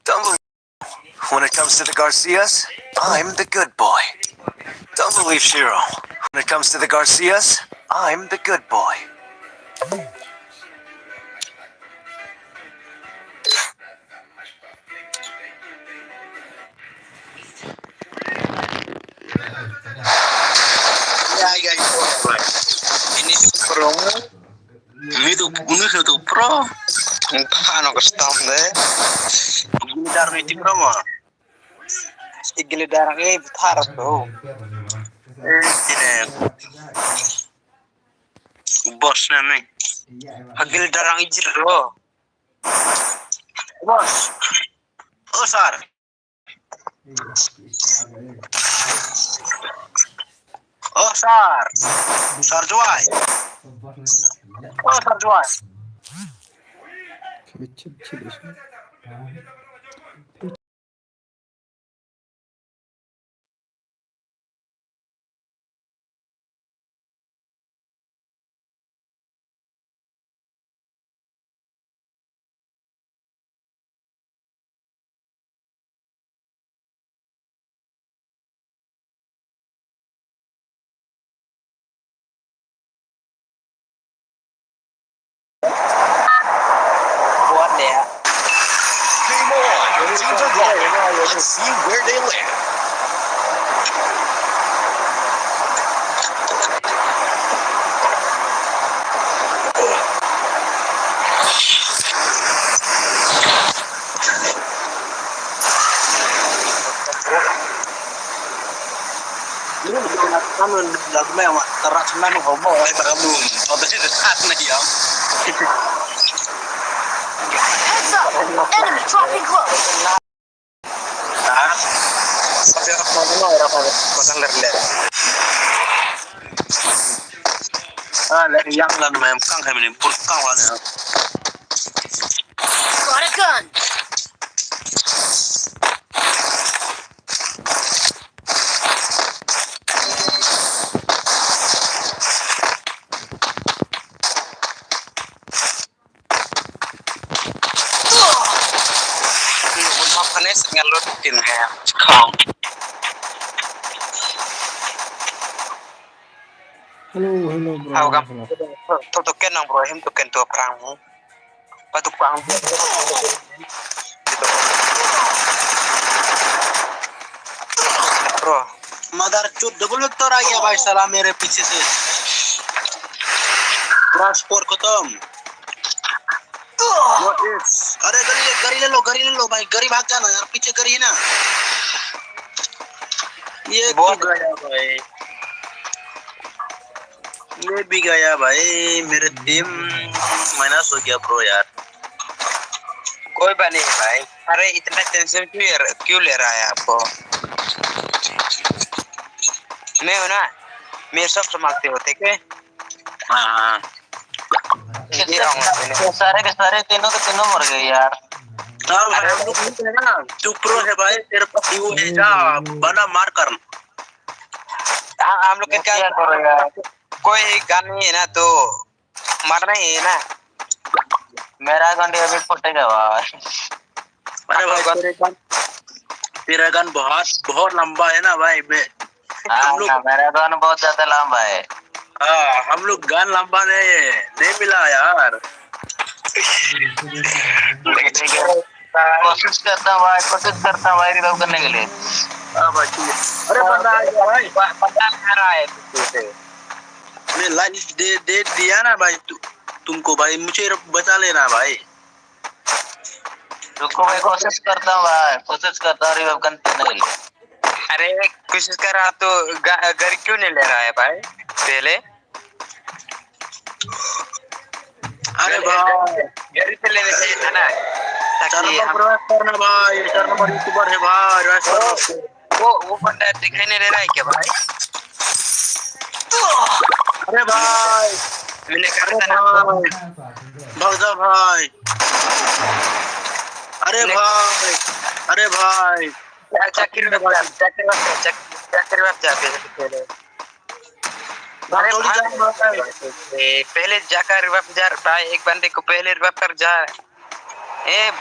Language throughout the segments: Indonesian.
Don't When it comes to the Garcias, I'm the good boy. Don't believe Shiro. When it comes to the Garcias, I'm the good boy. Ya guys, ini promo. Ini tuh pro. Entah no custom deh. Gilidar nih promo. Gilidar ini betar tuh. Ini bos nih. Gilidar yang ijir lo. Bos. Oh sar. Oh sar. Sar jual. Oh sar jual. Buat deh. Game on! Teams are going. Let's see where they land. Ini kamu lagu mewah terak senang homo kamu otosi dekat nih ya. Heads up! Enemy dropping close! Nah, tapi apa mau orang pasang ler. Ler yang lan memang kami ini purkang lah. Got a gun! Ngelutin kayak kong. Halo bro. Aku kan tuken nang bro, him tuken tuh perang. Patuk perang. Bro, mother चोद double vector आ गया भाई साला मेरे पीछे से। ट्रांसपोर्ट खत्म। अरे गरी ले लो भाई, गरी भाग जाना यार, पीछे करिए ना। ये बहुत गया भाई, ये भी गया भाई, मेरे टीम माइनस हो गया ब्रो यार। कोई बात नहीं भाई, अरे इतना टेंशन क्यों ले रहा है आपको? मैं हूं ना, मेरे सब संभालते होते के। हाँ सारे के सारे तीनों के तीनों मर गए यार। तू प्रो है भाई, तेरे पास यू है, जा बना मार कर। हम लोग क्या करेगा? कोई गन नहीं है ना तो मरना ही है ना। मेरा गन अभी फटेगा भाई। अरे भाई तेरा गन बहुत लंबा है ना भाई। मेरा गन बहुत ज्यादा लंबा है। हाँ, हम लोग गन लंबा नहीं मिला यार। कोशिश करता हूँ भाई रिवाइव करने के लिए। हाँ भाई ठीक है। अरे बंदा आ गया भाई, बंदा आ रहा है पीछे। मैं लाइफ दे दिया ना भाई तुमको भाई, मुझे बचा लेना भाई। रुको मैं कोशिश करता हूँ रिवाइव करने के लिए। अरे कोशिश कर रहा तो घर क्यों नहीं ले रहा है भाई पहले? अरे भाई घर पे लेने चाहिए था ना, ताकि हम करना भाई। 4 नंबर यूट्यूबर है भाई। वो बंदा दिखाई नहीं दे रहा है क्या भाई? अरे भाई मैंने कहा था ना भाग जा भाई। अरे भाई चक्कर में पहले जाकर रिवाइव जा भाई, एक बंदे को पहले रिवाइव कर जा।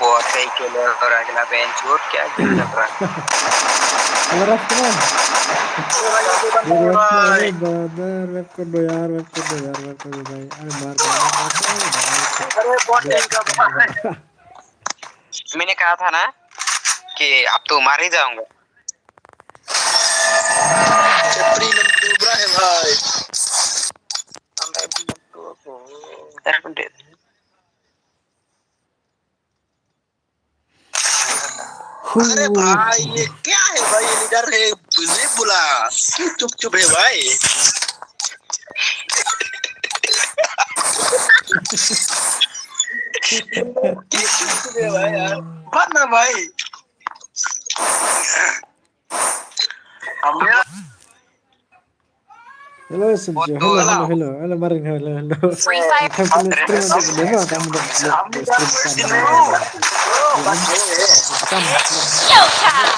बहुत सही खेले और अगला बेंच छोड़ क्या चल रहा है Halo Raf, teman. Aरे brother, web कर दो यार, web कर दो यार, web कर दो भाई. अरे मार दो भाई. अरे बहुत टेंशन का बात है मैंने कहा था ना कि अब तो मार ही जाऊंगा छतरी नंबर बड़ा है भाई अरे भाई ये क्या है भाई ये लीडर है बुझे बुला चुप चुप है भाई चुप है भाई यार बात ना भाई हमने Halo Senjo, halo Marin, halo. Free fire. Kamu punya stream untuk demo, kamu udah stream kan? Showtime.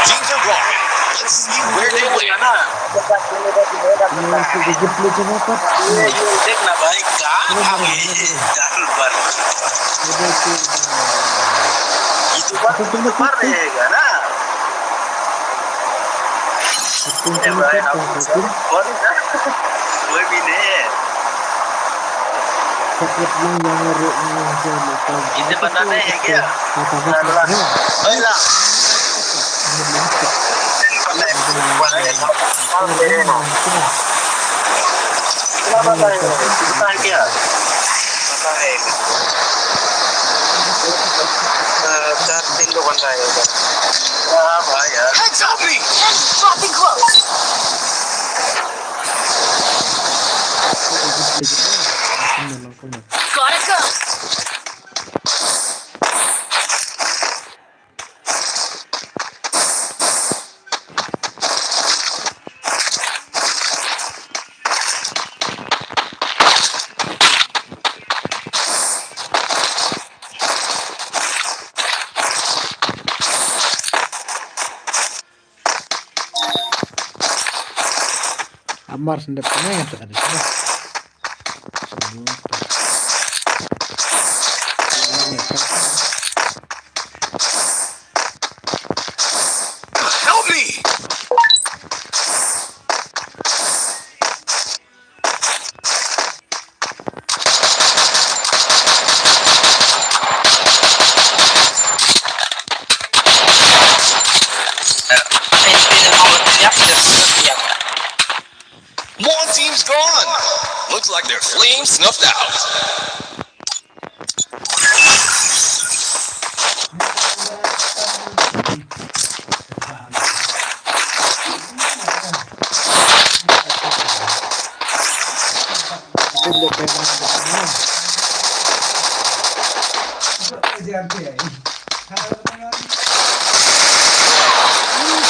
Teams are wrong. Let's see where they win. देखना भाई कहाँ जान पर यूट्यूबर रहेगा ना कोई भी नहीं है इसे पता नहीं है क्या पहला पता है क्या पता है 4-3 लोग बंदा है उधर हाँ भाई यार Heads up. Enemy dropping close. Gotta go. Amar sendiri pengen sekali. Help me! One team's gone. Looks like their flame snuffed out.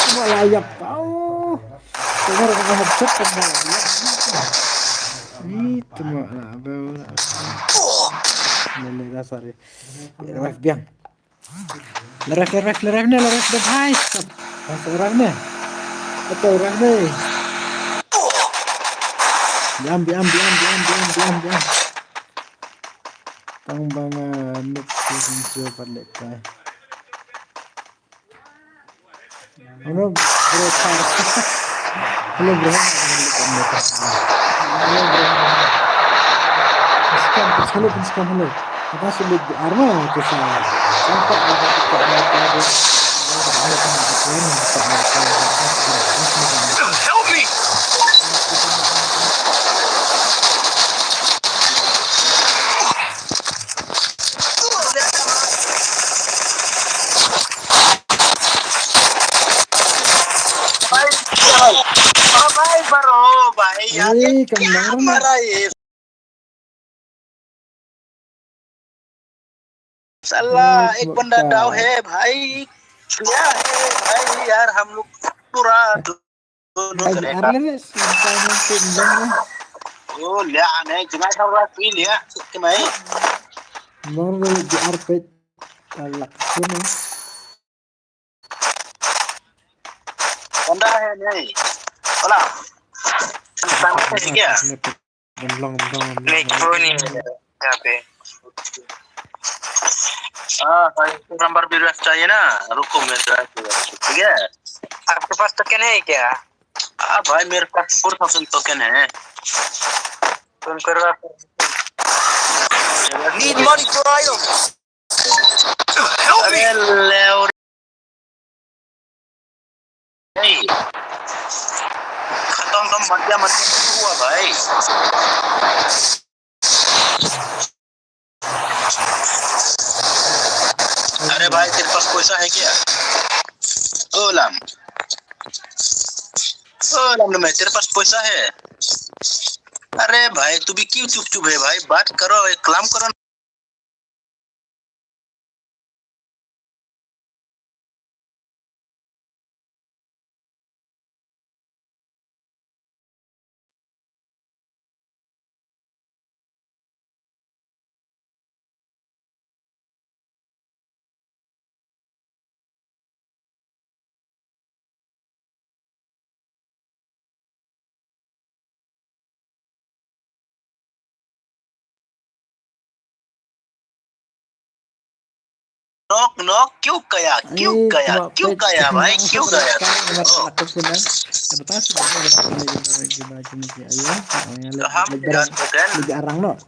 Cuma layak tahu. Dengar kata headset cuma layak. Itu mah lah, bau. Nele dasar ya. Ref biang. Leref nih, hai. Ref nih. Betul ref nih. Diam. Tang banget itu balik kai. Halo bro. Halo bro. Halo. Apa sulit di arma ke saya? Sampai Help me! भाई बरो भाई यार Hey, क्या kembang हमारा ये साला एक बंदा डाउ है भाई क्या है भाई यार हम लोग पूरा दोनों करेगा ओ ले आने जुमा सब रात पी लिया कि मैं Baru di arpit Alak kuno. Honda है नहीं बोला सामने है क्या Black Pro nih यहाँ पे भाई नंबर भी रख चाहिए ना रुको मैं ठीक है आपके पास टोकन है क्या भाई मेरे पास 4000 टोकन है तुम करवा Need money for items. Help me. खत्म कम मत हुआ भाई अरे भाई तेरे पास पैसा है क्या ओलम में तेरे पास पैसा है अरे भाई तू भी क्यों चुप है भाई बात करो एक कलाम करो नॉक नॉक क्यों गया भाई क्यों गया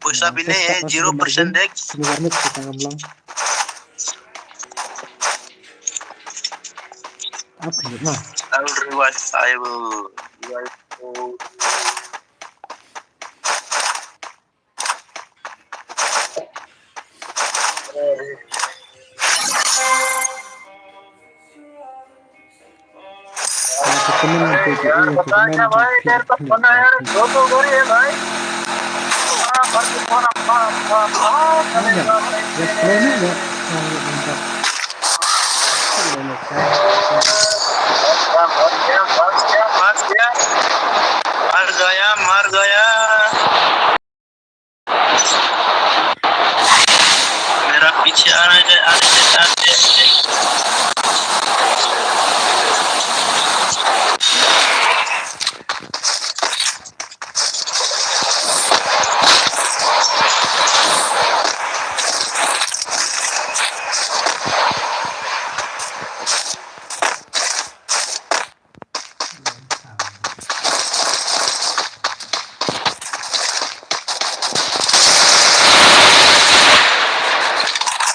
पैसा भी नहीं है 0% देख I will बताया भाई तेरे पास बंदा यार दो गोरी है भाई मर गया मेरा पीछे आने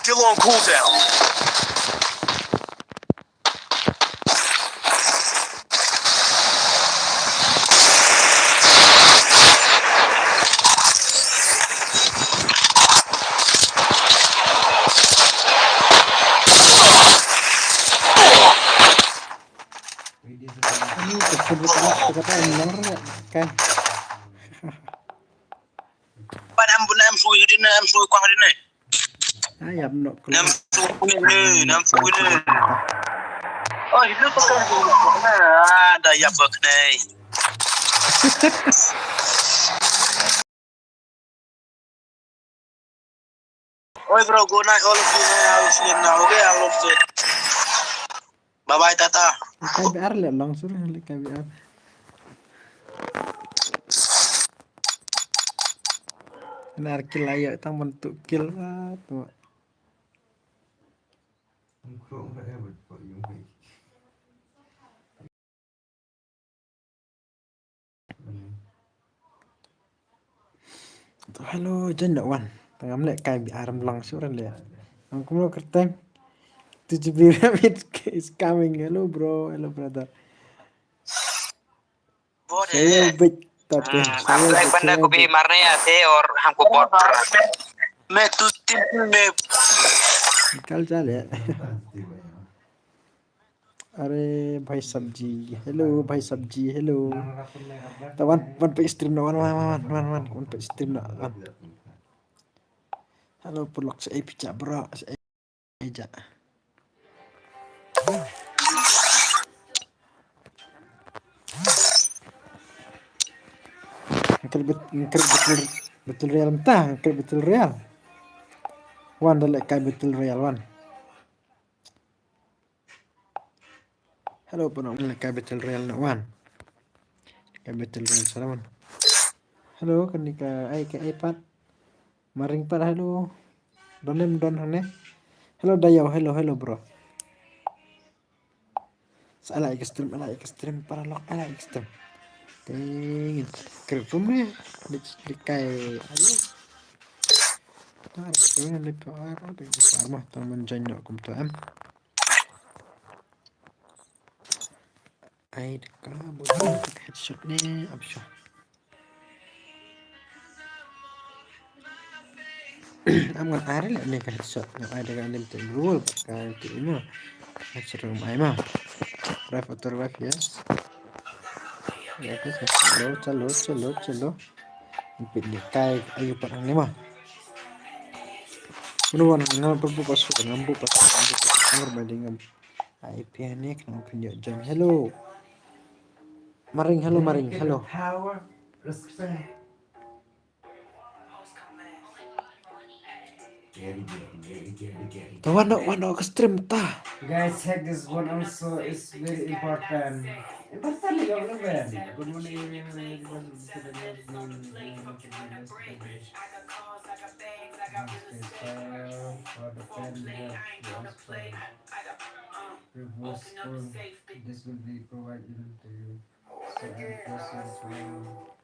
Still on cooldown. Ini tersebut kata nomor kan. Padam bunam suwi dina am suwi kwang dina Ayam nok nam suwi ni oh itu tuh kan ada ya bak nih oi bro go na all of you harus na oke all of you bye bye tata KBR le langsung le KBR. Benar kill ayo tang bentuk kill tuh. Halo janda wan tengah melek KBR langsung le. Aku mau kerteng 7 pyramid is coming. Hello bro, hello brother. Saya baik tapi एक बंदा को भी मारने आते और हमको बहुत मैं तू टीम में निकल चले अरे भाई सब्जी हेलो भाई सब्जी हेलो तो वन पे स्ट्रीम ना वन पे स्ट्रीम ना हेलो पुलक से पिca bro से aja betul real mentah betul real wan dalek kai betul real wan Hello penong Capital Real na one. Capital Real salaman. Hello kanika ay ka iPad. Maring para hello. Donem don hane. Hello dayaw hello bro. Ala extreme para lock ala extreme. Tingin kerupum ya. Dikai ayo. Tar kaya lipa ara di farma taman janyo kum to am. Ay kala bukan headshot nih absyo. Aman are le ne headshot na ada kan lim tem rule kan ti imo. Headshot rum ay ma. Ref atau ref yes. Ya kan chalo. Impit ni kai ayo parang lima. Menuan ngam perbukas ngam ngam banding ay pianik ngam pinjak jam hello. Maring hello. Power, respect. Wano ke stream ta. Guys, check this one also is very important. Important juga belum kan? Good morning. For the family, this will be provided to you. So I request you to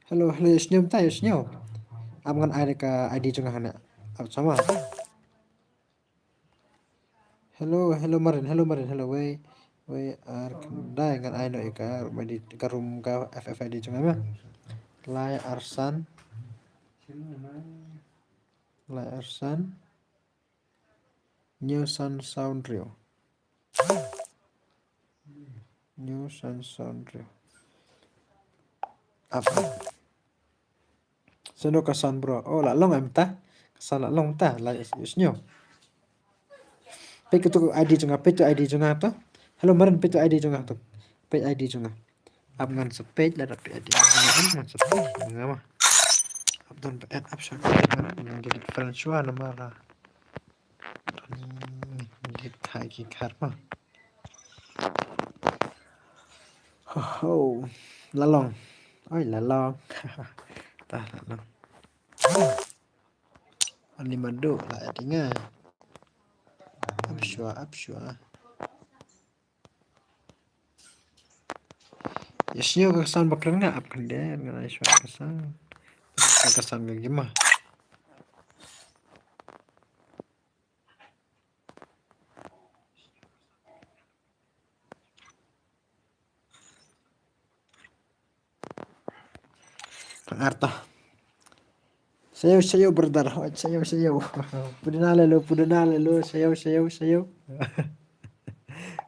Hello senyum ta senyum. Aman ada ka ID jengah hana. Ab sama. Hello Marin, hello we ar dai ngan ai no ka madi karum ka FFID jengah ma. Lai Arsan. New Sun Sound Rio. New Sun Sound Rio. Apa? Sino kasan bro? Oh, la long am ta. Kasan la long ta. La isnyo. Pe tu ID junga, pe tu ID junga to. Hello marin pe tu ID junga to. Pe ID junga. Ab ngan sepej la pe ID. Ngan sepej ngama. Ab don pe up shot. Ngan jadi François nama la. Di thai ki karma. Oh, la long. Oi la long. Ta la long. Ani madu la tinga. Abshua. Yesnyo kesan bakrang na up kan dia ngan Aishwa kesan. Kesan gimana? Arta. Sayaw brother. Sayaw. Pudana lo. Sayaw.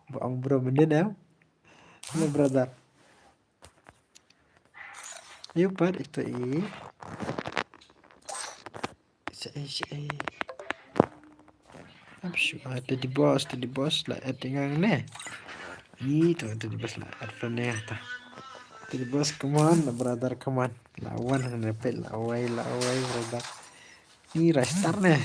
Boong bro mendin ya. Halo brother. Ayo par itu Say. Abshu ada di bos lah tinggal ne. Itu di bos lah advane ta. Di bos come on brother come on. Lawan repel lawai brother. Ini restart nih.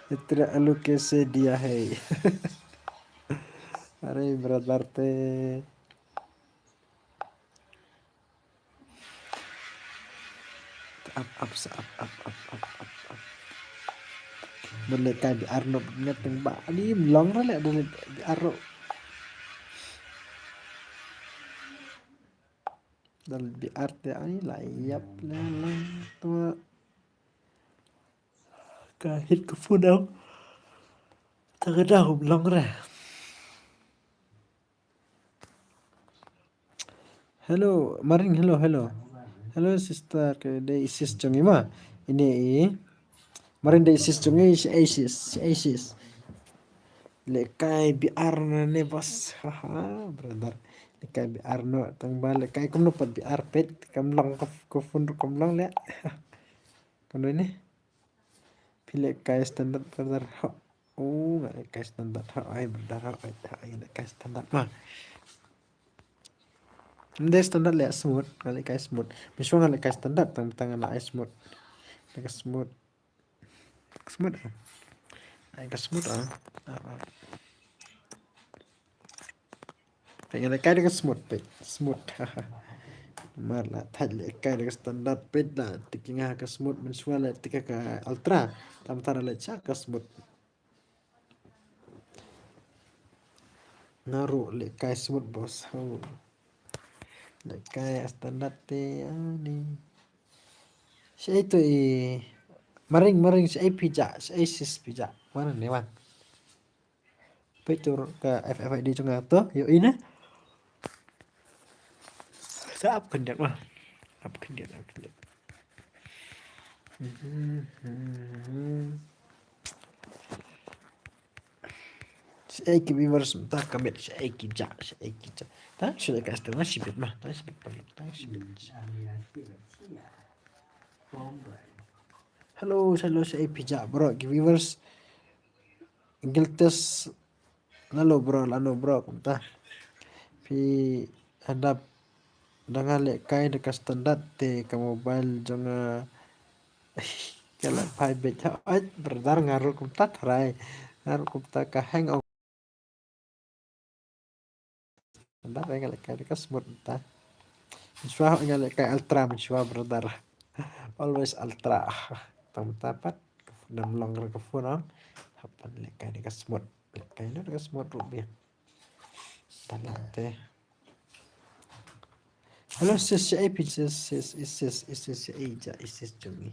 इतना आलू कैसे दिया है अरे ब्रदर पे up boleh kan di Arno ngeteng ba ini long lah dari di Arno dari di arte ini layap lelang tuh kahit ke funau terdahu long lah. Hello maring hello sister ke de isis jongi ma ini maring de isis jongi si Isis lekai biar ne bos haha brother lekai biar no tang ba lekai kum no pat biar pet kam long ko fun kom long le kam ini pile kai standard brother oh lekai standard ai brother ai lekai standard ma Hindi standard le smooth, kali kay smooth. Mismo nga kay standard tang tangan na ay smooth. Kay smooth. Smooth. Ay ka smooth Kaya kay ka smooth pe. Smooth. Marla thadle kay ka standard pe na tikinga ka smooth mismo la tika ka ultra. Tam tara le cha ka smooth. Naru le kay smooth boss. Oh. Kayak standar ani saya itu maring saya pijak saya sis pijak mana nih wan pecur ke FFID cunga tuh yuk ini saya up kendak mah up kendak saya viewers tak kamit saya kijak tak sudah kasih tahu sibit mah tak sibit halo saya pijak bro viewers giltes lalo bro kumta pi hadap dengan lekai dekat standar te ke mobile jonga kalau pai beca berdar ngaruh kumta tarai ngaruh kumta ka hang Andar yang lekai dekat smooth ta miswa yang lekai ultra miswa berdar always ultra tapat dan longer ke phone hapan lekai dekat smooth lekai dekat smooth rupiah talate halo sis sis jungi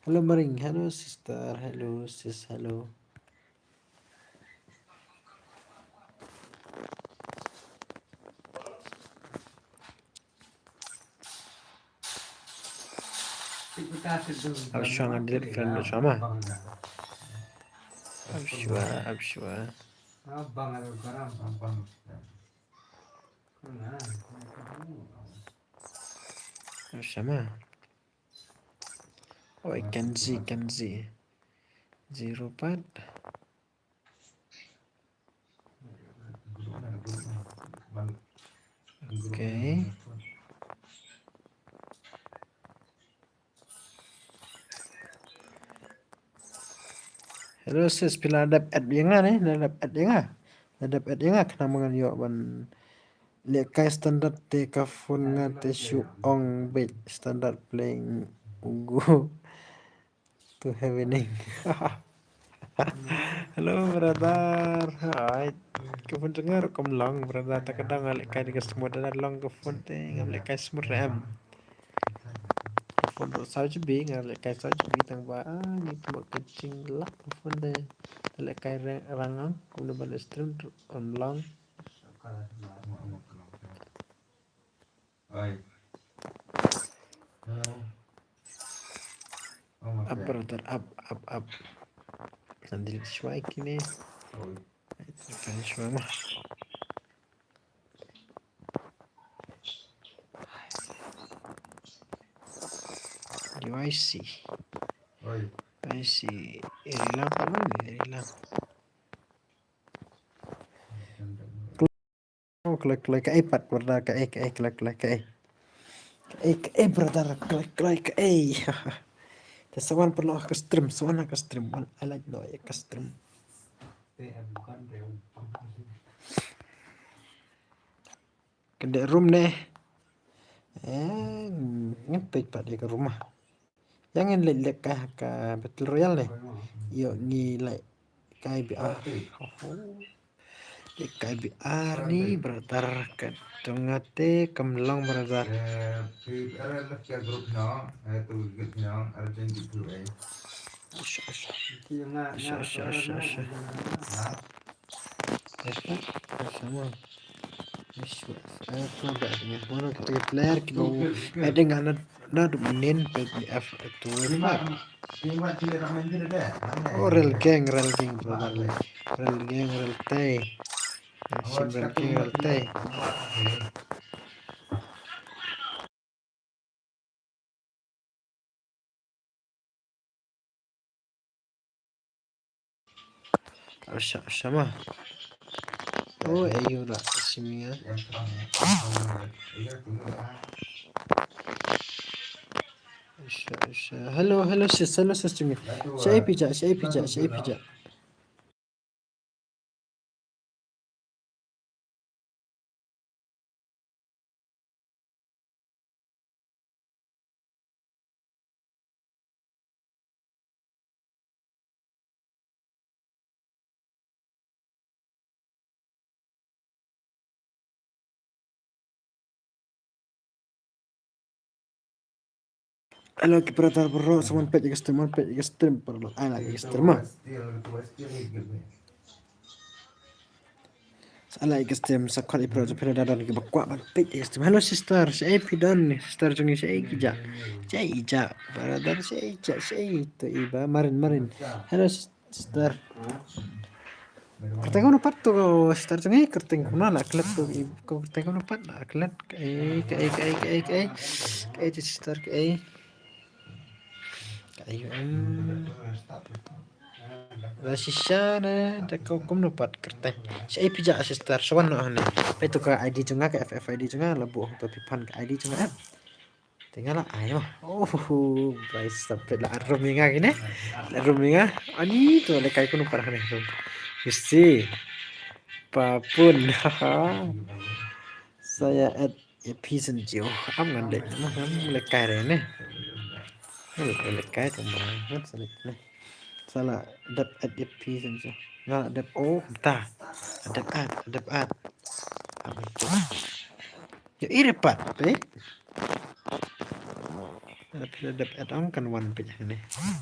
halo maring halo sister halo sis halo Absyang ada friend lu sama. Absyua. Abang ada sekarang abang. Sama. Oh, Kenzi. Zero pad. Okay. Hello sis, pila adap ad yang nih, adap ad yang kena mangan yo ban lekai standar te kafun ngate shu ong be standard playing ugu to happening. Halo brother, hai. Kafun dengar kom long brother tak kadang lekai digas semua dan long kafun te ngam lekai semua ram. Kafun sao je bing lekai sao je bing tang ba ni tu kecing lak kafun te lekai rangang kum de ban stream on long. Up brother, up. Nanti shwai kini. Kan shwai mah. I see. Hilang apa ni? Hilang. Oh, klik ke iPad brother ke klik brother klik Sewan perlu ke stream, I like no ke stream. Kedek room nih. Ngepek pak dia ke rumah. Jangan lihat ke Battle Royale nih. Yuk ngilai KBR. KBR nih brother kadungate kemlong brother. Player kilo ada nggak nado menin PDF itu oh real gang brother real tay real tay sama oh ayo lah simia hello sis Jimmy saya pijak halo brother bro someone page stream perlu I like stream sakal ibro jepela dadan ke bakwa ban page stream halo sister saya pidan sister jungi saya ija brother saya itu iba marin halo sister kerteng pat tuh sister jungi kerteng kuna lah klet tuh kerteng pat lah klet sister Rasisana da kom no pat kerteng saya pijak sister sowan no hane petu ka ID junga ke FF ID junga lebu to pipan ke ID junga tinggal ayo guys sampai la rominga gini ani to le kai kuno par hane isi papun saya at episan jiu am ngandek le kai rene le kai to banget salah adap at episan jiu nggak adap entah adap at ya iripat adap at kan one page ini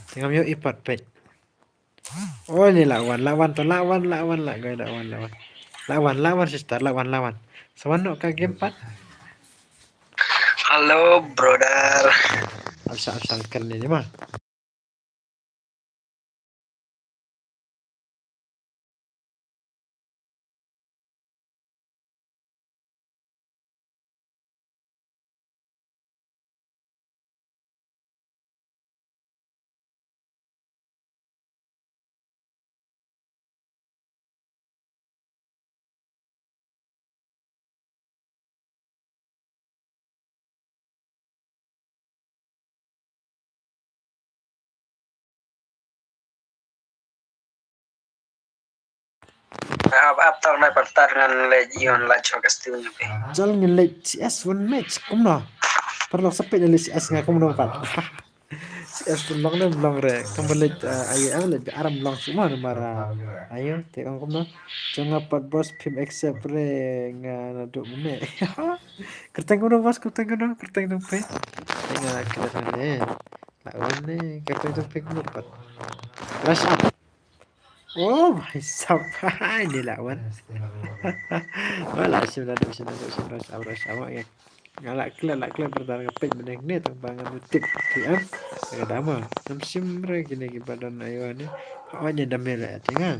tinggal yo ipat page oh ini lawan sister lawan sawan no ka game 4 Halo brother. Absa keren ini mah. Ab tau na pertarungan Legion lah coba Jalan ngelit CS one match, kumno. Perlu sepit dari CS nggak kumno pat. CS belong re, kembali ayo le aram belong semua mara. Ayo tengok kumno. Jangan pat bos pim accept re ngaduk mene. Kerteng kumno bos, kerteng tumpe. Tengah kita ne. Lawan ne, kerteng tumpe kumno pat. Rush up. Oh, sab ini lawan. Wala rush up ya. Ngalak klan pertarungan pet meneng ni tembangan tip kiam. Ada dama. Namsim re gini ki badan ayuan ni. Awanya damel ya tengah.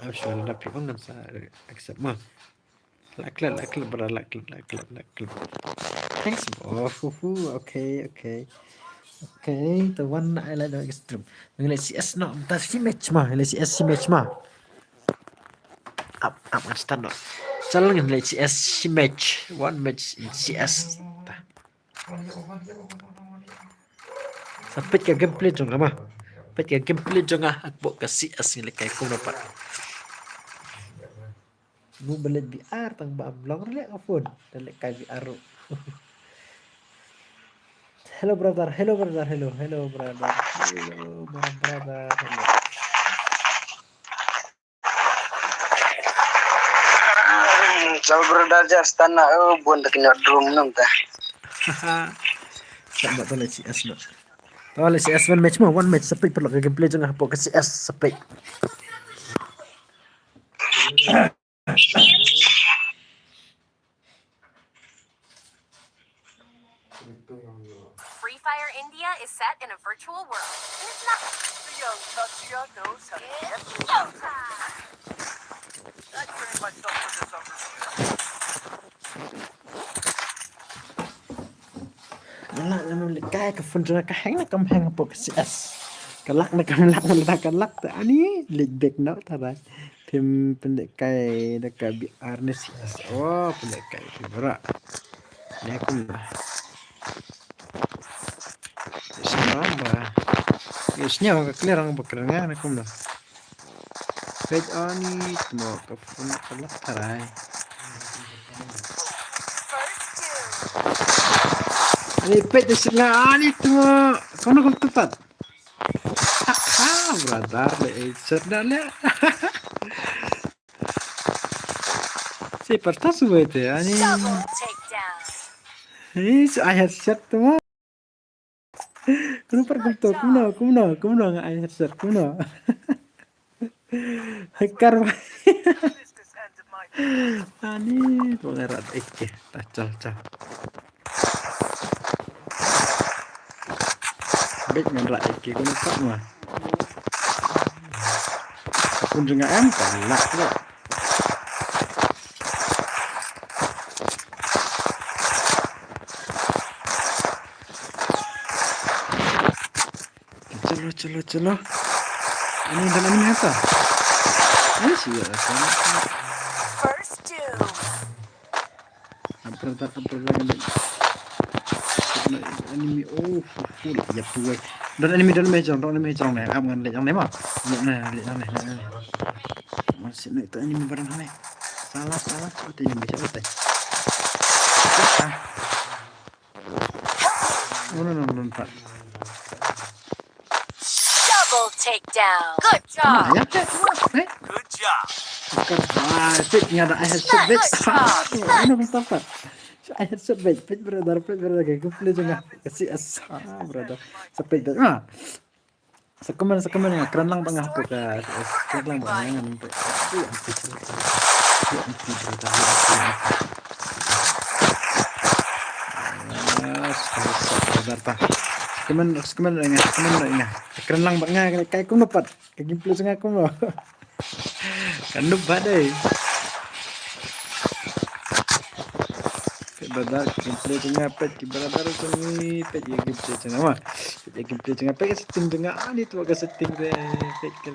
Absyal dapat ongan sa accept mah. Laklan beralak. Thanks. Oh, okay. The one I like the extreme. Let's CS no, that's si match mah. Let's CS si match mah. Up stand up. Jalan let's CS si match. One match in CS. Sampai ke gameplay jong mah. Sampai ke gameplay jong akbo ke CS ni lekay ko dapat. Mu belet VR tang ba blog rele phone. Dalek kay VR. Hello brother. Hello. Cal berdajar stana buan dekinya drum nang teh. Tak boleh CS no. Boleh CS one match sepik perlu ke gameplay jangan hapok ke CS sepik. Free Fire India is set in a virtual world. And it's not the young Tatsuya knows how to get showtime. I trained myself for this over Nak kaya ke fundra ka hang na kam hang hapok ke CS. Kalak tak ani lead back no tarai. Tim pendek kai dekat BR ni CS. Oh, pendek kai berak. Ni aku lah. Sama. Yesnya ka clear ang bekerangan aku lah. Page on ni mau ke fun kalak tarai. Repeat sila itu kono kau tepat. Brother, sedar le. Si pertas huए थे यानी. double takedown. Is I had set tu. Kuno nggak I had set kuno. Hacker. Ani tu ngerat ikke. Cal. Baik ngerat ikke kuno tak mah. Pun juga kalak tu. Chalo. Ini dalam ini apa? Ini sih ya. First two. Apa lagi? Anime full ya tuh. Dan anime dalam macam nih. Apa ngan yang mah? Nah. Masih nih itu anime barang nih. Salah seperti ini bisa betul. No, Pak. Double takedown. Good job. Ya, Good job. Pitnya ada I had submit. Ano kung tapat? I had submit. Pit brother. Kaya kumple juga. Kasi brother. Sa pit. Sa kuman nga. Kran lang bang ako ka. Kran lang ba nga nga. Brother pa. Kemen ingat. Keren lang bak nga kay kum dapat. Kay gimplo nga kum lo. Kandup badai. Badar gimplo nga pet ki badar sungi pet ya gimplo nga ma. Pet ya gimplo nga pet setting nga ani tu aga setting de pet ke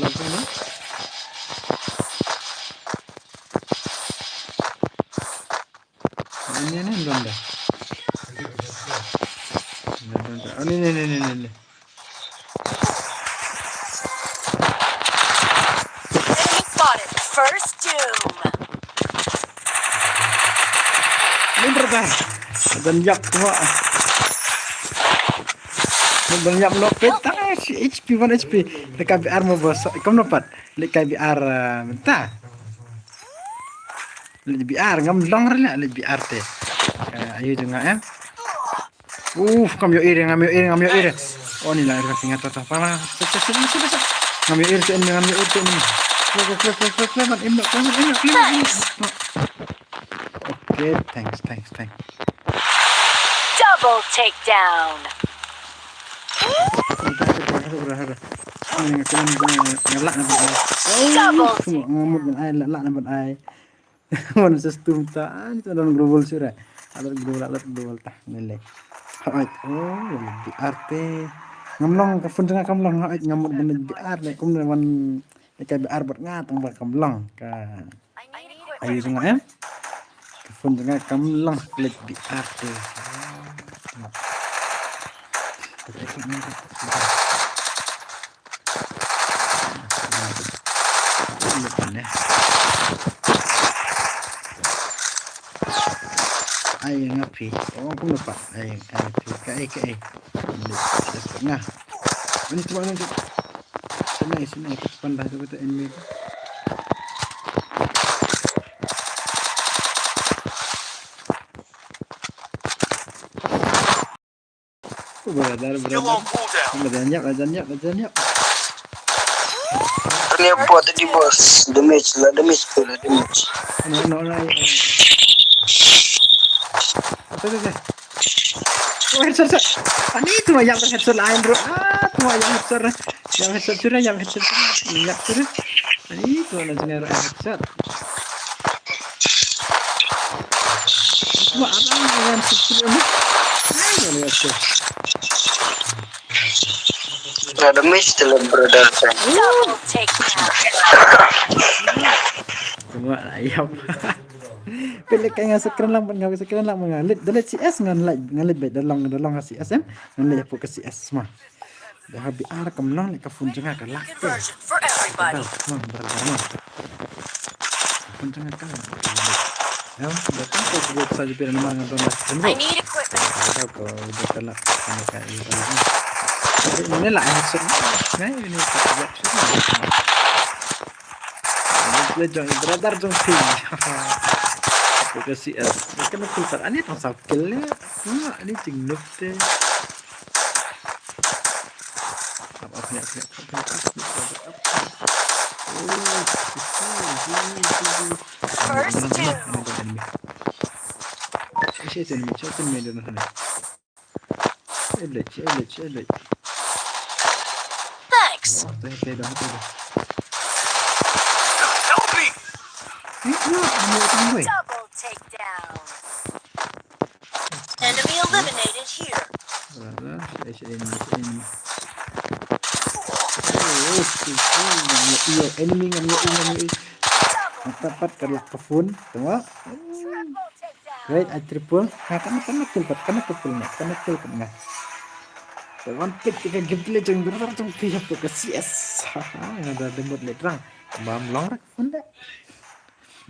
langsung no. Ini donda. Oh ini. Enemy spotted. First doom. Ini berapa? Dan yak semua. Banyak no peta HP 1 HP. Dekat BR mau bos. Kamu dapat? Dekat BR mentah. Lek BR ngam long rela lek BR teh. Ayo juga ya. Ngam yo ire. Oh ni lah kasih ngato apa lah. Ngam yo ire tu ini. Klep. Oke, thanks. Double takedown. Ada. Ngelak nampak ai. Semua ngamut dengan ai, lak nampak ai. Mana sistem taan itu dalam global surah. Ada global tah nilai. Hait. Oh, lebih arte. Ngamlong ka fun tengah kamlong hait ngamut dengan BR lek kum dengan dekat BR buat ngatang buat kamlong ka. Ayo tengah ya. Fun tengah kamlong lek BR te. Ay ngapi. Oh, aku lupa. Ay. Nah. Ini cuma nanti. Sini ikut pandai tu betul ini. Beradar. Janjak. Ini apa tadi bos? Damage. No. Apa? Oh, headset. Ani itu yang headset lain, bro. Tuh yang headset sudah. Lihat sudah. Ani itu nanti headset. Cuma ada yang seperti ini. Ayo lihat tuh. Damage dalam brother. Double takedown. Cuma ayam. Pilih kayak sekeren lang mengalit dalam CS ngalit baik dalam CS ngalit apa ke CS mah dah habis kamlang lek kafun jengah kalak Conversion for everybody. kafun jengah kalak ya datang ke buat saja biar nama ngadon I need equipment. tahu kau udah kalak sama kayak ini lah headset nah ini tak Lejon brother jong ping. Porque si es que no culpar ani tong sakil ya. Ani jingnuk te. Apa punya. First doom. Şey medan sana. Ellet. Thanks. Dah. Help me! Double takedown. Enemy eliminated here. Enemy tepat kalau kefun tengok Triple takedown. right triple kena kill kena one pick kita gameplay jeng benar jeng pihak tu ke CS ada dembut letrang bam long rak funda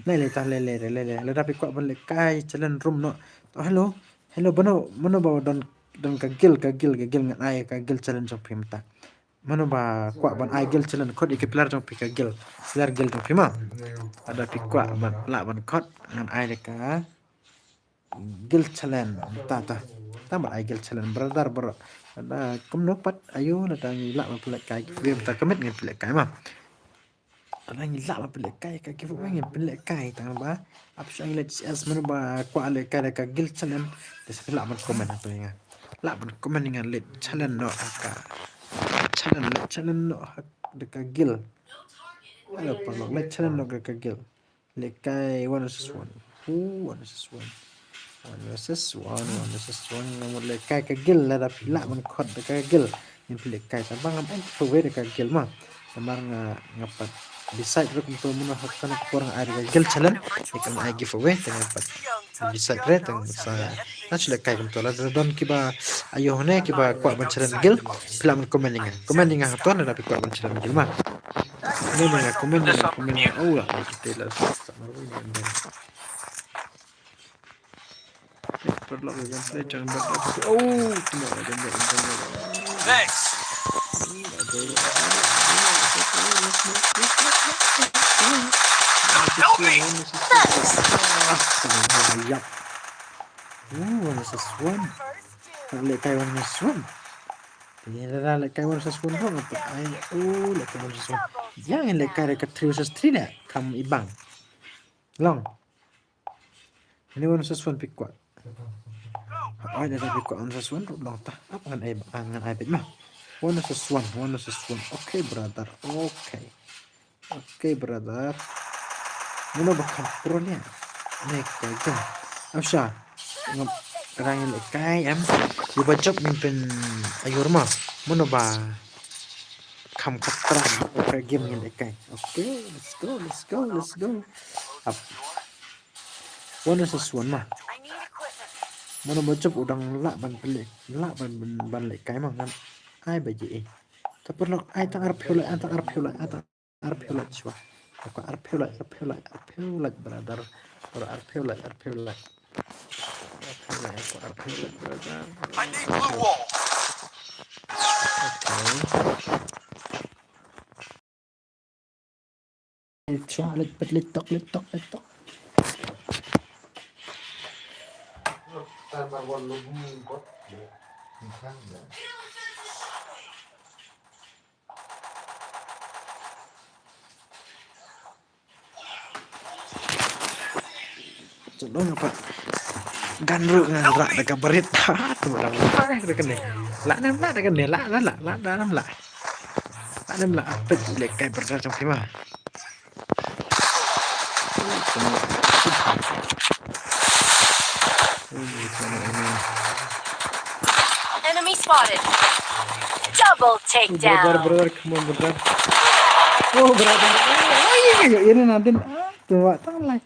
le tapi kok balik kai jalan room no hello bano bawa don kagil ngat ai kagil jalan jong pimta mano ba kwa ban ai gel jalan kod ikiplar jong pikagil pilar gel jong pima ada pikwa ban la ban kod ngan ai deka gel jalan ta ban ai gel jalan brother bro ada kumno pat ayo na tangi la ma pelek kai film ta kemet ngan pelek kai ma ada ngi la ma pelek kai ka kifu ngan pelek kai tang ba apsang let cs mano ba kwa le kai ka gel jalan des la man komen apa ya la ban komen dengan let challenge no aka challenge no deka gil ada perlu let challenge no deka gil le kai one versus one one versus one one versus one nomor le kai ka gil la da pila ban khot deka gil yang le kai sabang ngam fowe deka gil mah samar ngapat decide rek untuk menahkan kurang air gil challenge ikan ai giveaway dengan pat decide rek tang sa actually kai kum tola don kiba ayo ne kiba kwa ban challenge gil pila man commenting hatuan ada kwa ban challenge gil mah ini mana komen oh lah kita lah samar ini perlu gameplay jangan berlaku oh cuma gambar Thanks. Help me! Yap. One versus one. Let kai one versus one. Ini adalah let kai one versus one dong. Let kai one versus one. Jangan let kai dekat 3 versus 3 dah. Kamu ibang. Long. Ini one versus one pick kuat. Ai dah pick kuat one versus one. Long tah. Apa ngan ai pick mah. One versus one. Okay brother. Okay brother. Muna bakal pro niya. Nek kayo. Asya. Ngap karangin kay Iba job mimpin ayur mah. Muna ba kam katran ka game ngin kay. Okay, let's go. Up. One versus one mah. I need equipment. Muna ba job udang ban pelik. Ban lek kay mah ngan ai ba ji. Tapos ai tang arpula siya. Aku arpula brother. Or arpula brother. I need blue wall. Okay. Letok. Tanpa volume kok. Bukan ya. Contoh apa? Ganru ngara dekat berita tu orang dekat ni. Lah dekat ni lah. Apa lekai berita macam mana? Enemy spotted. Double takedown. Brother, come on, brother. Oh, brother. Ini nanti tuh tak lah.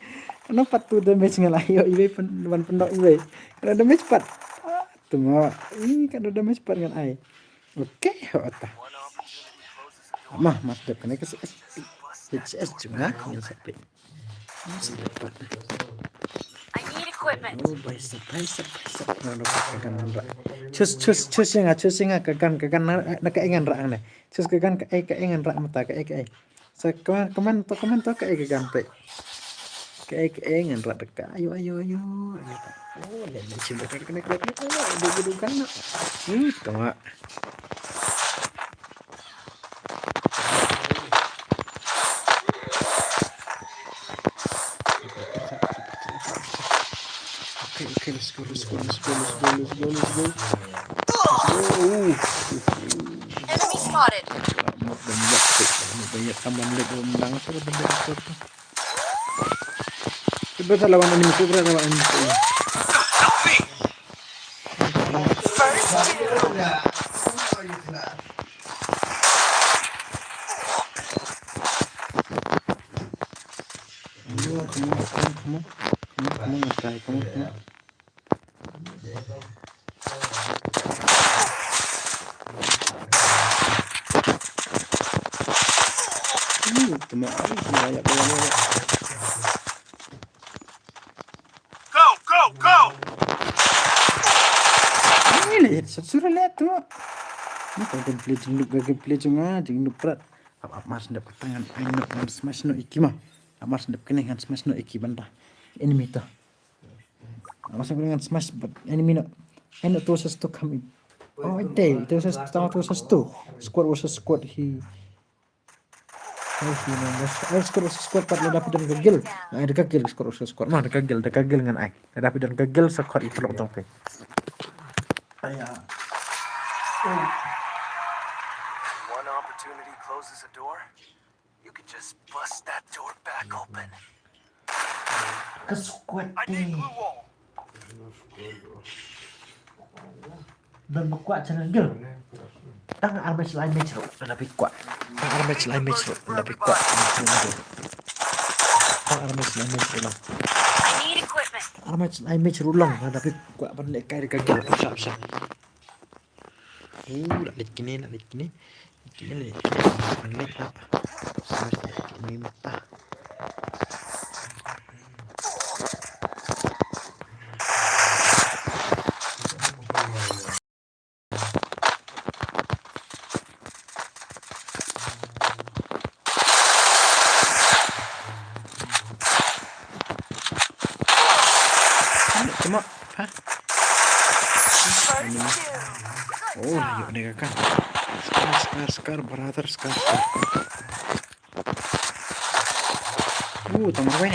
Kenapa tu damage ngalah? Yo, ibe pendok ibe. Kalau damage cepat. Tuh ini kan damage cepat dengan ai. Oke, otak. Mah, dep kena ke HS cuma yang sampai. Masih dapat. I need equipment. Oh, bicep. Cus yang kagan nak ingan rak ne. Cus kagan ingan rak mata ke. So komen to ke kagan pe. Ke ingan rak deka. Ayo. Oh, le cuma kena. Ayo, kan. Tengok. Okay, let's go. Enemy spotted. Banyak tambah lagi menang terus benda itu. Coba lawan ini lawan ini. Kamu. Go! Ini sudah lihat tu. Ini kalau gameplay cuma jangan lupa. Apa mas dapat tangan aino ngan smash no iki mah. Mas dapat kena ngan smash no iki banda. Enemy tu. Mas ngan smash but enemy no. Aino tu sesuatu kami. Oh, itu sesuatu sesuatu. Squad versus squad squad part dapat dan gagal. Ada gagal squad. Mah ada gagal dengan ai. Dapat dan gagal squad itu loh tong. Kayak One opportunity closes a door, you can just bust that door back open. keskuat I need nih. glue wall. Dan berkuat channel dia. Tang armej lain mencro lebih kuat. Tang armej lain mencro lebih kuat. Tang armej lain mencro lang. I need equipment. Armej lain mencro lang lebih kuat balik kaya kagil usap. Lalit kini. Kini balik lah. Ini mata. Cuma, ha? Ini mah. Oh, yuk nih kakak. Skar, brother, skar. Tunggu apa ini?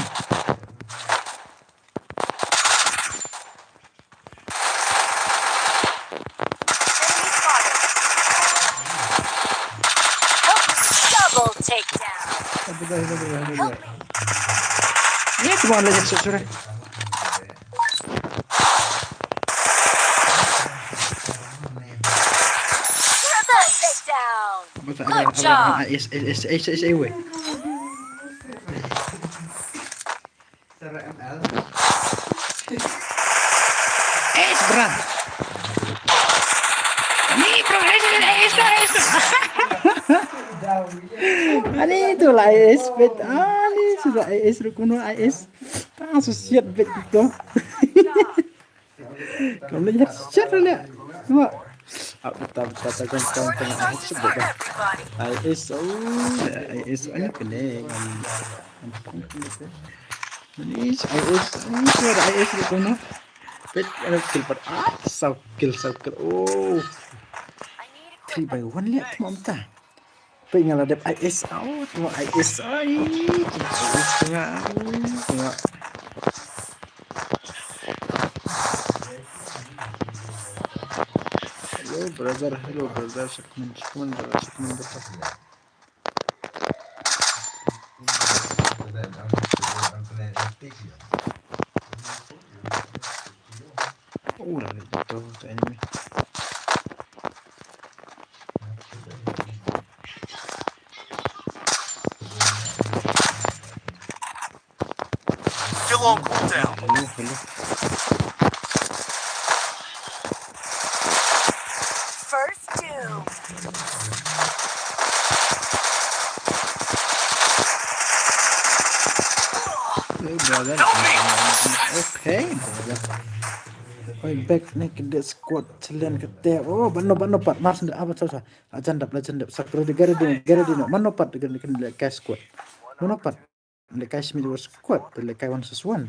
Enemy spotted. Double takedown. Betul. Ini cuma lagi sudah. Triple takedown. Good job. Is away. Secara ML. Berat. Ini bro, Ani itu lah AS bet. Ani sudah AS rukuno AS. Siap bet itu. Kamu lihat siap lihat. Cuma betul kan sebut kan. AS ini kene. Ini sudah AS rukuno. Bet ada silver. Kill. Oh. I need 3 equipment. by 1 lihat mantap. Pengen ada IS tengok IS tengok hello brother Shukman udah itu enemy Still on cooldown. hello First doom. brother okay brother back nih ke squad celian kete oh bano pat mas apa saja ajandap sakro de garadino mano pat dengan cash squad mano pat le cash mi was squad le kai 1-1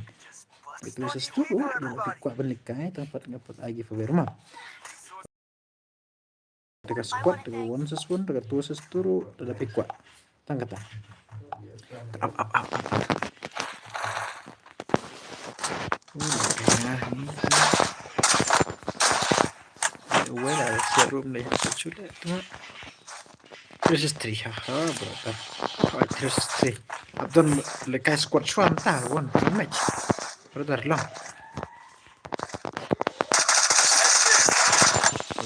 itu sesuatu lebih kuat balik kai tempat ngapat lagi Faberma dekat squad dekat 1-1 dekat 2-1 lebih kuat tangkap up ولا الروم اللي شو لا تريس 3 haha brother تريس 3 أظن لكاي سكواد شو أنت وان في الماتش brother long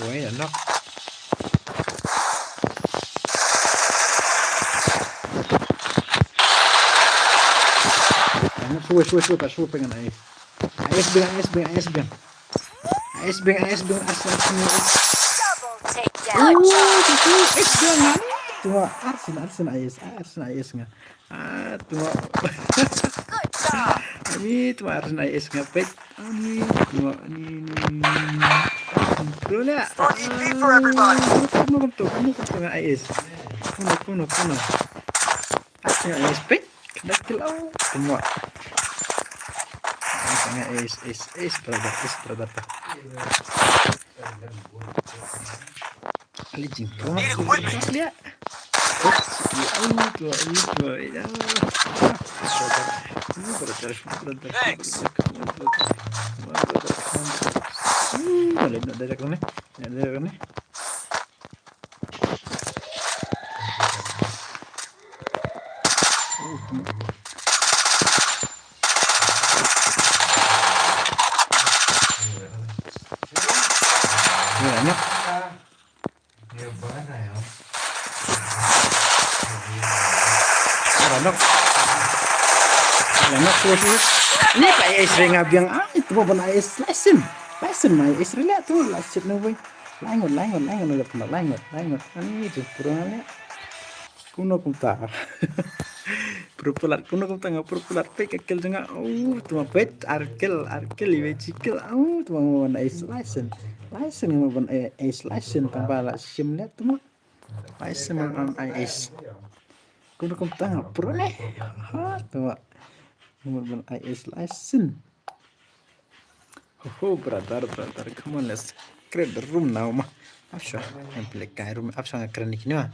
وين لا شو pengen AS beng Double takedown. Tunggu Arsenal AS nga. Tunggu. Good job. Ini tunggu Arsenal AS nga pet. Ini tunggu ini. Bruna. for everybody. Tunggu AS. Kuno. Arsenal AS pet. Dakilaw. Tunggu. AS brother. Alijin. Need equipment. Lihat. Brother. Boleh nak direct ni. Nak direct ni. Ya, nak. Ya mana ya? Nak. Nak terus. Ni pak is ring abiang itu pun is lesson mai is relate tu lesson no boy. Langot ada pun langot. Ani tu purana. Kuno kumta. Perpulat kuno kumta ngap perpulat pe kekel janga. Tu ma pet arkel iwe cikel. Tu ma is lesson yang ma is lesson tambah sim lihat tu ma. Lesson man is. Kuno kumta ngap purane. Tu ma. Nomor IS license. Oh, brother, come on, let's create the room now, ma. Afsha, I'm play room. Afsha keren ni ma.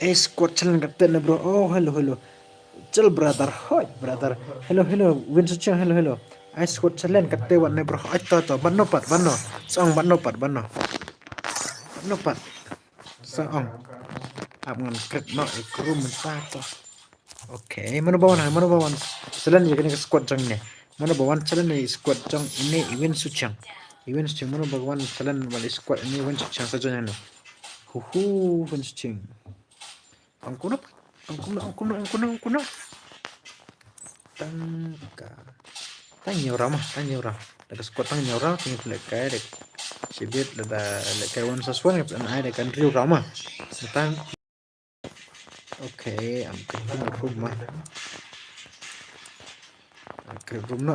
Squad challenge kapten bro. Oh, hello. Chal brother. Hi brother. Hello. Win suchang hello. Squad challenge kapten wat ne bro. To. Banno. Song banno. Song. Abngan kret no room to. Okay, mana bawan. Challenge ye kene squad jang ne. Mana bawan challenge ni squad jang ini event suchang mana bawan challenge wal squad ini event suchang saja ne. Event suchang. Angkuno. Tanya orang. Ada squad tanya orang tinggal lekai dek. Sibit ada lekai one saswan yang ada kan Rio Rama. Tentang. Okay, I'm thinking of rumah. Create room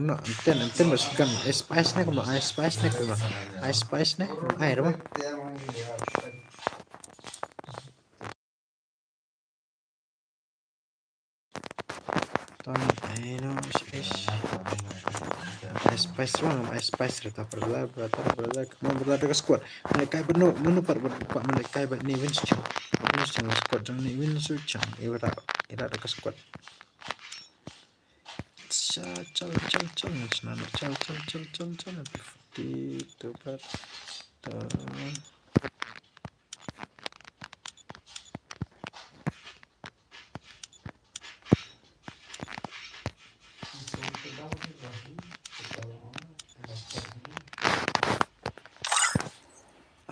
no. Enten masukkan spice nih kalau spice nih. Air mah. Spice ruang rata brother kemana ke squad mereka menu pak mereka ni win squad jangan ni win sucang ira ke squad cal di tempat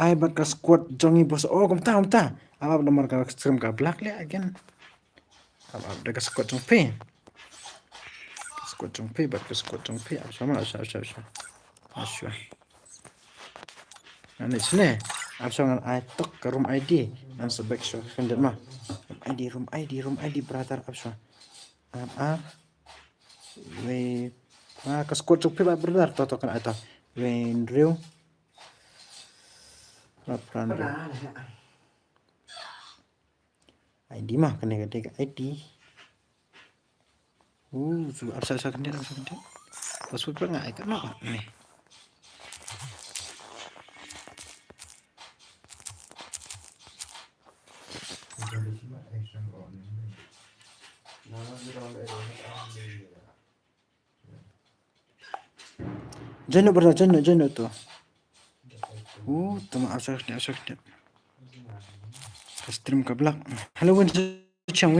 I bat ka squad jongi bos. Oh, kumta. Apa nomor ka stream ka black le again. Apa ka squad jong pe. Bat ka squad jong pe. Sama. Asya. Ani sini. Apa I tok ke room ID. Dan sebek so kendet mah. Room ID brother apa. We ka squad jong pe brother to kan ata. We real Prandro. ID mah kena ketika ID. Absa kendir. Password pa nga ikan no. Nih. Jono tu. Tama absa kendir. Stream ka black. Hello win suchang.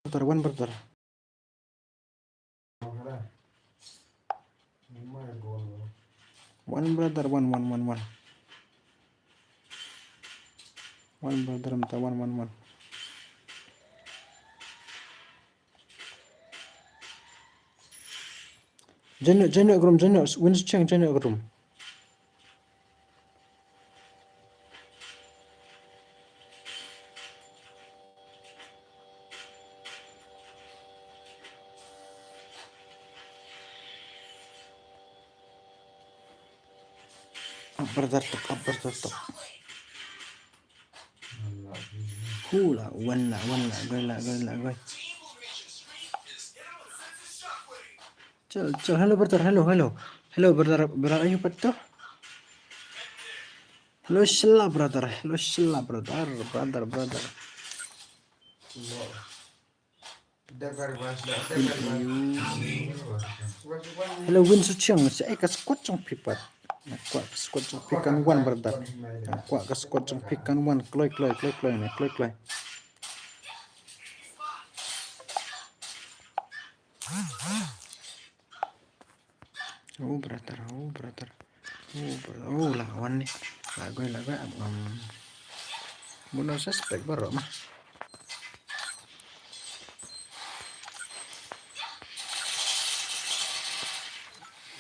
One brother. One brother. One brother minta one. Jono win suchang jono agrum. up brother, top. Hula, one la, go. Chal, hello brother, hello brother, ayo betul. Hello shilla brother, brother. Hello win suciang, saya kas squad trong pipat. Kuat squad trong pikan one brother. Kuat kas squad trong pikan one, kloy. Oh brother. Oh lawan nih. Lagu. Bunuh suspek baru mah.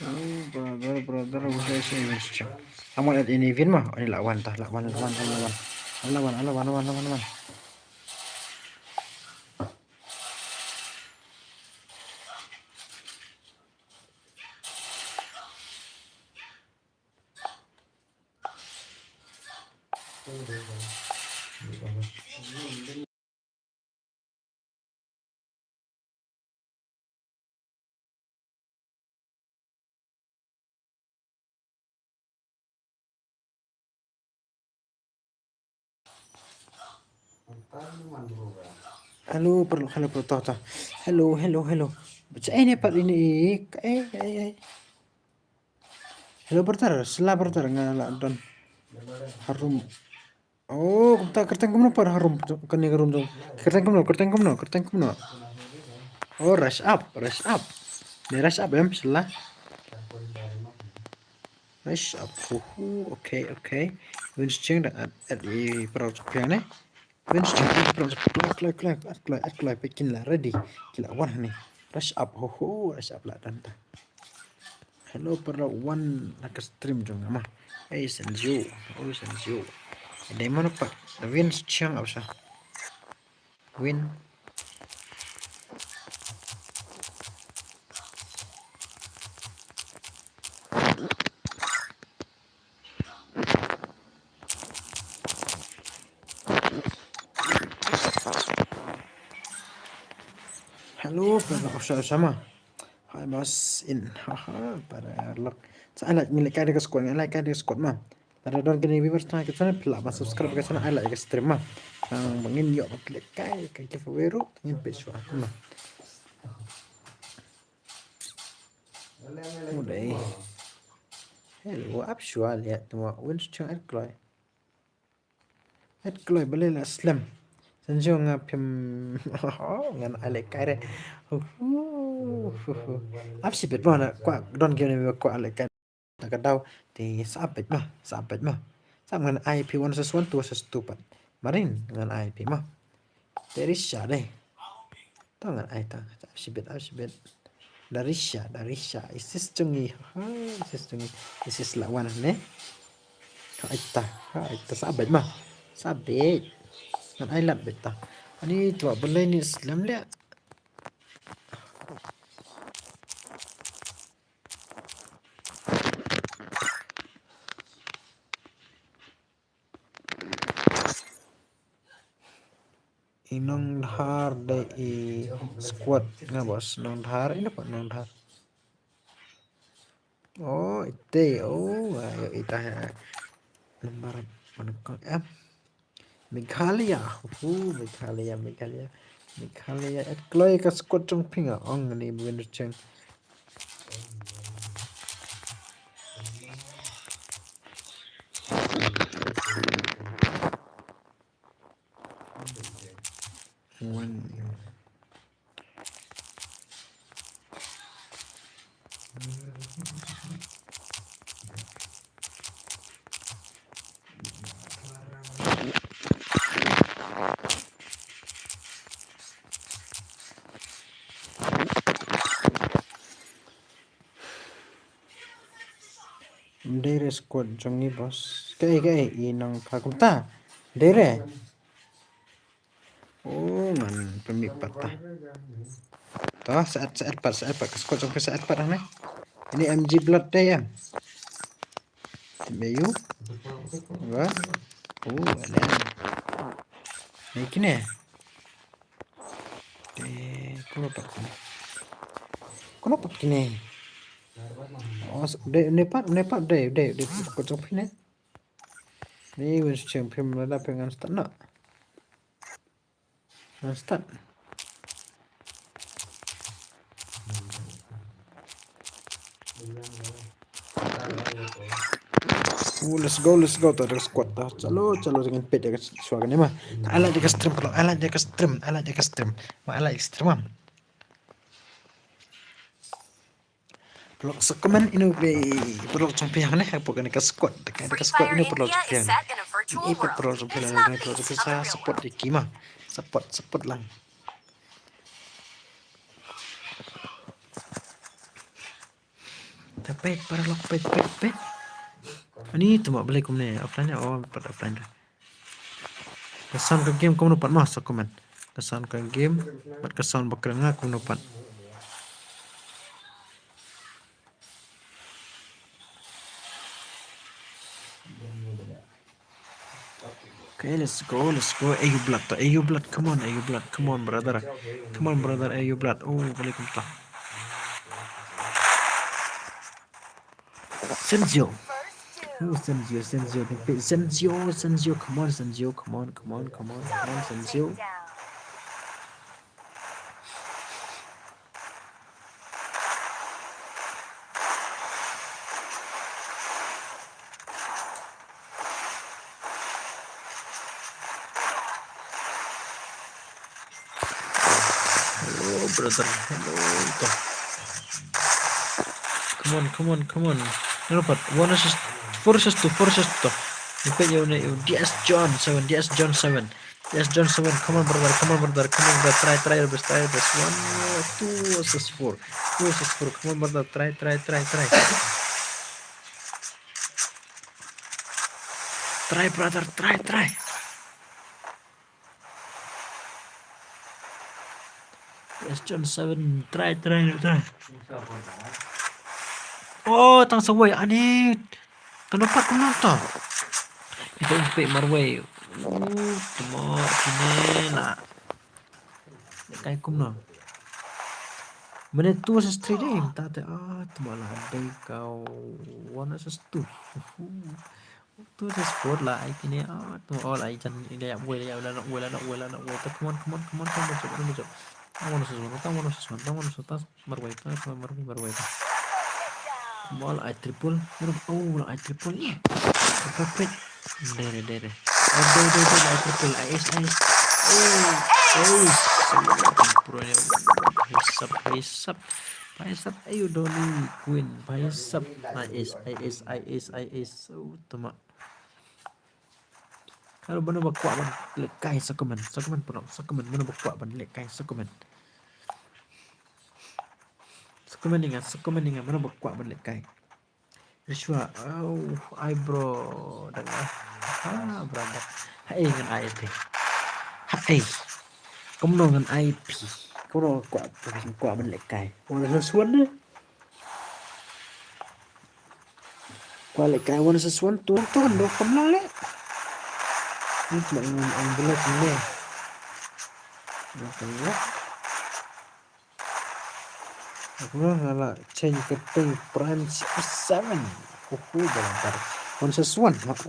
Oh brother, udah sih miscang. Kamu lihat ini Vin mah, ini lawan. Lawan. Halo toh. Hello. Baca ini part ini. Hello brother, selah brother ngalak don. Harum. Oh, kerteng kumno par harum kani harum dong. Kerteng kumno. Oh, rush up. Ini rush up em selah. Rush up. Okay. Vince Cheng dah at di project yang ni. Vince Cheng project klay bikin lah ready. Kila one nih. Rush up. Rush up lah dan. Hello para one nak stream dong mah. Senju. Ada mana pak? Vince Cheng apa sah? Win. Halo, pada sama. Hai bos in. Pada lock. Saya milik kaya ke squad mah. Tada don gini viewers na kita pelak mas subscribe ke sana like ke stream mah. Mangin yuk klik kaya giveaway ru ngin page aku mah. Udah. Hello, absual ya tuma Winston Adkloy boleh lah slam. Sanjung ngapim ngan alek kare. Absibet mana kwa don gini kwa alek kare. Tak tahu di sabet mah. Sama dengan IP 1/1 Marin dengan IP mah. Darisha deh. Tahu nggak IP absibet. Darisha. Isis cungi. Isis lawan nih. Aita sabet mah. Sabet. Ngan I love beta. Ani tua boleh ni Islam lihat. Inong dhar dei squad nga bos nong dhar ini apa nong dhar. Oh ite ayo ita lembar menekal Meghalaya. Meghalaya kloy ka squad trong pinga ong ni Winner Cheng. One. Dere squad jongi bos. Kayak inang kakumta. Dere. Oh man pemipat tah. Toh saat part ke squad sampai saat part nih. Ini MG Blood deh ya. Tim EU. Enggak. Ada. Naikin ya? Kenapa gini? Oh, udah kocok ini. Ini wis champion mana pengen start nak? Start. Let's go tarik squad dah. Calo dengan pet dekat suara ni mah. Alat dekat stream kalau alat dekat stream. Mah alat ekstrim. Perlu sekemen ini perlu champion ni apa kan dekat squad ini perlu champion. Ini perlu champion ni perlu saya support di kima. Support lang. Tapi para lok pet. Ini tu mak beli kum ni offline oh pada offline dah. Kesan ke game kum dapat masuk komen. Kesan ke game buat kesan bekerja kum dapat. Okay, let's go. AU blood, come on brother. AU blood. Oh, balik kum tak. Senzio. Senzio, come on, Senzio. Hello, brother. Hello, itu. Come on. Dapat 1 assist, 4 assist. Nikah jauh ni. DS John 7. Come on brother. Try your best. 2 assist 4. Come on brother. Try. Try brother. Try. DS John 7. Try. Oh, tang sawai ani. Kenapa kau nonton? Itu umpe marway. Temo kini lah. Kayak kumno. Mana tu asas 3 day. Tak ada. Temo lah. Baik kau. 1 asas 2. Tu asas 4 lah. Kini temo all I jangan dia boleh ya nak boleh. Come on. Macam. Tamu sesuatu. Marway. Ball I triple. I triple ya. Perfect. Dere. I triple. Ice. Pro nya. Hisap. Ayo Doni Queen. Hisap. Ice. Tama. Kalau benar bakuat ban lekai sakuman pun sakuman benar bakuat ban lekai sakuman dengan mana berkuat balik kai. Joshua, eyebrow dengan brother. Hai dengan IP. Hai. Kamu dengan IP. Kamu kuat balik kai. Mana sesuatu ni? Balik kai mana sesuatu tu dah kamu le. Ini cuma yang belas ni. Nampak. Aku nak change ke pink prime 7. Dalam one sesuan. Tak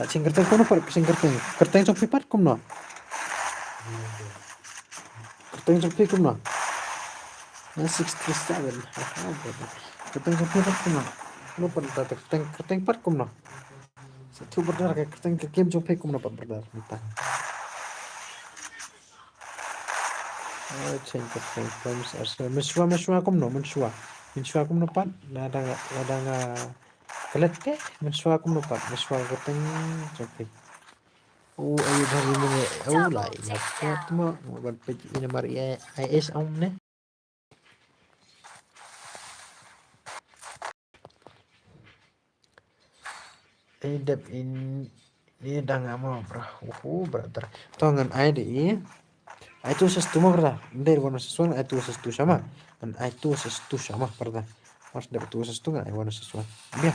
change kertas kau nak change kertas yang pipat kau nak. Kertas yang pipat kau nak. 637. Kertas yang pipat kau nak. Kau pada kertas yang pipat kau nak. Satu berdar ke kertas yang game jumpa kau nak berdar. Entah. Change the frames as menshua kum no menshua kum no pat ada kelet ke menshua kum no pat menshua keteng chopi ayo dari mana lah nak mo buat page ini mari is om ne edep ini dah nggak mau brother tangan ID itu sesuatu berda. Dari warna sesuatu itu sesuatu sama. Dan itu sesuatu sama berda. Harus dapat sesuatu nggak warna sesuatu. Ya.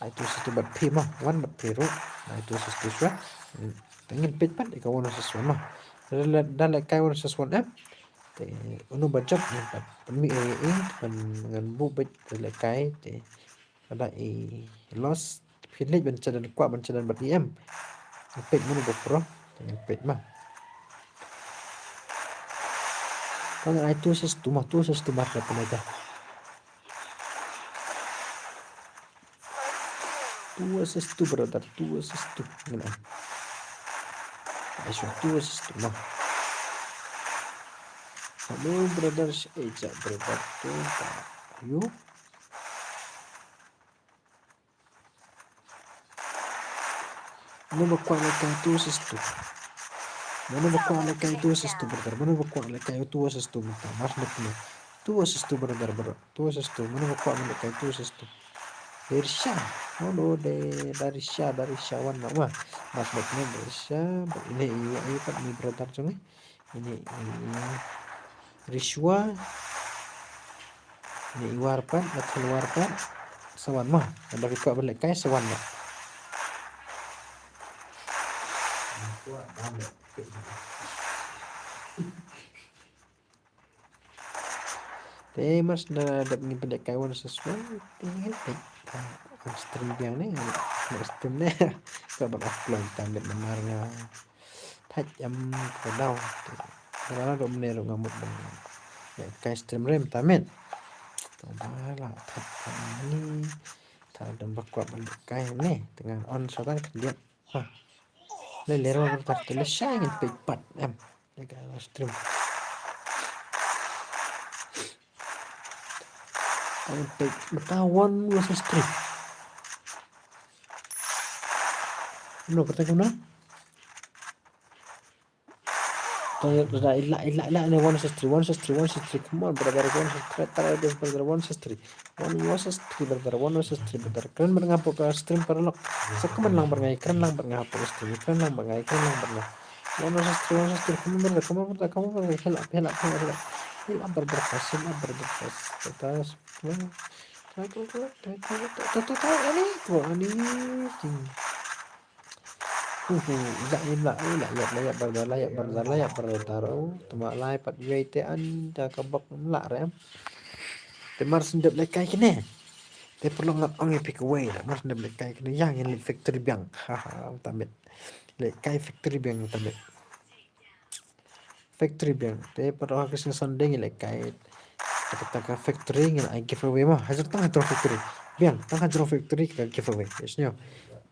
Itu situ bat phi mah wan bat phi ro itu situ swa tengin pit pat ka wan siswa mah dan lại kai wan siswa em thì unu bacot pat mi pan ngan bu bet lại kai thì ada loss pinlit bencadan kwa bencadan bat em pit munu bokro tengin pit mah kalau itu sistu mah dapat aja tu sistu brother tu sistu gimana Ayo tu sistu mah Hello brothers, eja brother tuh, ayo. Mana bakwa leka itu sistu. Mana bakwa leka itu sistu brother. Mana bakwa leka itu sistu brother. Mas nakne. Tu sistu brother bro. Tu sistu. Mana bakwa leka itu sistu. Irsya. Oh dari Syawan nama. Mas nakne Irsya. Ini ayo kan ini brother cungi. Ini Rishwa. Ini Iwarpan, atau Iwarpan. Sawan mah. Ada bakwa leka sawan mah. Mas na dapat ni pendek kawan sesuatu tinggal stream biang ni stream ni kalau upload tambah nomornya tajam ke daun kalau ada menero ngamut ya kai stream rem tamen lah ini tak ada bakwa pendek kai ni dengan on sokan kerja lelero tertulis saya ingin pipat kalau stream untuk berkawan versus stream. Ano kata kau nak? Tanya ilah ni one versus three. Come on brother, one versus three. Try this brother, one versus three. One versus three brother. Keren berngapuk ke stream perlok. Sekeman lang berngai, keren lang berngapuk ke stream. Keren lang berngai. One versus three. Kamu brother. Helak berberkas. Terus. Layak berdaru tuma lai pat yete anda kabak la rem te mar sendep lekai kene te perlu ngat ongi pick away mar sendep lekai kene yang in factory biang haha tamet lekai factory biang tamet factory biang te perlu hakisin sondeng lekai taka factory ngin ai giveaway mah hajar tang hatro factory biang tang hatro factory ka giveaway yesnyo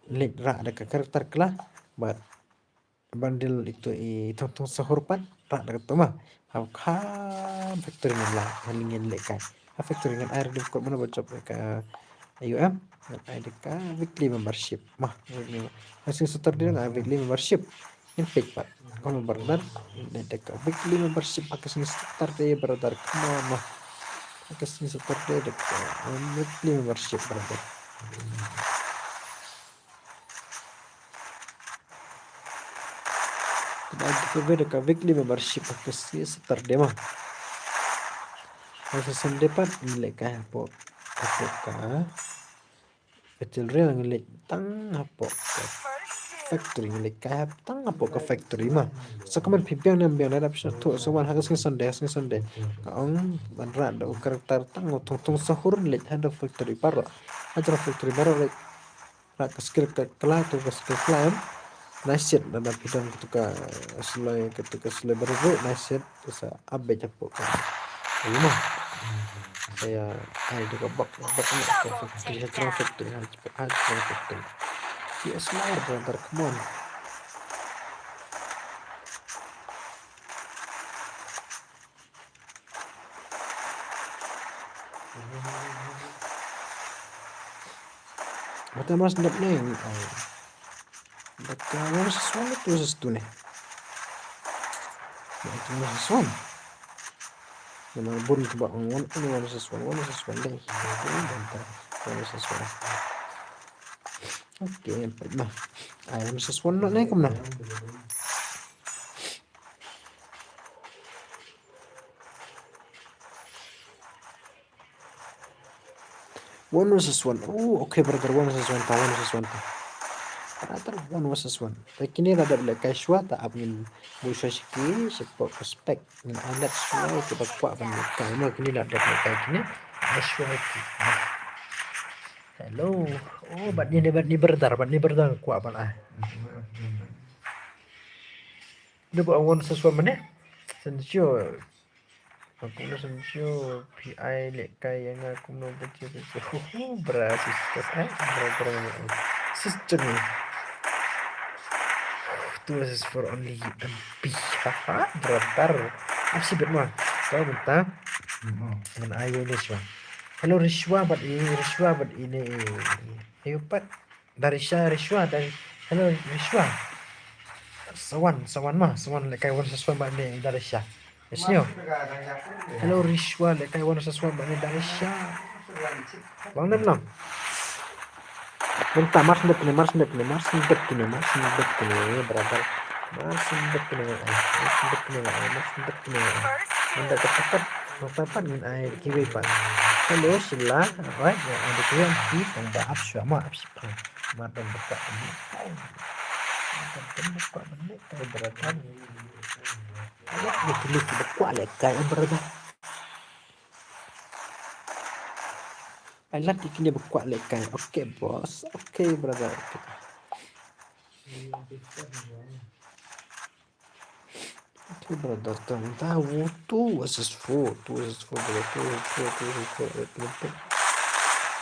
lek ra ada karakter klah but bundle itu tung sahur pan rak dekat tu mah ka factory lah halingin lekai factory dengan air di kot mana bocop ka AUM ada ka weekly membership mah hasil setor dia dengan weekly membership in page pat kalau brother ada ka weekly membership akas setor dia brother kemana mah akas setor dia dekat weekly membership brother giveaway dekat weekly membership akas setor dia mah Masa Sunday pat nilai ka hapo ka kecil real nilai tang hapo ka factory nilai ka tang hapo ka factory mah sakaman pipiang nam biang nadap tu sewan hagas ni Sunday kaong banra da karakter tang tung sahur nilai ada factory paro ajar factory paro like rak skill ka kala tu skill climb nasit da bidang ketuka selai baru nasit bisa update hapo ka mah saya ada kebak factory yes lah brother come on mata mas ndap neng bakalan sesuatu nih itu sesuatu Memang bun coba one sesuatu deh. One sesuatu. Oke, nah, ayam sesuatu naik kemana? One versus one. Oh, okay, brother. One versus one. One versus one. Brother, one versus one. Lakini rada bila kaiswa tak abin busa sikit sepak respect. Min anak suai ke bakwa benda. Kamu kini rada bila kai kini. Kaiswa ki. Hello. Oh, bat ni berdar kuat bala. Dia buat one versus one mana? Sensio. Aku nak sensio PI lek kai yang aku nak baca tu. Berasis kes berapa sister ni. Two versus for only MP. Haha, brother. Apa sih bermah? Kau minta dengan ayo ni semua. Hello Rishwa, but ini. Ayo pat dari Syah Rishwa dari. Hello Rishwa. Sawan lekai wan sesuatu bani dari Syah. Yesnyo. Hello Rishwa lekai wan sesuatu bani dari Syah. Bang nam. Minta mas ndep kini brother. Mas ndep kini. Anda cepat min air kiwi pan. Hello sila, right? Ya ada kiwi di tambah absya ma absya. Madam buka ini. Madam buka ini kayak brother. Ayat dikili buka lekai brother. Ayat dikili buka lekai. Okay bos. Okay brother. Okay brother, tahu 2 versus 4 brother. 2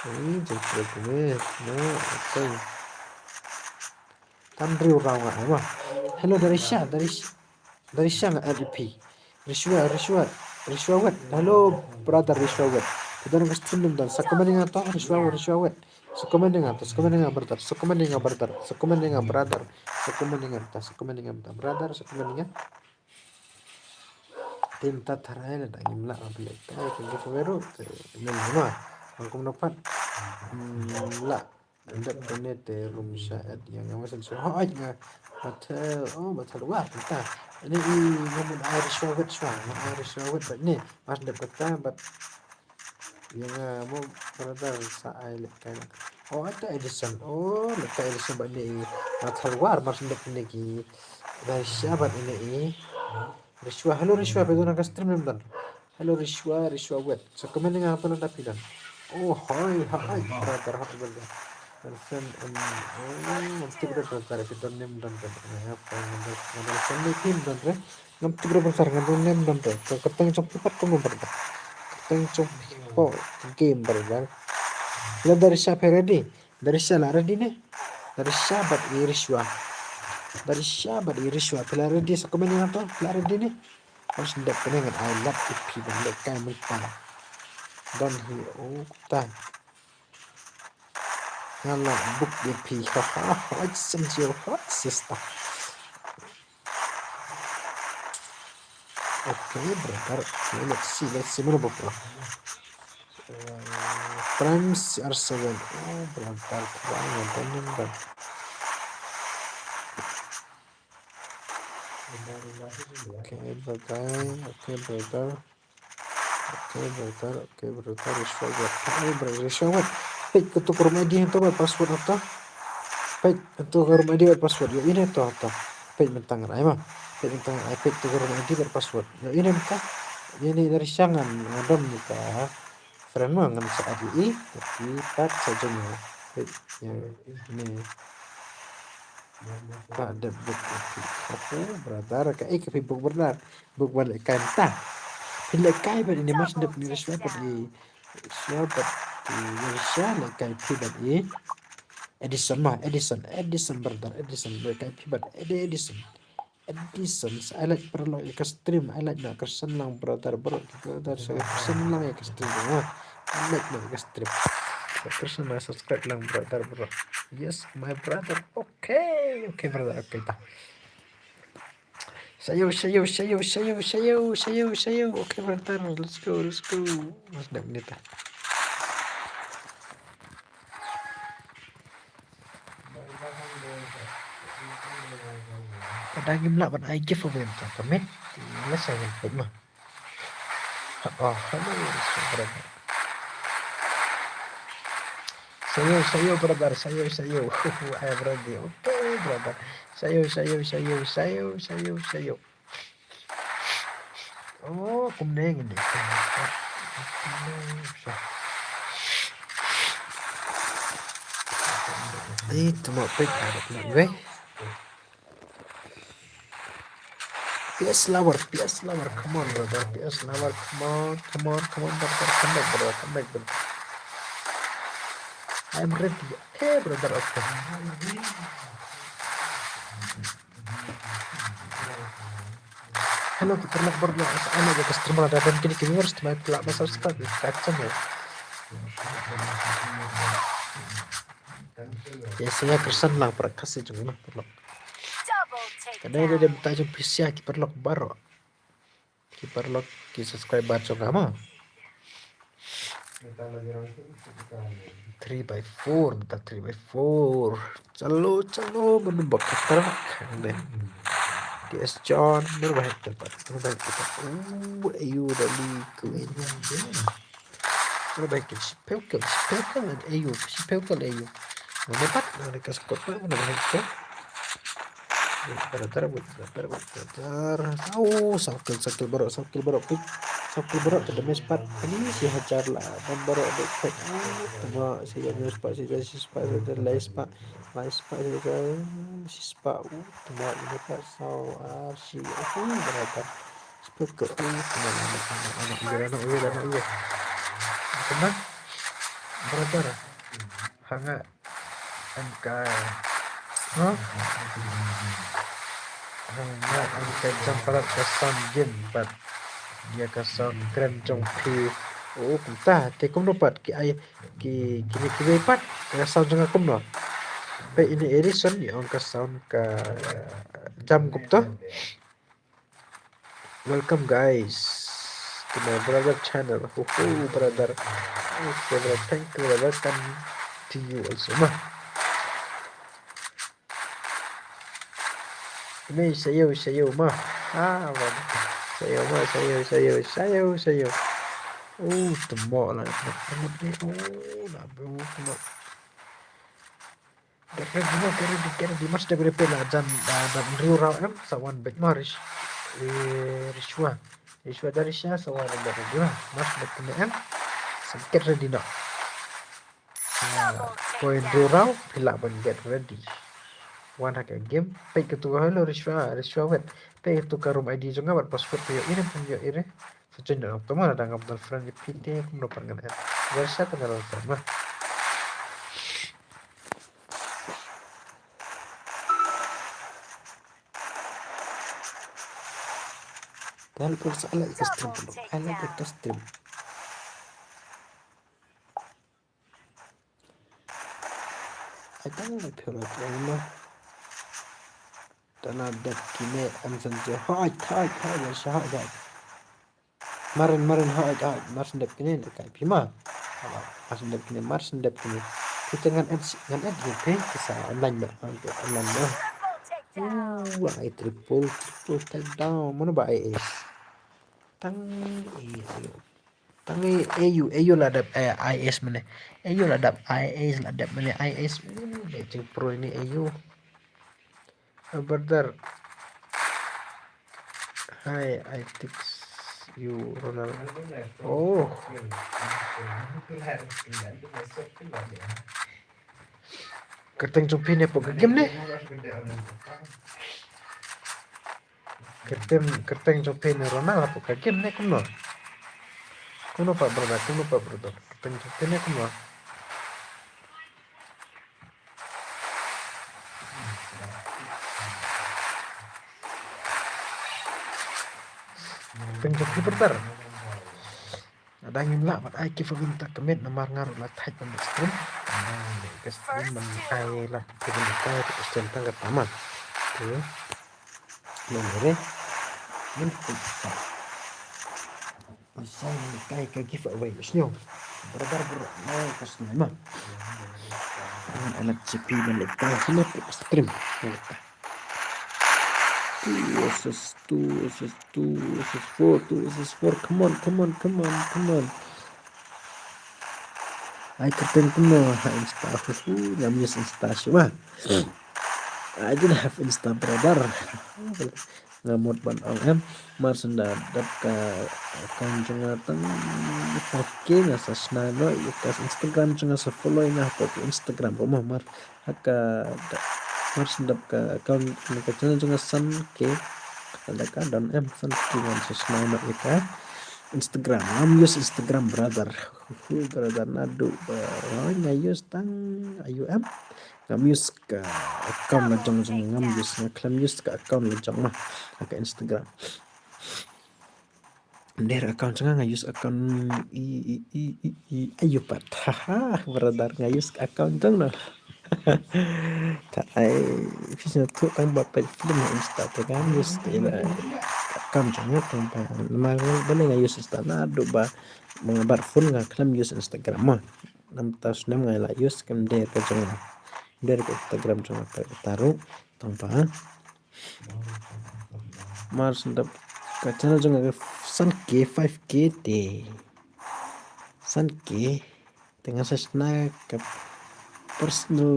ini jadi no, okay. Tandri orang apa? Hello dari Syah nggak LP. Rishwa wat. Hello brother Rishwa wat. Kita nak stream dan sekomen atau Rishwa wat. Sekomen brother. Tim tataraya na imla abile kaya kung gifero mama angkum dapat la ndak penete room syad yang masal so nga batal wah kita ini ngomong Irish wawet bat ni mas dapat bat yang mau brother sa ai lekai ada Edison lekai Edison bat ni batal war mas ndak peneki dari syabat ini Rishwa, hello Rishwa, pedona ka stream nam dan. Hello Rishwa wet. So comment nga apa nang tapidan. Oh, hi, brother, hot brother. Friend ngamti brother, pedon nem dan. Apa ngamti friendly team dan re. Ngamti brother ngamti nem dan. So katang chok pipat ko brother. Katang chok game brother. Lo dari siapa ready? Dari siapa ready ne? Dari siapa Rishwa? Dari siapa di Rishwa pelari dia sekomen yang atau pelari dia ni harus hendak dengan I love IP dan lekai mentah dan tan ngalah book IP hahaha senjil sister. Okay brother, let's see mana bro. Primes R7 brother kurang dan Okay brother. Rishwa. Pek ketuk rumah dia tu password atau? Pek ketuk rumah dia password. Yo ini tu atau? Pek mentangan ai mah. Pek mentangan ai pek ketuk rumah dia password. Yo ini entah. Ini dari sangan ngadom kita. Friend mah ngan saat ini tapi tak saja ni. Yang ini tak ada book okay brother kayak ke book benar book balik kanta pilih kai ber ini mas dep ni Rishwa di Malaysia kai pibat ini Edison brother kai pibat Edison I like perlu ke stream I like nak kesenang brother saya kesenang ke stream I like nak ke stream personal subscribe lang brother bro. Yes my brother. Okay brother okay ta. Sayo. Okay brother let's go. Mas dak ni ta. Kadang gimla ban I give away ta. Comment. Yes saya pun mah. Hello brother. sayo, brother, sayo. I am ready. Okay, brother. Sayo. Oh, kuning ini. Itu mau pick ada gue. PS lover. Come on, brother. PS lover. Come on, brother. Come back, brother. I'm ready. Okay, brother. Okay. Halo, kita nak berdoa. Ana ke customer ada dan kini harus telah pelak masa start kacang ya. Biasanya kersan lah perkasih cuma perlu. Double Kadang dia takedown. bertanya PC kiperlock baru. Kiperlock ki subscribe baca kamu. 3x4 minta 3x4. Calo menembak keterak deh. DS John berbaik tempat. Ayu dari Queen. Berbaik Spelkel dan Ayu. Menepat mereka skot berbaik ke. Bentar. Sakil baru pick. Sakil baru ada mespat. Ini si hajar lah. Dan baru ada pick. Tengok saya mespat ada laispa. Sispa. Tengok ini pas si berapa. Spek anak iya. Tenang. Brother. Hangat. MK. Hah? Angkat jam parat kesan game pat dia kesan keren trong pi kumta te kum no pat ki pat kesan jang kum no pe ini Edison ya ang kesan ka jam kumta. Welcome guys to my brother channel. Brother, thank you, welcome to you also ma. Ini sayo mah. Sayo. Tembok lah. Kira di mas dari pela dan riurau sawan bet maris. Riswa dari saya sawan dari dua mas bet sakit ready nak. Poin riurau pila ban get ready. One hack game, pay ke tu halo Rishwa wet, pay tu ka room ID juga buat password tu ini pun yo ini, sejauh ini tu mana dah ngapal friend di PT aku belum pernah kan, versi tengah sama. Kalau persoalan custom belum, ada custom. Ada nggak pilot rumah? Tanah dak kini amsan je hot ya syahad. Marin hot marsin dak kini dekat pima. Marsin dak kini. Kita ngan ad ke kisah online dah. Wah, triple takedown. Mana ba AS? Tang AU ladap IS mana? AU ladap IS ladap mana IS? Leceh pro ini AU. Brother, hi, I text you Ronaldo. Oh, kerteng cumpi ni apa game ni? Kerteng cumpi ni Ronaldo apa game ni? Kuno pak brother. Kerteng cumpi ni kuno. Penjoki berter. Ada yang lah, mat ai kifo minta kemit nomor ngaruh lah thai pun stream. Stream menkai lah, kita menkai itu stream tangga taman. Tu, ini kita. Asal menkai ke giveaway senyum. Berter naik ke stream mah. Anak CP menkai semua stream. Two SS 4. Come on. I couldn't know how Insta. I'm use Insta cuma. I didn't have Insta brother. Ngamut ban om mar senda dap ka kanjungatan 5K nasa snano ikas Instagram junga sa follow na po Instagram rumah mar haka mar sendap ka account ka channel junga san ke ada ka dan san ke nasa snano ika Instagram am use Instagram brother brother nadu nga use tang ayu ngam use ka account na jong ngam use ngaklam use ka account na jong mah ka Instagram der account nga use account ayu pat haha brother nga use account jong na tak ai bisa tu tang buat film na Insta te kan use account jong tang pa mal bane nga use Insta na do ba mga barfun nga klam use Instagram mah nam tas nam nga la use kam der ka jong dari Instagram cuma taruh tanpa mars ndap ka channel junga san ke 5K te san ke tengah sasna ka personal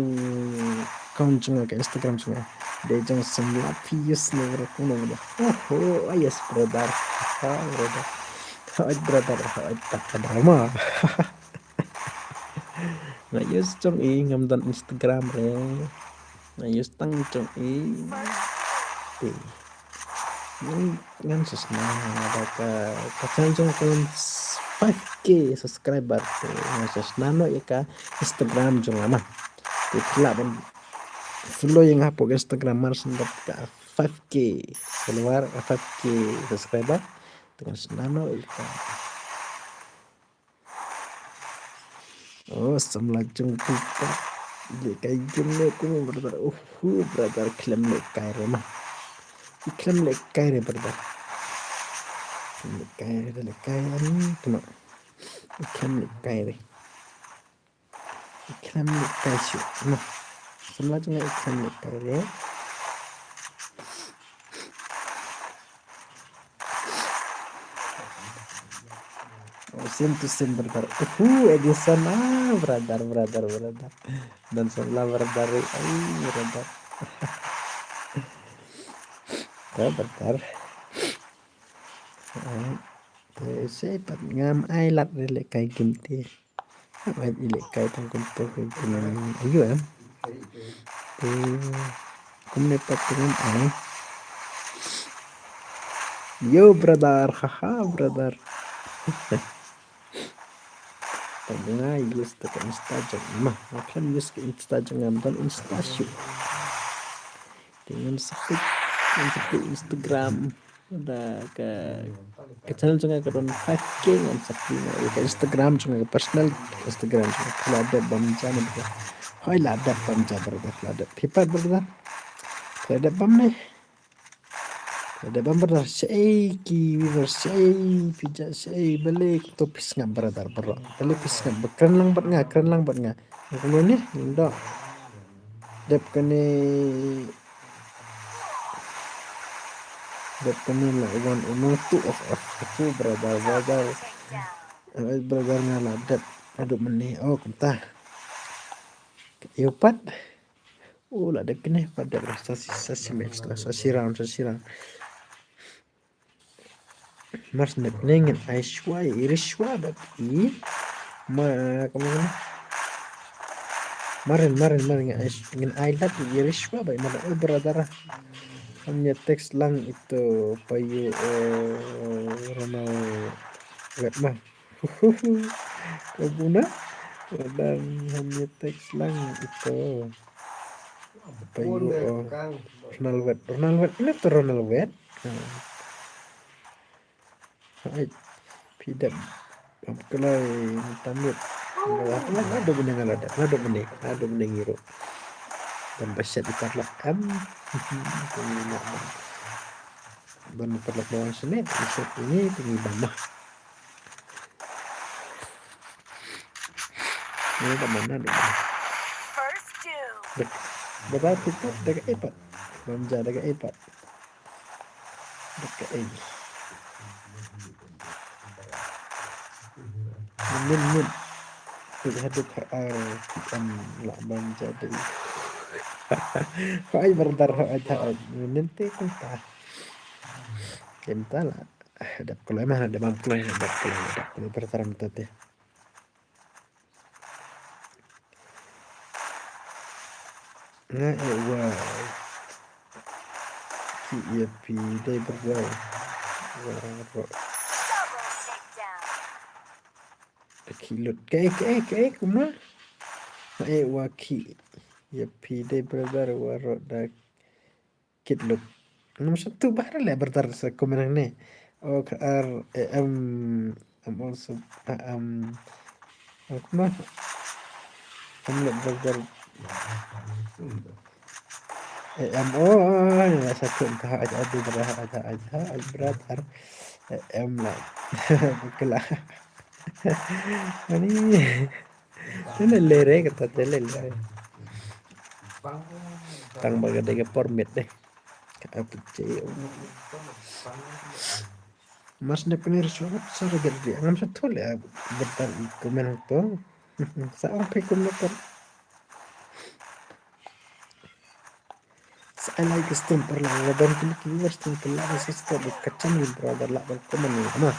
account junga ka Instagram junga de jang semua views ne kuno oh yes brother brother brother tak drama ngayus cong ngam dan Instagram re ngayus tang cong te ngan sesna ada ka channel cong 5K subscriber te ngayus nano ka Instagram cong ama te kila ban follow yang hapo Instagram mar sendap ka 5K follower 5K subscriber dengan senano ika oh semlajeng kita dia kayak gini aku brother brother klaim lekai mah klaim lekai brother lekai ani cuma klaim lekai sih mah semlajeng klaim lekai Sim brother Edison brother dan sebelah brother brother saya pat ngam ai lat le kai kimti web ile kai tang kunto ayo kumne pat ngam ai yo brother haha brother Tengah use ke Instagram mah akan use ke Instagram dan Instashoot dengan seperti Instagram udah ke channel juga ke 5K dengan seperti ke Instagram juga ke personal Instagram juga kalau ada bamja nih hoi lada bamja brother lada pipa brother lada bam nih ada brother say ki say pija say balik topis ngam brother bro balik pis ngam keren lang bat nga kalau nih ndo dep kene lah one two of aku brother nga lah dep aduh meneh oh kentah yopat lah dep kene pada sasi match lah sasi round Mars nepnengin Aishwa Irishwa tapi kemana marin ngin Ailat Irishwa baik mana brother hanya teks lang itu payu Ronald web mah kebuna dan hanya teks lang itu payu Ronald web ini tuh Ronald web Pidam Abkulai tamit ada benang ada benang hero dan basyat ditarlak dan ditarlak bawang senet isot ini tinggi bamah ini mana berapa kita dekat epat bamja dekat epat dekat min hadap lah bang jadi. Hai brother hai nanti kita lah hadap kalau emang ada mampu hadap kalau bertaran tadi. Nah, iya pide berdua. Double takedown. Kilot kayak kumna. Waki ya pide brother waro da kilot. Nomor satu bahar lah bertar sekomenang ni. I'm also kumna. Kumna brother. Satu entah aja brother. Lah. Bukalah. Ini lere kata lere. Tang baga dega permit deh. Apa cewek. Mas ne penir surat sara gede. Ngam satu le bertar komen to. Sampai komen to. Saya lagi stempel lah. Dan kini keluar stempel lah. Saya kacang ni brother lah. Komen ni. Nah.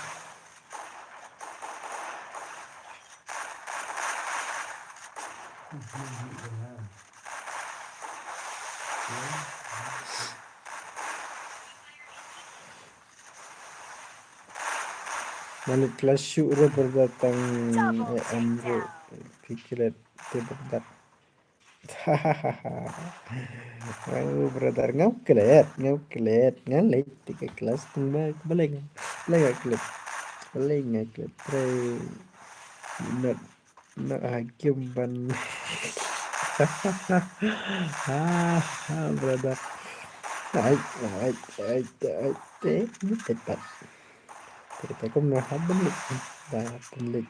Malik kelas syurga berdatang amro pikiran berdat. Hahaha. Brother ngau kelet ngalai tiga kelas tunggu balik kelet pre nak hakim ban. Brother naik tepat. Kita cũng nói hát bấm lịch và bấm lịch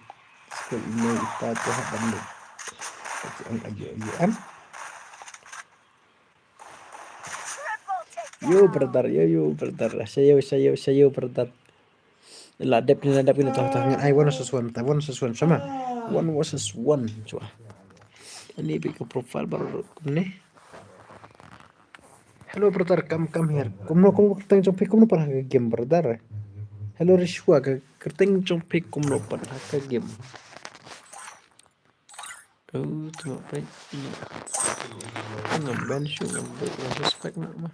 school email kita tu hát bấm lịch ông ayo am Triple takedown. yo brother saya brother la dep ni tahu ngan I want sesuatu sama one versus one coba ini bikin profile baru ni. Hello brother come here kamu tengok jumpa kamu pernah ke game brother. Hello Rishwa, kerteng compik kumno pada ke game. Oh, tu apa? Ngamban show ngamban respect nak mah.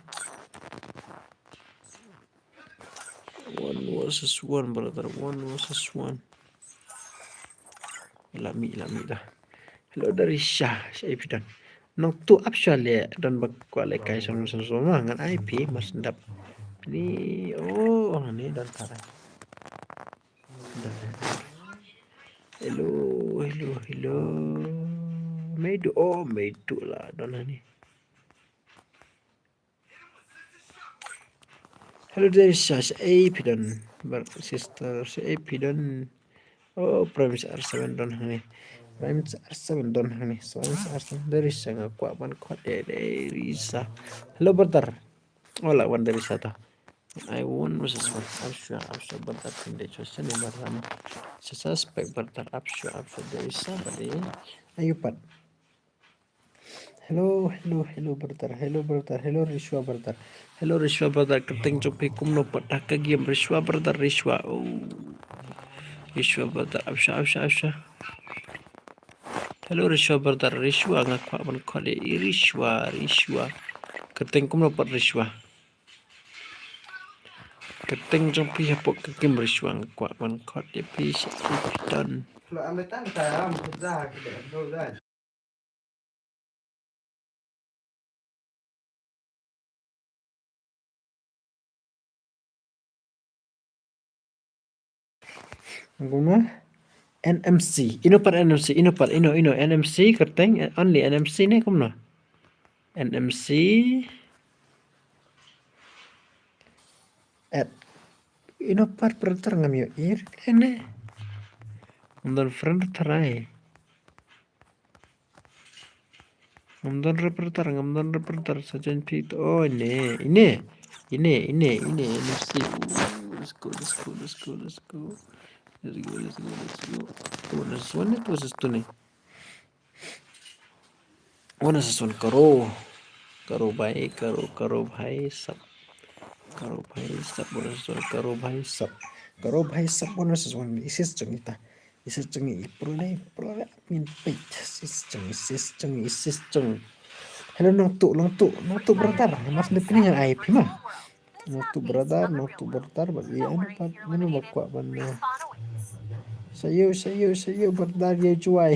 One versus one brother, one versus one. Lami dah. Hello dari Syah Ipidan. Nong tu apsal ya dan bakwalai kai sama ngan IP mas ndap. Ni ni dan tarai. Hello. Medu lah dona ni. Hello dari Syah Ipidan. Sister Ipidan. Primus R7 don hani. Primus R7 don hani. Soalnya R7 dari sangat kuat dari Sa. Hello brother. Hola wan dari Sa. I won versus one. I'm sure brother pindah cuaca ni marama. Suspect brother. I'm sure dari Sa. Ayo pat. Hello brother. Hello Rishwa brother. Keteng copi kumno pat ke game Rishwa brother. Rishwa brother. Absha. Hello Rishwa brother. Rishwa ngakwa man kode Rishwa. Keteng kumno pat Rishwa. Keteng jompi hapok ke game Rishwa ngakwa man kode please done. Lo ametan ta dah kita dah. Guna NMC ino NMC kerteng only NMC ni kumno NMC at ino par perter ngamyo ir ene ngomdon friend terai ngomdon reperter sajen pit ini NMC let's go. Let's go. What is one? It was a stunning. Mana sesuatu karo भाई करो भाई सब mana sesuatu karo भाई सब mana sesuatu isis cengi pro min pit isis ceng hello long tu brother mas depan yang IP mah Virtual world. This no map tu means brother other real world. bagi Don't anu worry, pat mana eliminated. bakwa banda Respawn awaits. sayo brother yo cuai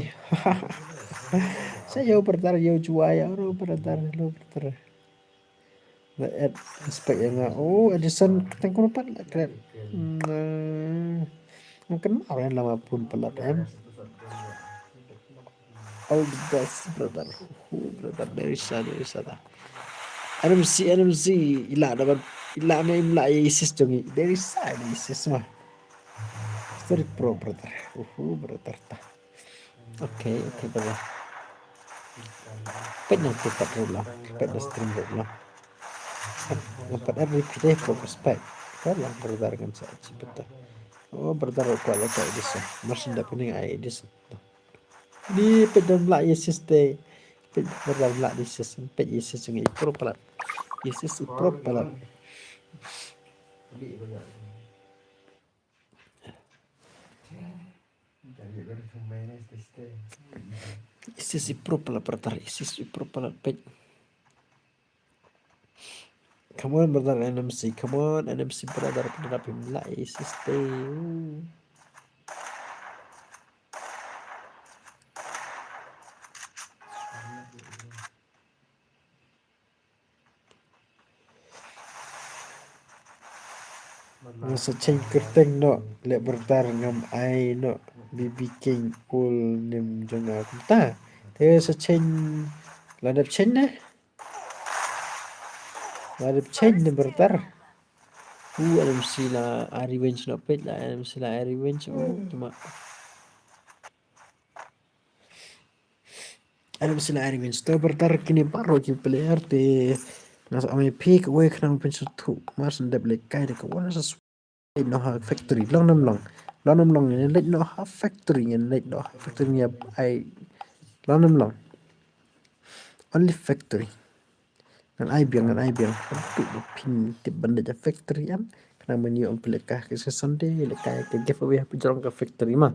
sayo brother yo cuai oro brother hello brother aspek yang Edison ketengku lupa lah keren mungkin orang lama pun pelat all the best brother brother dari sana NMC ila dapat ila na imla isis jongi dari sana isis mah story pro brother brother ta okay brother pet nang tupat rola pet na stream rola dapat every progress pack kalau brother kan saya betul brother ko ala ka Edison mas nda pening ai Edison di pedang la isis te pedang la isis pet isis jongi pro pelat isis pro pelat isis pro pelat brother isis pro pelat pet come on brother NMC brother penerapi la isis te Masa chain kerteng no lek bertar ngam ai no BB King ul nim jonga kumta te sa chain ladap chain na ladap chain ne bertar alam sila revenge no pet la alam sila revenge cuma alam sila revenge to bertar kini paro ki player te nas ame pick away kena pensu tu mas ndap lek kai de ko wana sa no ha factory long nam long ni let no ha factory ni let no factory ni ai long nam long only factory dan ai biang untuk pin tip benda ja factory am kena menu on pelekah ke Sunday lekah ke giveaway apa jorong ke factory mah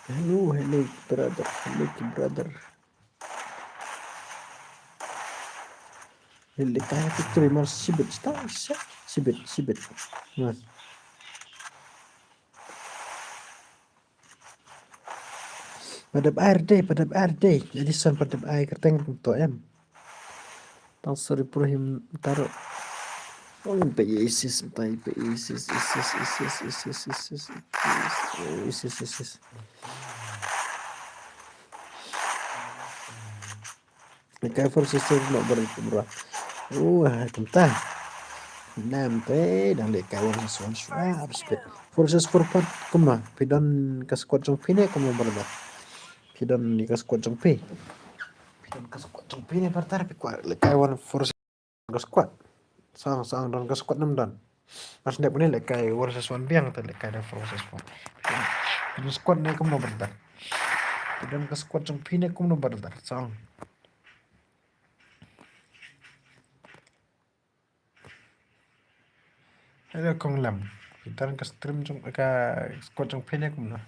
hello brother lekah factory mas sibit sibit mas padap air day jadi son padap air kerteng untuk em tang sorry prohim taruh isis Lekah forces no berubah kentah nam te dan lekah yang sesuatu habis forces for part kuma pidan ka squad jong pine kuma berada pidan ni ka squad jong pine partar pi kwa lekah one forces ka squad sang dan ka squad nam dan mas ndak punya lekah forces one biang te lekah dan forces one pidan squad ni kuma berada pidan ka squad jong pine kuma berada sang Hello kong lam kita ka stream jong ka squad jong pine kuma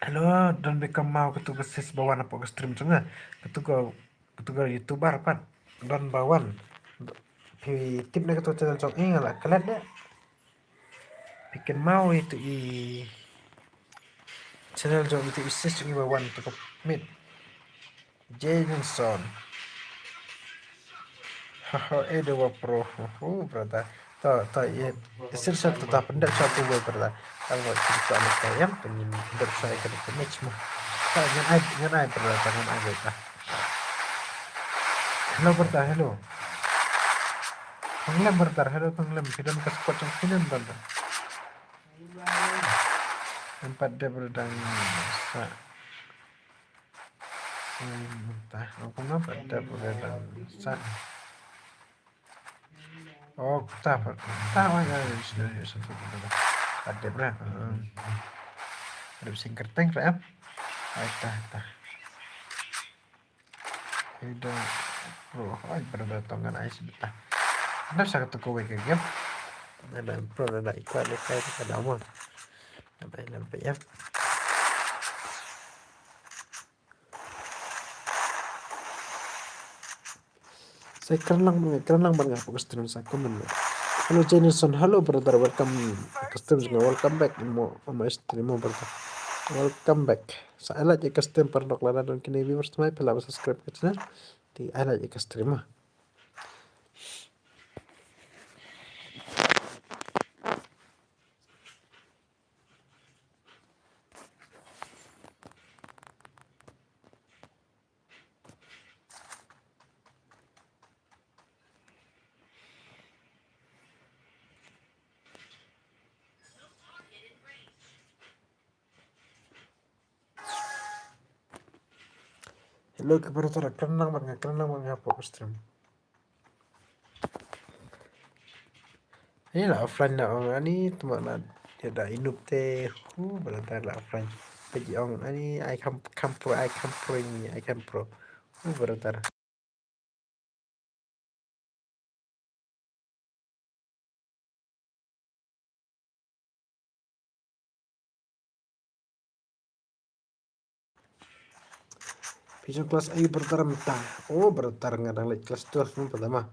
Halo, dan become mau ketugas sis bawan apa ke stream cunga ketugas youtuber pan dan bawan pi tim na ketua channel cong lah kalian deh bikin mau itu channel cong itu isis cungi bawan tuh mit Jameson haha dua pro berada tak ya isis satu tak pendak satu boy berada kalau cerita anak kayam pengen hidup saya ke match mah ngan ai berada tangan ai berada hello berada hello Kang bertar hello Kang Lem kita ke squad yang final dan Tempat dia berdansa. Entah aku kenapa dia berdansa. Oh, tak aja sudah satu kita. Ada berapa? Ada singkat tank rap. Tah. Itu pro, berdatangan ais betah. Ada sangat tuku kayak game. Ada pro ada iklan kayak ada mau. Sampai ya. Saya kerenlang banget aku stream saya komen. Halo Jenison, halo brother, welcome ke stream juga, welcome back mau sama stream mau brother, welcome back. Saya lagi ke stream perdok lana dan kini viewers mai pela subscribe ke channel di lagi ke stream mah. Hello ke brother, kerenlang banget aku stream. Ini lah offline lah orang ni teman ada inup teh, brother lah offline. Pergi orang ni I come pro, brother. Pisau kelas A brother mentah. Oh brother ngadang lagi kelas 12 pun pertama.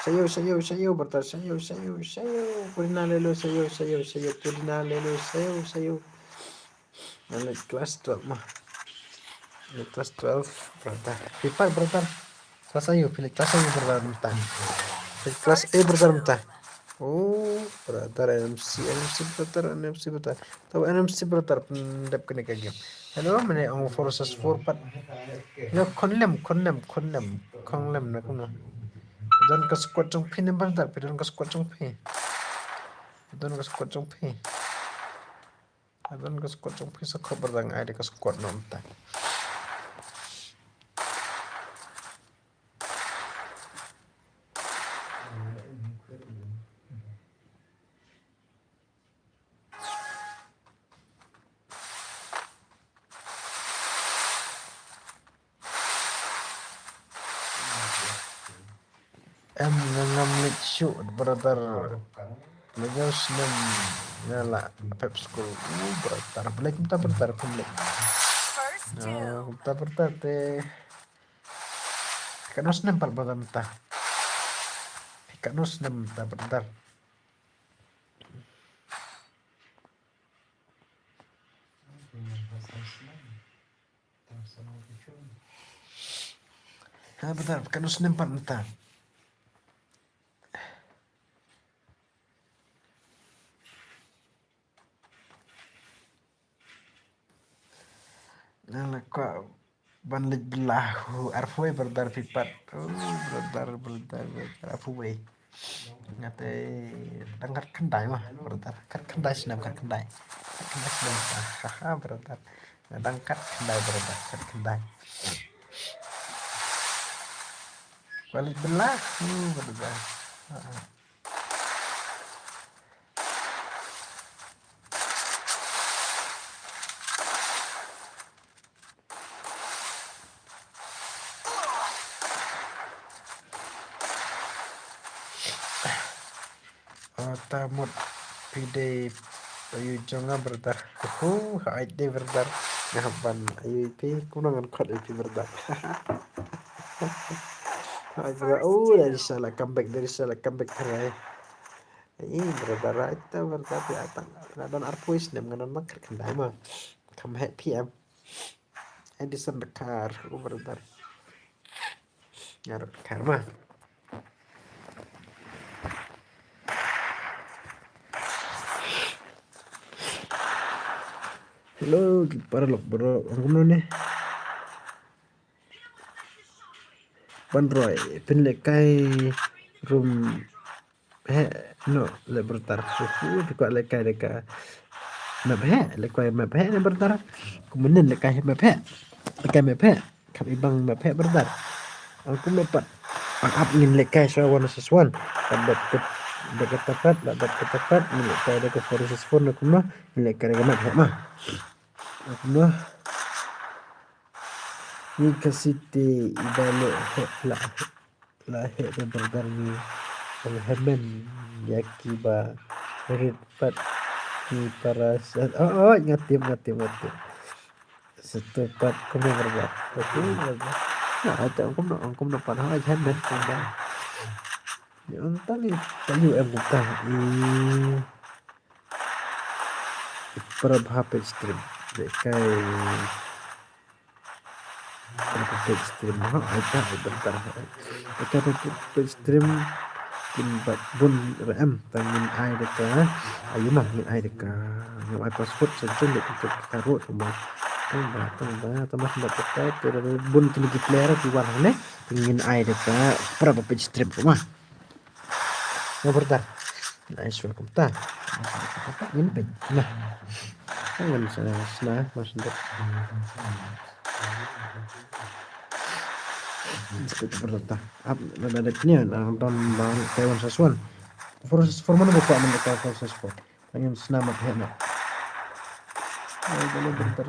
Sayo brother sayo. Purina lelo sayo. Purina lelo sayo. Nang kelas 12 mah. Kelas 12 brother. Pipa brother. Kelas ayo pilih kelas ayo brother mentah. Kelas A brother mentah. Oh brother NMC brother. Tahu NMC brother pendap kena kaget. Hello mana ang forces 4 pat. Yo konlem na kuno. Don ka squad trong pin brother. Don ka squad trong pin. Don ka squad trong pin sa cover dang ai ka squad nom ta. Ngam shoot brother. Lagos nam ngala pep school. Brother. Black kita brother kumlek. First two. Kita brother te. Kanos nam par brother mta. Kanos nam ta brother. Ha brother, kanos nam par mta. Nala ko banlik belahu arfoi brother pipat. Brother arfoi. Ngate dangkat kendai mah brother. Kat kendai senam kat kendai. Haha brother. Dangkat kendai brother. Kat kendai. Balik belahu brother. Tamut pide ayu jonga brother. Hai de brother. Ngapan ayu pi kunangan kot ayu brother. Dari salah comeback terai. Ini brother itu brother datang. Dan arpois nem nganan makar kendai mah. Come happy am. Edison Dakar brother. Ngarep Dakar mah. Hello, para lok bro, ang kumno Panroy, pinlekai room no le bertar. Pikuat lekai deka map he lekoi map he ne bertar kemudian lekai map he kam ibang map he bertar aku mepat up ingin lekai sawan sesuan dapat dekat tepat dapat tepat lekai dekat forest phone aku mah lekai dekat map he mah aku mah ni kasite ibale he la he bertar ni penghemen yakiba ritpat ni parasat ngatip setepat kami berbuat betul nah ada angkum nak panah aja ben kembang ya entah ni tahu bukan perab HP stream dekai perab stream mah ada bentar dekai perab stream kimbat bun ram tangin ai dekai ayo mah min ai dekai yang ai password saja untuk taruh rumah tambah dekat dari bun tinggi player di warna ingin ai dekat berapa page strip rumah mau bertar nice welcome ta ini page nah jangan sana masuk seperti bertar up ada nya nonton bang Taiwan Saswan mana buka mendekat Saswan pengen senam apa ya hello bertar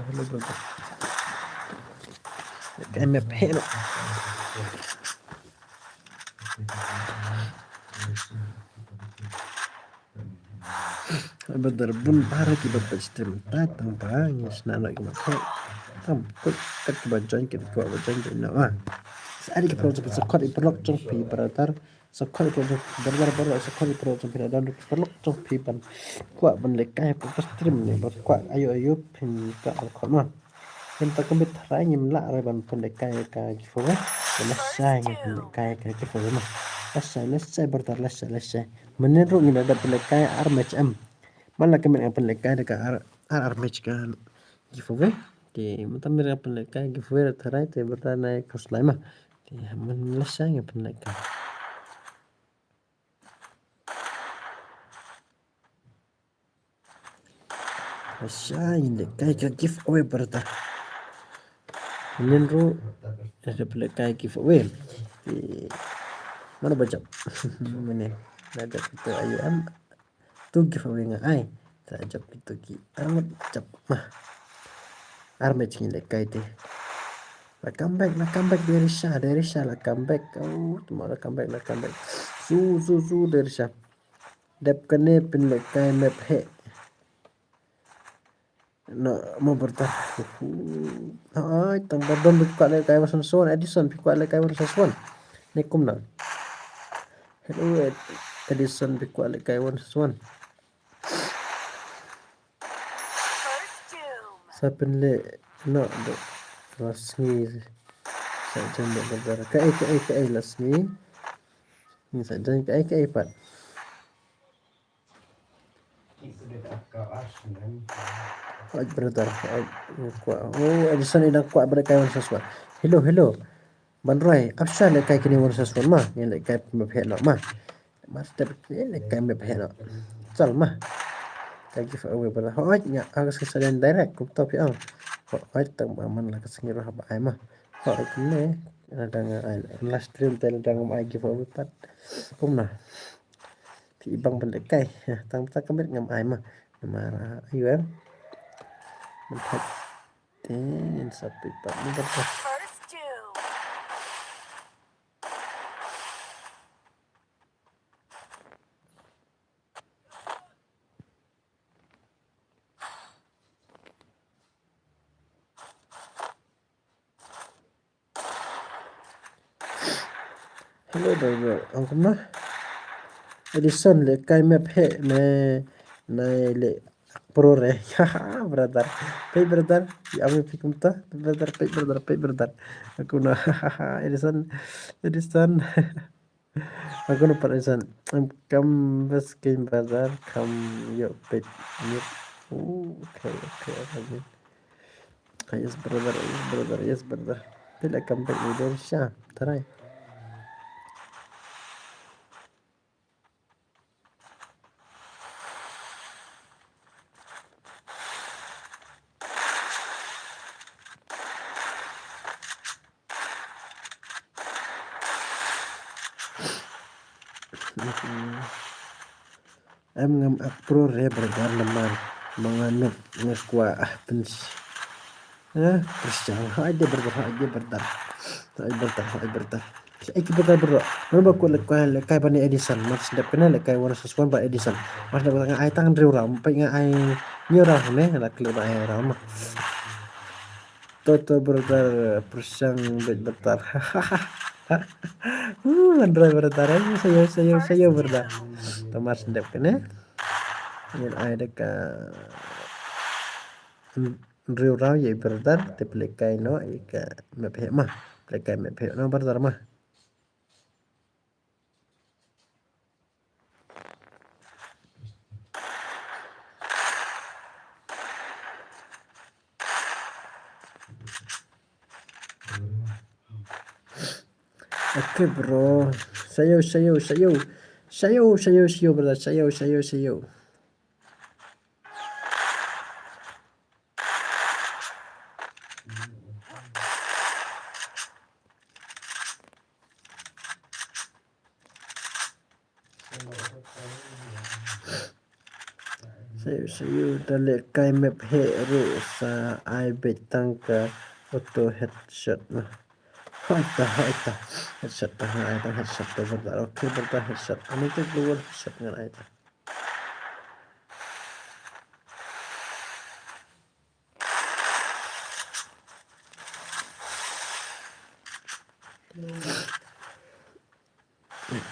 MF hello bener bun para ki bapak stream tatang bang senana ki bapak tam kut kat ki bajan ki ko bajan ki na sari ki project sakot iprok jong pi baratar sakot project bar sakot project pi dan perlok jong pi ban kwa ban lekai bapak stream ni bar kwa ayo pin ka ko ma Henta kembit rai nyim la rai ban pendekai ka kifo la sai ngi pendekai ka kifo ma la sai bertar la sai menurut ni ada pendekai armatch am mana kembit ang pendekai ka armatch ka kifo di mutam mira pendekai kifo tarai te bertar nai koslai ma di men la sai ngi pendekai la sai ngi ka kifo bertar menurut ada pendekai kifo di mana baca mana ada kita ayo am tu giveaway nga ai ta jap itu ki amat jap mah arme ching le kai te la comeback dari sha la comeback tomorrow la comeback su dari sha dep kane pin le kai map he no mau bertar ai tang badon bikwa le kai wasan son edison bikwa le kai wasan son nekum na hello edison bikwa le kai wasan son First doom. Saben le no do rasmi saja mbak berdarah kai lasmi ini saja kai pat berdarah kuat Edison ida kuat berkai wan sesuatu hello Ban Roy apsa le kai kini wan sesuatu mah ni le kai mephe no mah mas tapi le kai mephe no sal mah kai giveaway pada hoj nya agus kesadaran direct ku top ya hoj tang aman lah kesengir haba ai mah hoj kene ada last stream tel dang ai giveaway pat kum nah thì bằng vấn đề cây tăng ta có biết ngầm ai mà ayo em mình thật thế nên sắp bị bắt mình bắt First doom. hello driver ông cũng nói Edison le kai map he ne le pro re brother pay brother ya me pikum ta brother pay brother aku na Edison aku na par Edison kam bas game brother kam yo pay okay yes brother pila kam pay ni der sha tarai Em ngam apro re bergar lemar menganut ngekwa pens. Persiang aja berdar. Hai berdar. Saya kita berdar. Mana aku lekai bani Edison. Mas sedap kena lekai warna sesuatu ba Edison. Mas dapat ngai ai tangan riu ram, pai ngai ni ram ne la klub ai ram. Toto berdar persiang berdar. Android berdar aja saya berdar. Mas sedap kena. Yang ai deka riu ram ye berdar te lekai no ika me phe mah. Lekai me phe no berdar mah. Oke bro, sayo brother, sayo. Sayo dale kai map he ru sa ai betang ka auto headshot nah. Haita headshot ta headshot ta brother. Oke brother headshot. Ani tu keluar headshot ngan ai ta.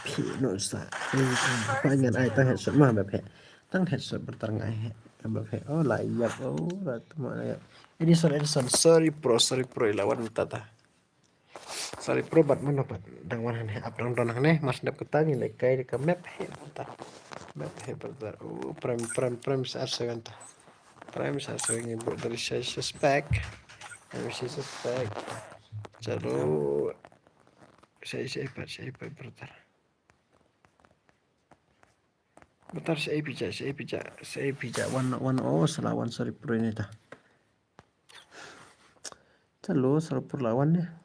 Pi no sa. Ngan ai ta headshot mah map he. Tang headshot brother ngai he. Map he. Oh layap ratu mana ya. Edison. Sorry pro lawan tata. Sorry pro bat mana bat dang wan he abdang donang ne mas dap ketani le kai ka map he bentar. Map he bentar. Prime sa seganta. Prime sa segini buat dari saya suspect. Chalo saya bentar. Bentar saya pija one selawan sorry pro ini dah. Chalo sorry pro lawannya.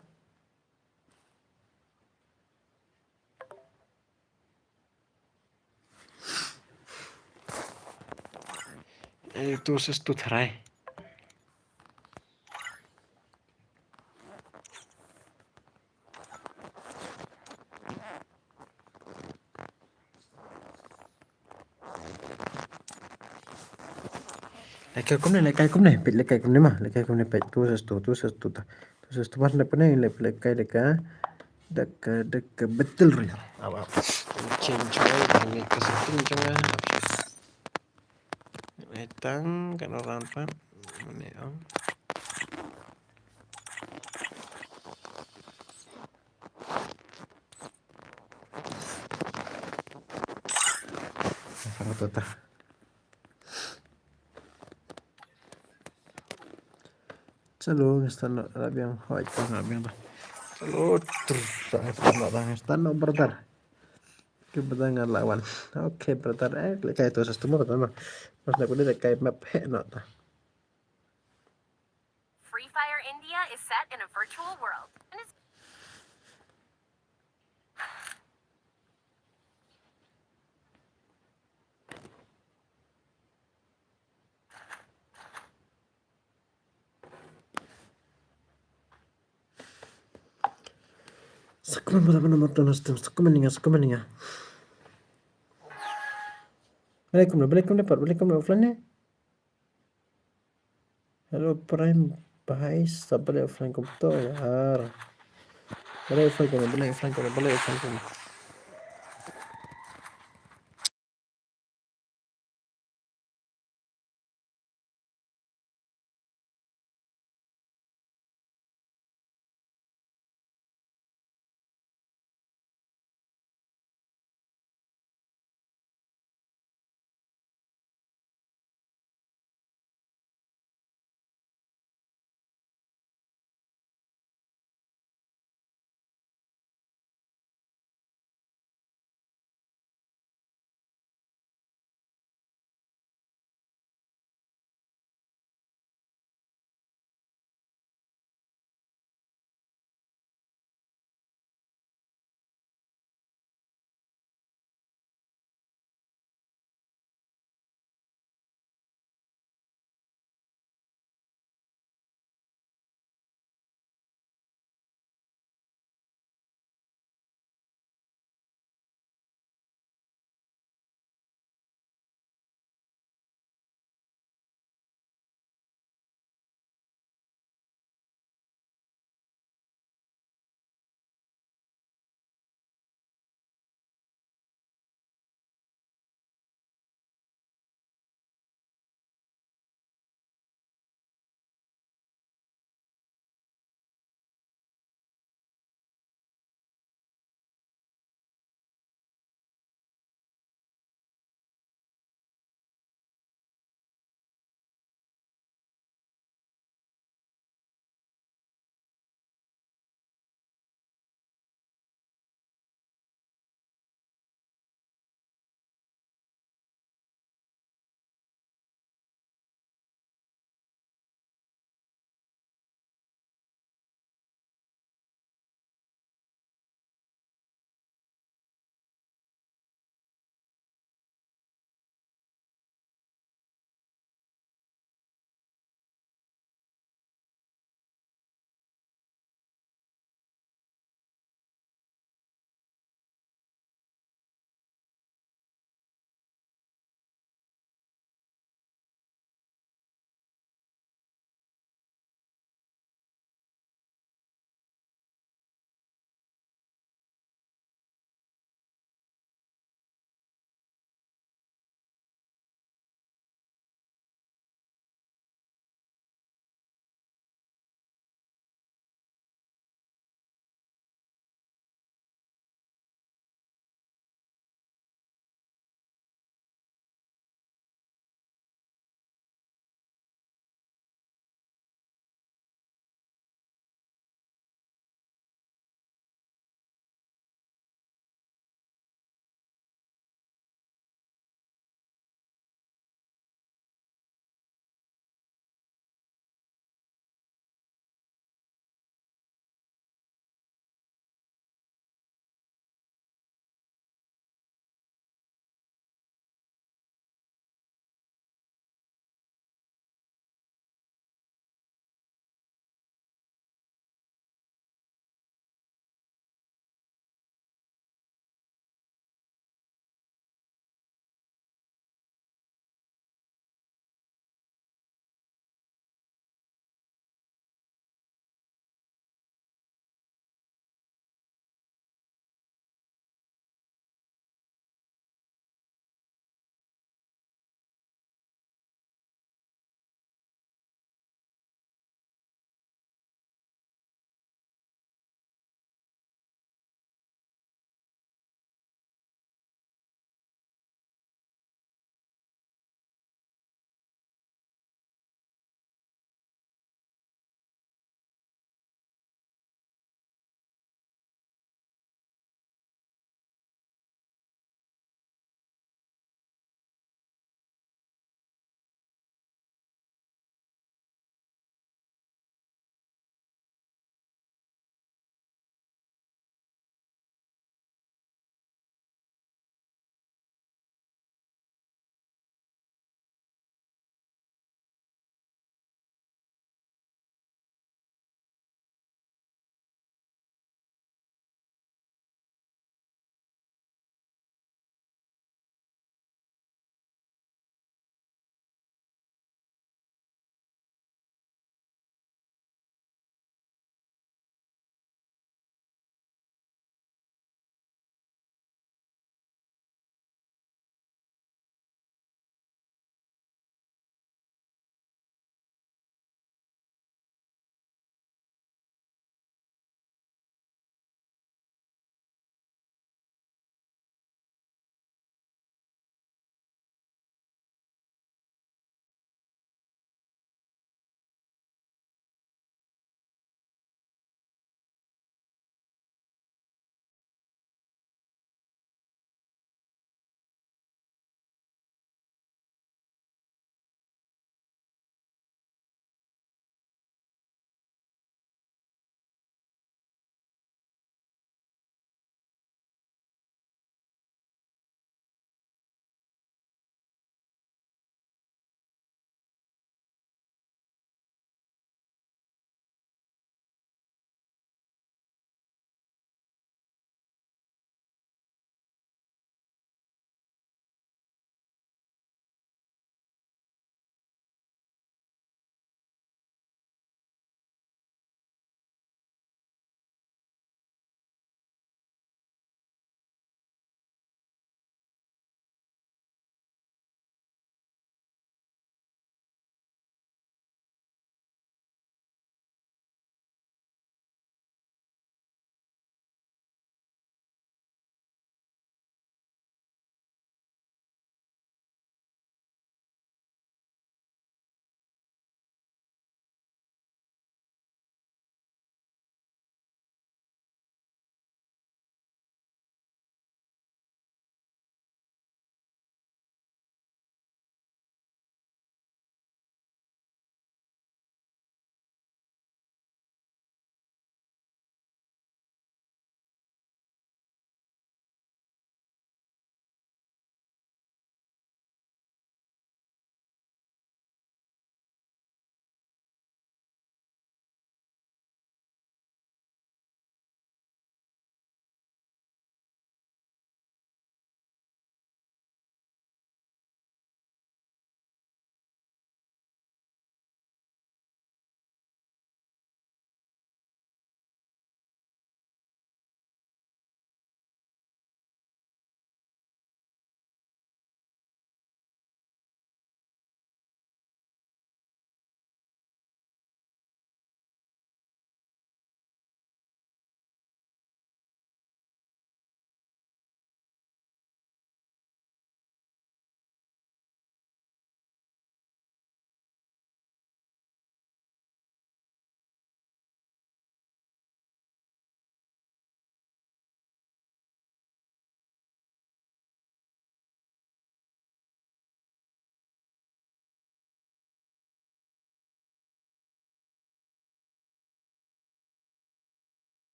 Itu sestu terai. Lekai kum ne pit lekai kum ne pit tu sestu mas ne pene lekai dek betul real. Apa? Change way ke setting jangan. Etang kan orang pan. Ini om. Sangat tota. Chalo están bien hoy kan bien. Chalo están brother. Que brother lawan. Oke brother lekai tu sestu mo no. Mas ne pene lekai map he no ta. Free Fire India is set in a virtual world, and it's Sakuman bola mana motor nastem. Sakuman ninga. Balikum offline. Hello Prime bahai sabale offline komputer yaar. Balik offline.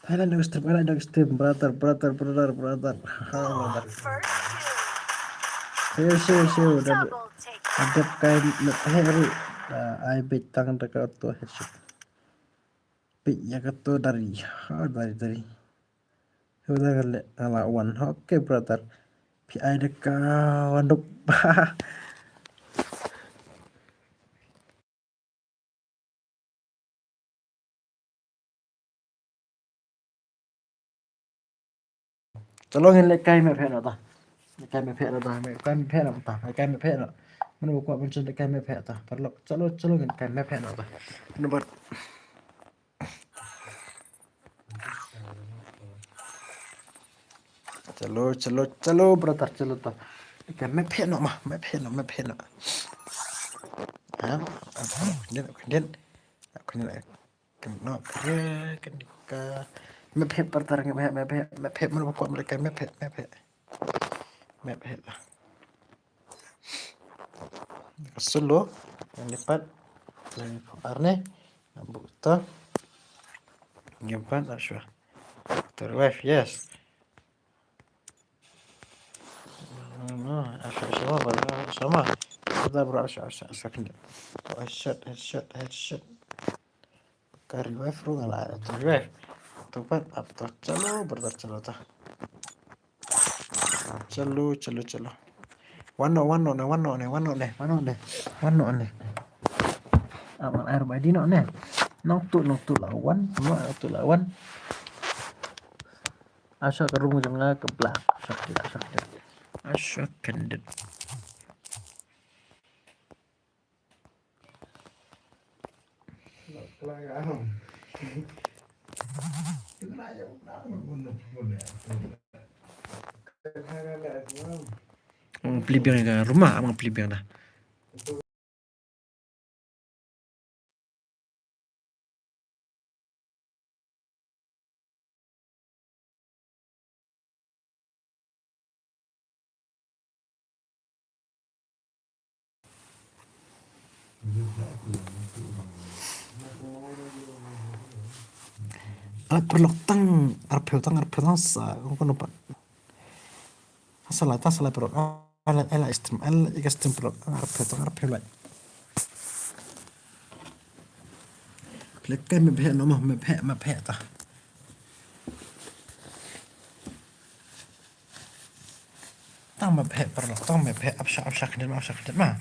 Thailand extreme, brother. Brother. Siêu, Double take. adep kain heru, ai betang dekat tu headshot. Ya kata dari. Udah ngeliat lawan, oke brother. PI dekat waduk. Tolongin lek kai me phe ta. Kai me phe ta, kai me phe ta, kai me phe ta. Mana buku mencuri kai me phe ta. Perlu tolongin kai me phe ta. Nomor चलो brother चलो तो क्या मैं फेनो हाँ kemudian kenapa ketika मैं फे brother मैं फे mana buku mereka मैं फे lah solo yang lipat arne buta nyimpan aswa terwave yes sama kita berasa kena headshot kari wave ru ngalah terwave tempat apa calo brother calo wano ne aman air badi no ne noktu lawan asa kerungu jangan keblak asa kendet Pelibiang ke rumah abang pelibiang dah. Alat perlok tang arpeu tang sa kau nampak. Salah perlok ala extreme perlok arpeu lah. Lekai me phe no me phe ta. Tang me phe perlok tang me phe apsha kedet mah.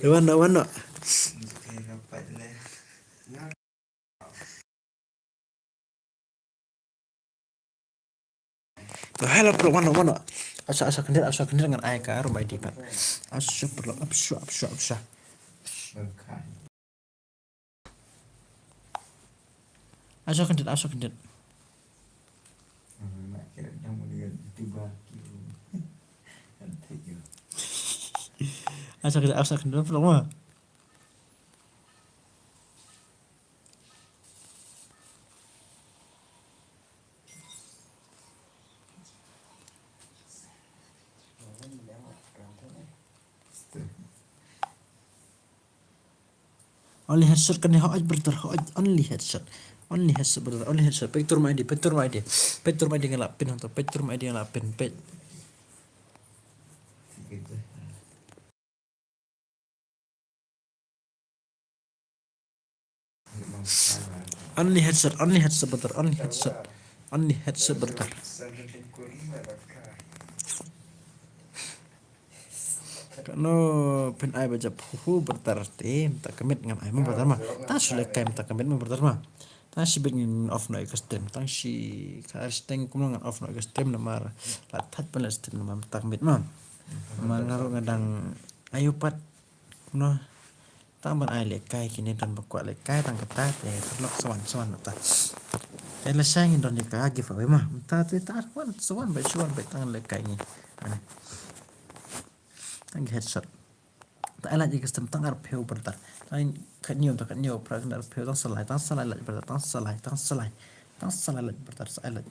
Warna. Hello bro, warna. Asa kendir dengan air ke rumah di pan. Asa perlu apsha. Asa kendir. Asa kendir perlu mah. Only headshot kan hoj brother only headshot brother only headshot picture my ID ngelapin atau picture my ID ngelapin only headshot brother only headshot brother Kano pen ai baca puhu bertarti tak kemit ngam ai bertarma ta sule kaim tak kemit bertarma ta si bingin off no ekstrem ta si karsteng kumungan off no ekstrem namar la that pen ekstrem namar tak kemit ma ngaru ngadang ayu pat no tamban ai le kai kini dan bakwa le kai tang kata te terlok sawan ta ele sang don ni ka give away ma ta sawan ba tang le kai ni tang headshot ta ala jika tentang arpeu bertar lain kanyo prakan arpeu tang salai bertar salai bertar salai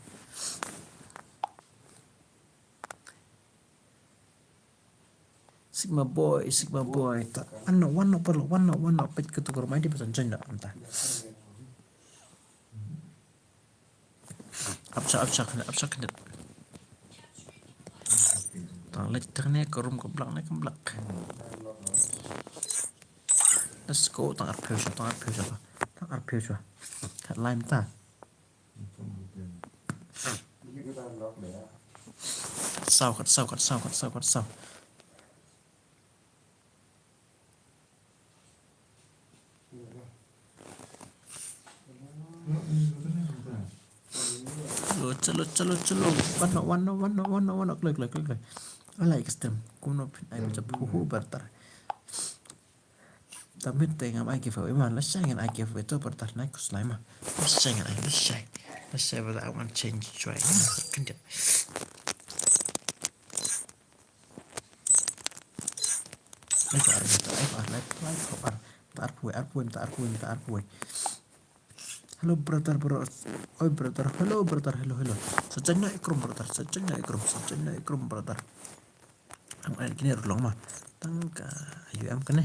Sigma boy. Tak, wano perlu, wano pet ketukar main di pesan janda entah. Absak kena. Tak letternya ke room ke belak. Let's go, tak arpeu siapa. Tak lime ta. Kat sau. Celo. Wano. Klik. Alai kestem. Kuno pin ai baca puhu bertar. Tapi tengam ai giveaway man. Let's say ai giveaway to bertar naik kuslaima. Let's say but I want change try. Kendia. Live. Tak arpui. Hello brother. Oi brother. Hello. Sajanya ikrum brother. Ang ay kini rulong mah. Tangka UM kene.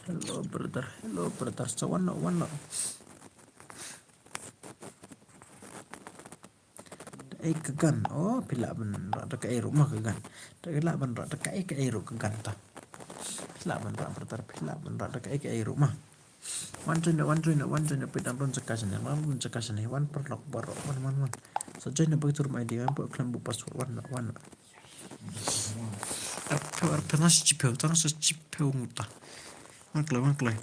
Hello brother. So wano. Kegan. Oh, pila ban rada ka air rumah kegan. Pila ban rada ka air kegan ta. Pila ban rada ka air rumah. One join pidan run cekasan one per lock borok one. So join the begitu rumah dia buat klan bu password one. Apa nasi cipeu muta. Maklai.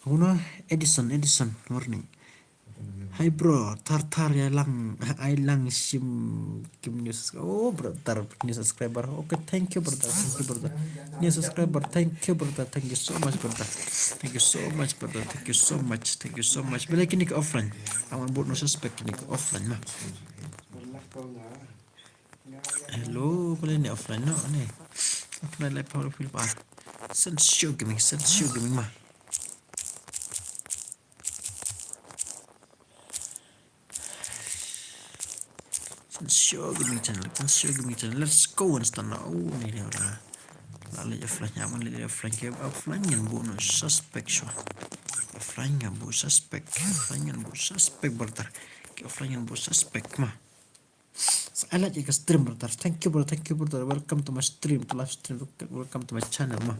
Uno Edison warning. Hai bro, tar ya lang sim kim news. Oh brother, new subscriber. Okay, thank you brother. New subscriber, thank you brother. Thank you so much brother. Thank you so much. Bila kini ke offline. Awan buat no suspect kini ke offline mah. Hello, boleh ni offline no ni. Offline live powerful pa. Send show gaming mah. Show gaming channel. Let's go instant now. Oh, ni dia orang. Lalu offline ke offline yang bunuh suspek sure. Offline yang bunuh suspek bertar. Ke offline yang bunuh suspek mah. I like you stream brother. Thank you brother. Welcome to my stream, to live stream. Welcome to my channel mah.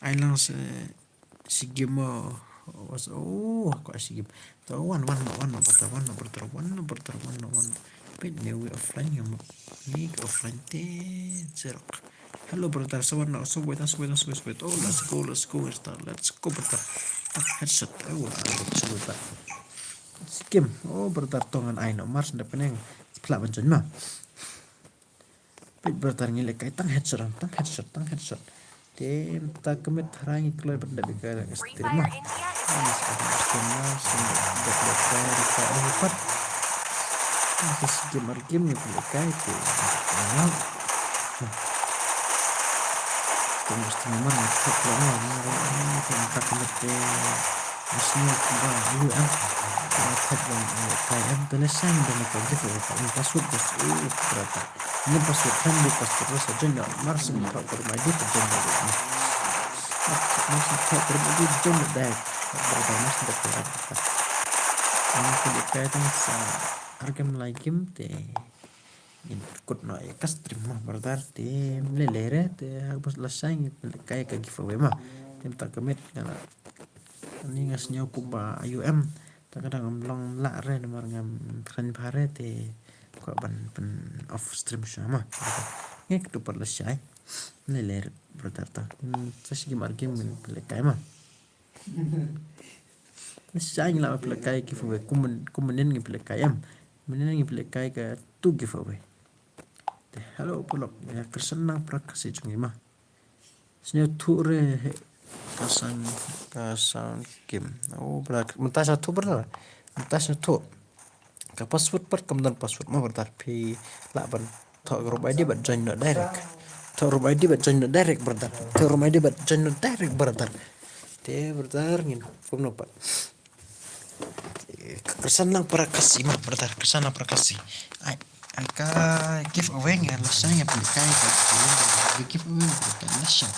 I launch Sigimo was kok Sigim. So one brother. But now we offline yang ni offline zero. Hello brother. So wait. Oh let's go start. Let's go brother. Headset. Coba. Sigim. Oh brother tongan ai no mars ndak peneng. Pelak banjun mah. But brother ngilek kai tang headset. Dem tak kemit harangi keluar benda bikara Free istirma. Fire India is Game kai tu. Tunggu setengah mana tak lama tak kemit asnya kembali tak yang telesan dan kerja password berapa ini password kan di password saja nggak mars tak bermain terjadi masih tak berbagi jumlah dah berapa sudah berapa ini kedekatan harga lagi teh ikut naik kastrim mah berarti melelere teh harus selesai kayak giveaway mah tim tak kemit karena ini ngasnya kumba UM kadang long la re nomor ngam friend pare te ko ban off stream sama ngek tu per lesai leler bertata sasi gimar game pelekay mah lesai la pelekay giveaway kumen ngi pelekay menen ngi pelekay ka tu giveaway te hello polok ya kersenang prakasi jungi mah snya tu re Kasan game. Oh, benar. Mentah satu benar. Mentah satu. Ka password per kemudian password mah bertar pi laban. Thọ group ID bat join not direct. Thọ group ID bat join not direct bertar. Thọ group ID bat join not direct bertar. Te bertar ngin. Pum no pat. Kesana para kasih mah bertar. Kesana para kasih. Ai ka give away ngan lasanya pi kai ka give away bertar lasya.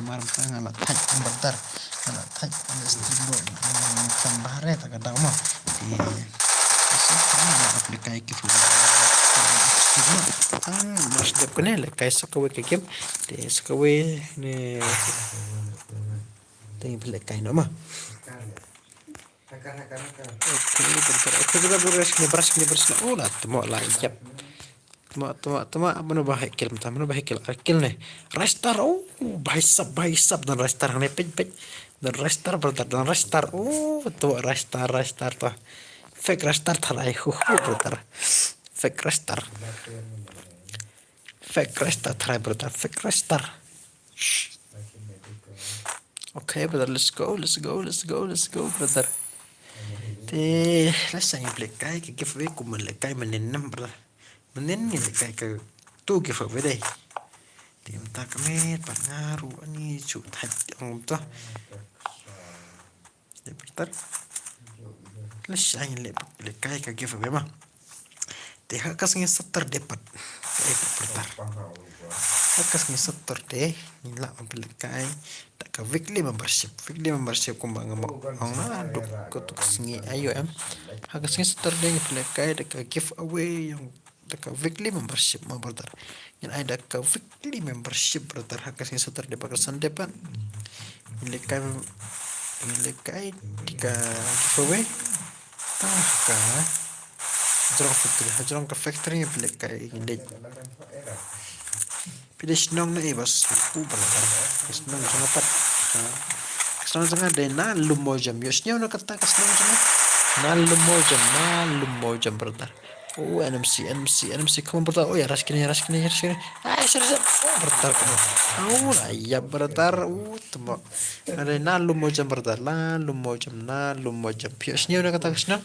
Amar tanga la thaj bertar. La thaj ala stibo kan bahare ta kadang mah. Aplikasi gitu. Mas dep kene le kai sakawe ke game de sakawe ne te bele kai no ma. Oke, bentar. Oke, kita beres ne olah temo la yap. Temo mano bahekil mano bahekil akil ne. Restar bahai sab dan restar ne pej dan restar bertar dan restar to restar to. Fake restart harai bertar. Fake restart harai bertar. Fake restart. Okay, brother, let's go, brother. Let's say play kai ke giveaway kuman le kai menenam brother. Menen le kai ke tu giveaway deh. Tim tak met pangaru ani cu thaj ang to. Brother. Let's say le kai ke giveaway mah. Teh kasnya 70 dapat. Brother. Hakas ni 70 deh. Nila ambil kai. Tak ke weekly membership kumbang mau na duk kutuk singi ayo em. Hakas ni 70 deh ambil kai tak ke giveaway yang tak ke weekly membership mah brother. Yang ada ke weekly membership brother. Hakas ni 70 deh pakai Sunday pan. Ambil kai tiga giveaway. Tak Hajrong ke factory ambil kai ini. Pilih senang na bos berlatar. Senang jangan pat. Senang jangan deh na lumojam. Yosnya udah kata senang jangan. Na lumojam berlatar. NMC kamu berlatar. Oh ya raskini. Serius. Berlatar kamu. Lah ya berlatar. Tembak. Ada na lumojam berlatar. Na lumojam. Yosnya udah kata senang.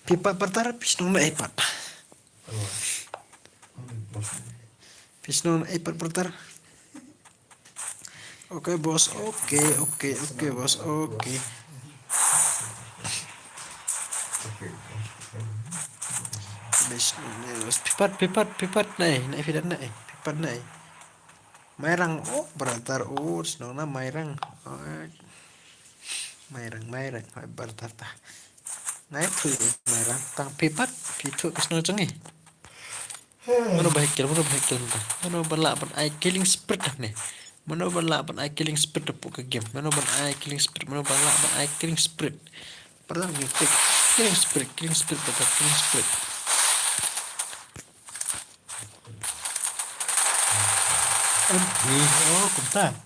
Pipa berlatar. Senang na pat. Pisnon iPad bertar. Oke bos, oke bos, oke. Pipat naik tidak naik, pipat naik. Mairang, bertar, senang mairang. Mairang, bertar tah. Naik tuh mairang, tang pipat, pitu pisnon cengi. Mano bahikil entah. Mano balak ban I killing sprint nih. Mano balak ban I killing sprint ke game. Mano ban I killing sprint. Mano balak ban I killing sprint. Pernah ngetik killing sprint betul killing sprint. Kumta.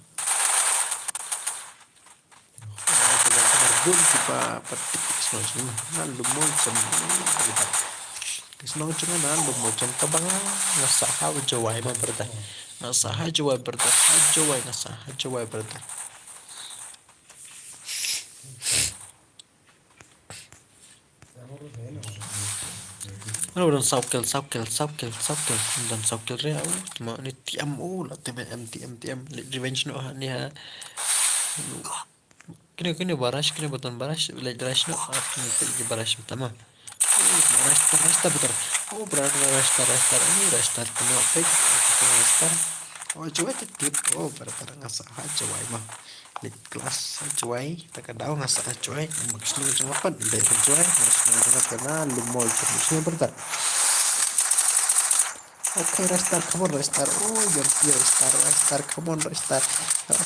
Benar gol kita petik semua. Lalu mau semua. Senang cuma lu mau jangka bang ngasaha jawai mah bertah ngasaha jawai bertah dan saukel dan saukel rea cuma ni tiam lah TM revenge no ni ha kini baras kini button baras like baras no ni baras tamam Restart betul. Berarti restart ini restart kena fake restart. Coba titip. Berarti ngasah coba mah. Di kelas coba tak ada ngasah coba. Maksudnya cuma apa? Dari coba maksudnya karena lu mau coba berarti. Oke restart come on restart. Restart come on restart. Ada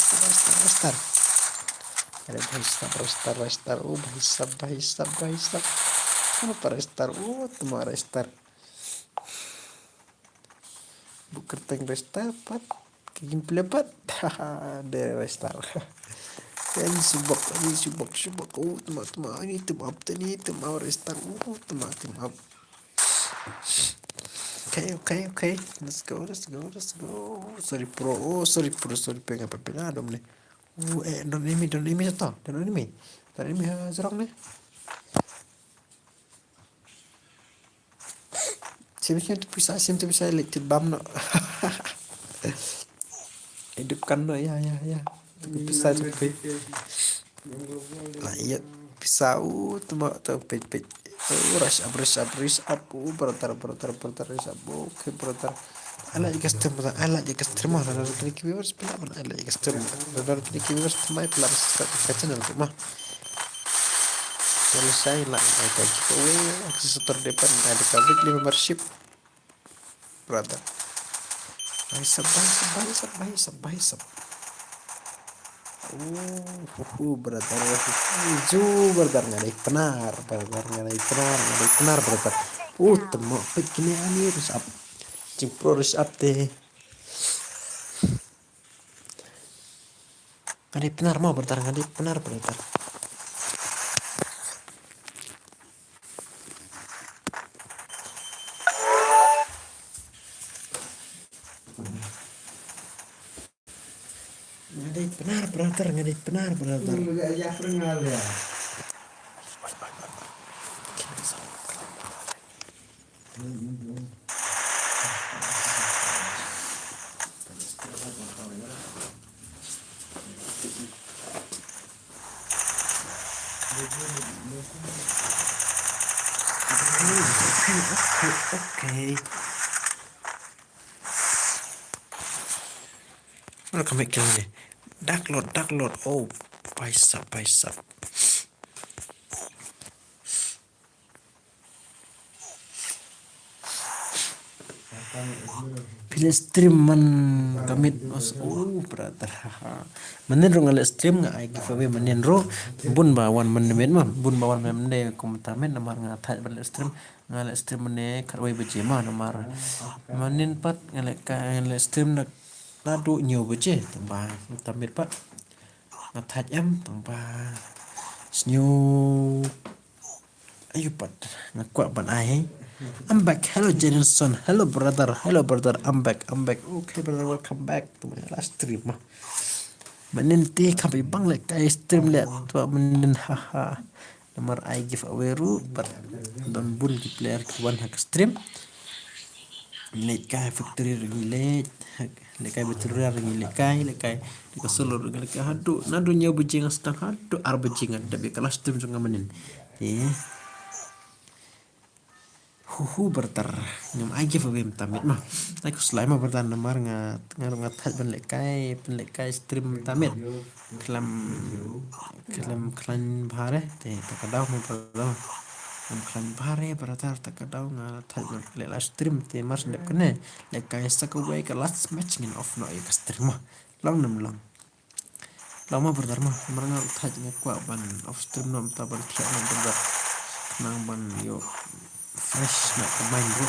restart. Bahisa. Para restart, tuma restart. Bukan teng restart, pat. Gameplay pat. De restart. Ini subak. Tuma. Ini tuma restart. Tuma. Okay. Let's go. Sorry pro, pengen apa nih. Don't enemy to. Don't enemy. Don't enemy serong nih. Sim tu bisa elected bam no. Hidupkan no ya. Bisa tu lah iya pisau tu mau tu pej. Rush up. Bertar rush up. Oke bertar. I like customer. Ada kini viewers pula mana I like customer. Ada kini viewers mai pula channel tu mah. Selesai lah. Ada giveaway akses terdepan ada weekly membership. Brother. Baisap. Brother. Brother ngadai penar, brother. Temo begini ani rush up. Pro rush up teh. Ngadai penar mau brother. Ngadai penar, brother. Enggak aja pernah ya. Okay. Mana kami kill ni? Dark Lord. Oh, baisap. Pilih stream man kamit os brother. Menen ro ngale stream nga ai giveaway menen ro bun bawan menen mah bun bawan menen komentamen namar nga thai bal stream ngale stream mene karwai beje mah namar menen pat ngale stream nak nadu nhiều beje tamba tamit pat nga thai em tamba snyo ayu pat nga kwa ban ai I'm back. Hello, Jenson. Hello, brother. I'm back. Okay, brother. Welcome back to my last stream. Menenti kami bang like kai stream lihat tua menen haha. Nomor I give away ru, but don bun di player kuan hak stream. Late kai factory ringi late kai betul ringi late kai di kasolo ringi kai hadu. Nadu nyaw bejing astang hadu arbejingan tapi kelas stream sunga menen. Bertar ngam ai giveaway tamit mah aku selai mah bertar namar ngat ban lekai stream tamit kelam klan bahare te takadau mo padau klan bahare bertar takadau ngat ban le stream te mars de kene lekai sakaway ke last match ngin off no ka stream mah long lama bertar mah namar ngat kwa ban off stream nom taban kia nom bertar nang ban yo fresh nak main bro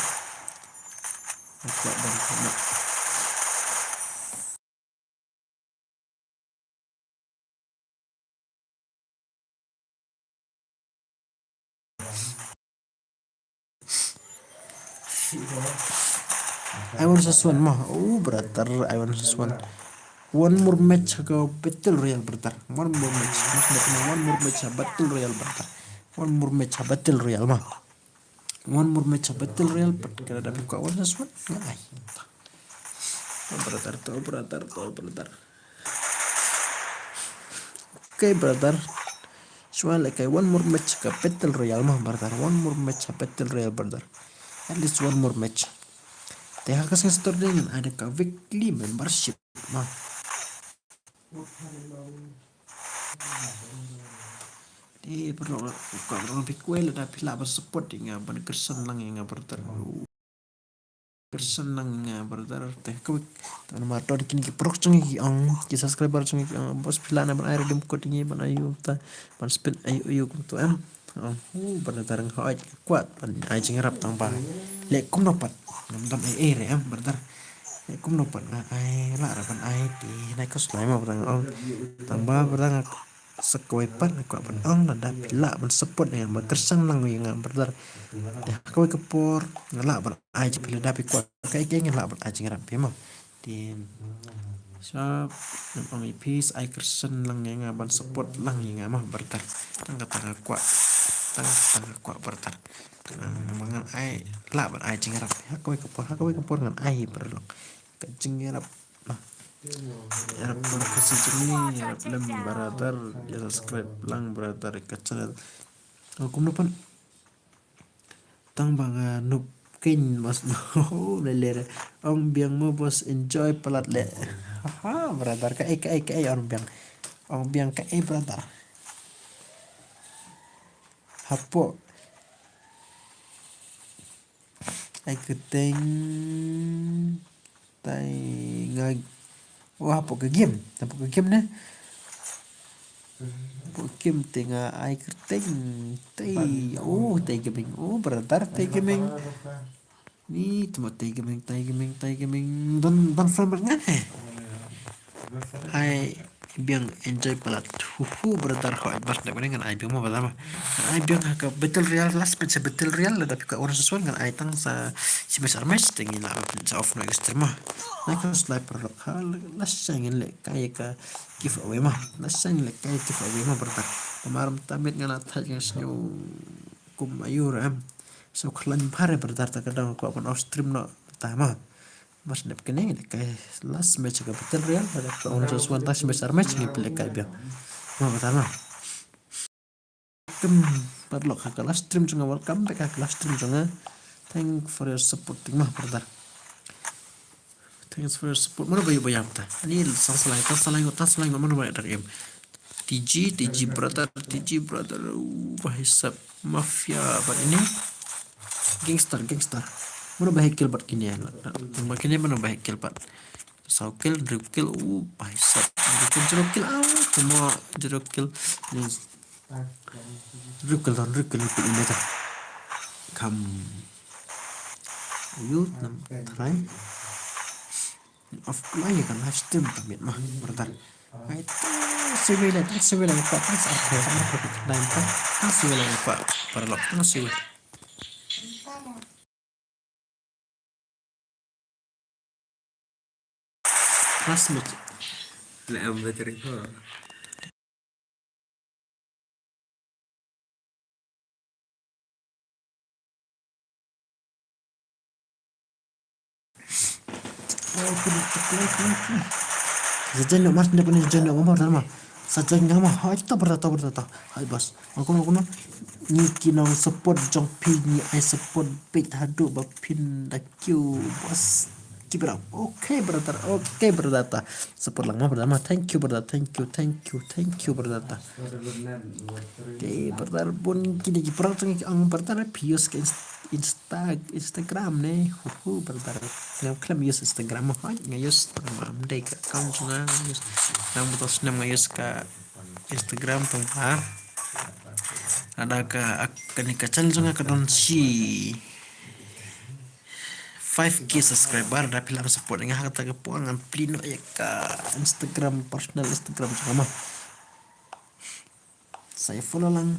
aku ban kena I want this one mah brother I want this one more match ke battle royale brother one more match battle royale brother one more match battle royale mah one more match battle royale but kada dapat kau one this one ay brother okay brother soal like one more match ke battle royale mah brother one more match battle royale brother at least one more match teh kasih store dengan ada ke weekly membership mah perlu kalau pikuel ada pila bersupport dengan ban kersan lang yang berter kersan lang berter teh kau tan marto kini ki prok cungi ki subscriber cungi bos pila na ban air dem ko tingi ban ayu ta ban spin ayu tu berter ngau kuat ban ai jingrap tang ba le kum nopat ngam re berter le kum nopat ai la ban ai ti nai ko slai ma berter tambah berter sekoi pan aku ban nada pila ban support yang berkersang lang yang berter kau kepor ngala ban aja pila dapi kuat kai ngala ban aja ngarap mah di Siap, yang peace, I kersen lang yang ban support lang yang mah bertar, tangga kuat, tangga kuat bertar. Mangan ai lah ban ai cingarap, hakawai kepor ngan ai berlok, kecingarap lah. Arab kasih cumi, Arab lem beratar, ya subscribe lang beratar ke channel. Aku depan tang banga nup kin mas no lele om biang mo bos enjoy pelat le haha brother ka om biang ka brother hapo ai keteng tai ngag wah hapo ke game ne game tengah ai keteng tai tai gaming brother tai gaming ni cuma tai gaming dan farmer ngane ai biang enjoy pelat brother kau bas nak dengan ai biang mau pertama ai biang ke battle real last match battle real tapi kau orang sesuai dengan ai tang sa si besar match tinggi lah sa off no extreme nah kan sniper lock hal last sangin le kaya ka give away mah last sangin le kaya give away mah brother kemarin tamit ngala thaj ng snyo kum ayur so klan pare brother ta kadang ko upon off stream no tama mas nep kene kayak last match ke battle real pada orang sesuatu tas besar match ni pilih kayak biang mau pertama perlu ke last stream cuma welcome back ke last stream cuma thank for your supporting mah brother thanks for your support mana bayu bayam ta ini tas selain mana banyak dari TG brother bahasa mafia apa ini gangster mana baik kill bat kini ya makanya mana baik kill bat saukel drip kill bahasa jeruk kill semua jeruk kill ini drip kill ini ta kam yuk try of lagi kan live stream tamit mah brother itu sebelah pak pas aku dan tak sebelah pak perlok tang sebelah last match لا بدري Saja mas tidak punya saja ngomong pertama saja ngomong kita bertata hai bos aku ni kinong support jong pin ni I support bit hadu bapin dakyu bos keep it up okay brother support lang mah pertama thank you brother brother brother pun kini perang ang brother pius ke Instagram nih brother yang klaim use Instagram mah ngayus amdai ka account nga ngayus nang butos nam ngayus ka Instagram tong pa ada ka kanika channel nga kadon si 5k subscriber da pilang support nga hata ka puang ang plino ya ka Instagram personal Instagram sama saya follow lang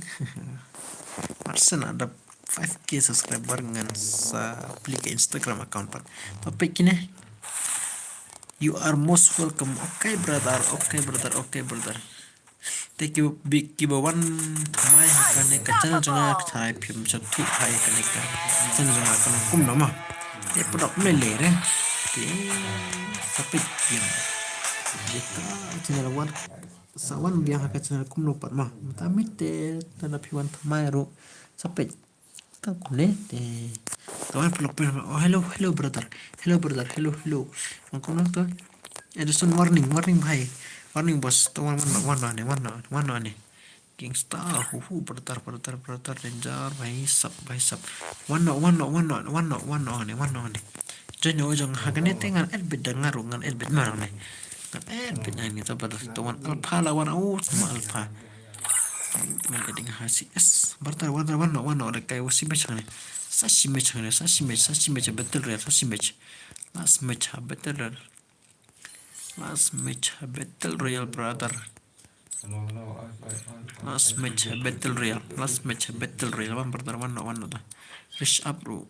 Marsen ada 5k subscriber dengan sa aplik Instagram account pak tapi kini you are most welcome okay brother thank you big kibawan mai kane ka channel janga thai phim chakthi thai kane ka channel janga kan kum nama te produk mele re te tapi yang kita channel wan sawan biang ka channel kum no pat mah tamit te tana phiwan thamai ro sapet tang kune te kawan peluk oh hello brother angkong to Edison warning bhai warning bos to warna ne gangsta brother danger bhai sab warna ne janyo jang hagane tengan elbit dengar ngan elbit marang ne ngan elbit ne to pada tawan alpha lawan sama alpha man eding hasi es brother warna de kai wasi mechane sashi match battle real last battle real brother last match battle real one brother one ta rush up bro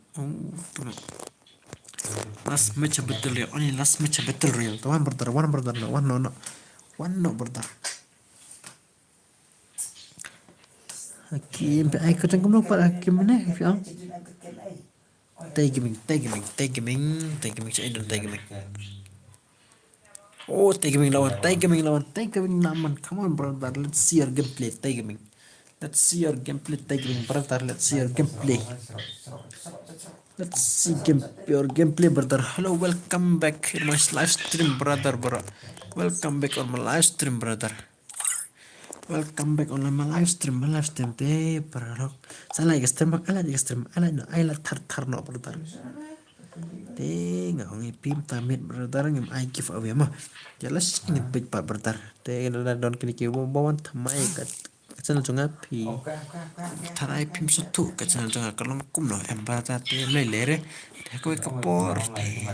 Last match betul ya. Only last match betul real. One brother, no, one no brother. Hakim, ay kutang kumno para hakim na, fiang. Tagaming. Saya don't tagaming. Oh, tagaming lawan. Come on, brother. Let's see your gameplay, tagaming. Let's see your gameplay, tagaming, brother. Let's see your gameplay. Let's see your gameplay, brother. Hello, welcome back in my live stream, brother. Welcome back on my live stream, brother. Welcome back on my live stream, teh, bro. Saya lagi stream, I like tar no, brother. Teh, nggak ngipim tamit, brother, ngem I give away mah. Jelas ini big part, brother. Teh, don kini kieu bawan tamai kat channel jonga pi. Tarai pim sutu kat channel jonga kalong kum no, brother teh lere. Teh kowe kapor teh.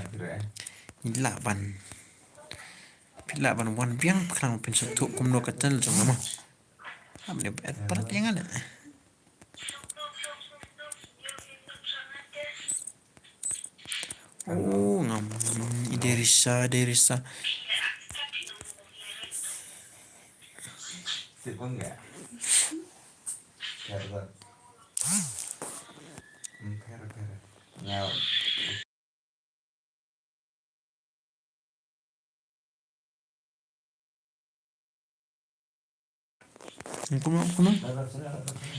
Ilaban. Pilaban wan biang kerang pin sutu kum no kat channel jonga mah. Amne berat yang ada. Oh, ngam Derisa. Sipon enggak? Kera. Now. Kuno.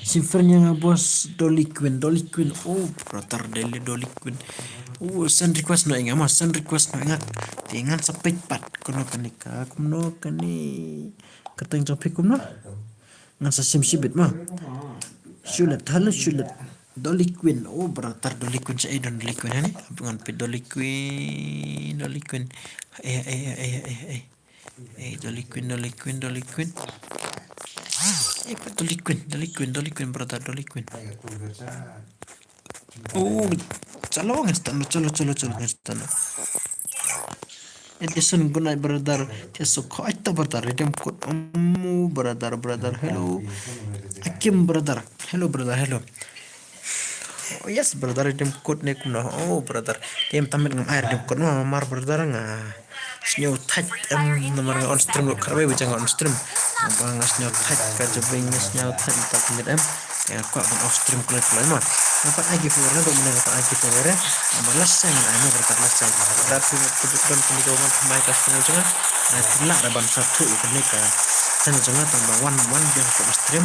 Simfernya nga bos Dolly Queen. Oh, brother Dolly Queen. Oh, send request no ingat. Tingan sampai pat kuno kanika. Kuno kani. Kateng sampai kuno. Ngan sa simsibit mah. Sulit. Dolly Queen. Oh, brother Dolly Queen sa idon Dolly Queen ani. Ngan pe Dolly Queen. Dolly Queen. Dolly Queen, brother, Dolly Queen. Oh, calo ngestano. Edison gunai brother, tiaso kaita brother, redem code brother, hello. Hakim brother, hello. Oh yes, brother, redem code ne kumna. Oh brother, dem tamit ngam air dem code mar brother nga. Snow tight nomor on stream lo karwe bijang on stream. Bang snow tight ka jebing snow tight tak ngedem. Ya aku on off stream kulit mah. Dapat lagi viewer do menang dapat lagi viewer. Malas sang anu bertalas sang. Tapi kebetulan pendidikan pemain kasih jangan. Tidak ada ban satu itu nika. Dan jangan tambah one yang ke stream.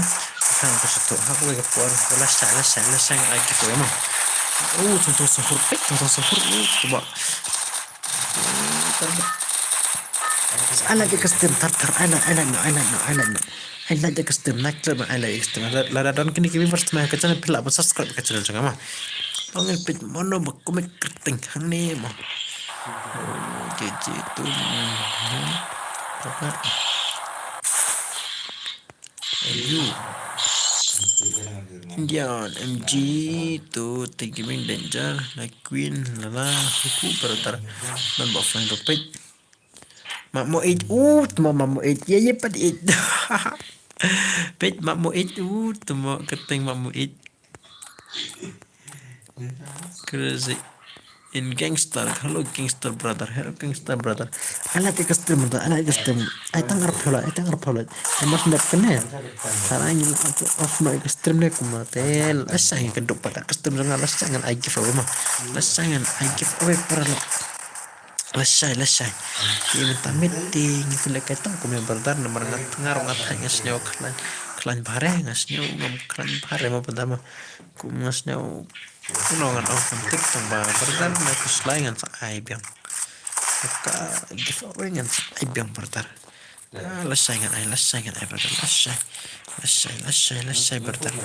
Kan ke satu. Aku ke puan. Malas sang lagi viewer mah. Oh, contoh sahur. Coba. I like the custom tartar. I like the custom nakler. I like custom. Lara don kini first mah kacana pila apa subscribe kacana jangan mah. Tongel pit mono bakumek kerting hang ni mah. GG tu. Ayu. Indian MG tu gaming danger like Queen lala huku bertar dan buffering topik. Makmu 8 makmu 8 ya pat 8 pet makmu 8 temo keting makmu 8 crazy in gangster. Hello gangster brother. I like custom I tangar pula emas ndak kena sarang of no custom ne kumatel asang kedok pada custom dengan lasangan I give away mah lasangan I give away para Lesai. Ini meeting itu leketang kumya brother nomor ngarong ngatanya snew klan bare ngasnew ngam klan bare mah pertama kum ngasnew kunongan penting tambah brother na kuslaingan sa aibyang ka giveaway ngan sa aibyang brother lesai brother lesai brother.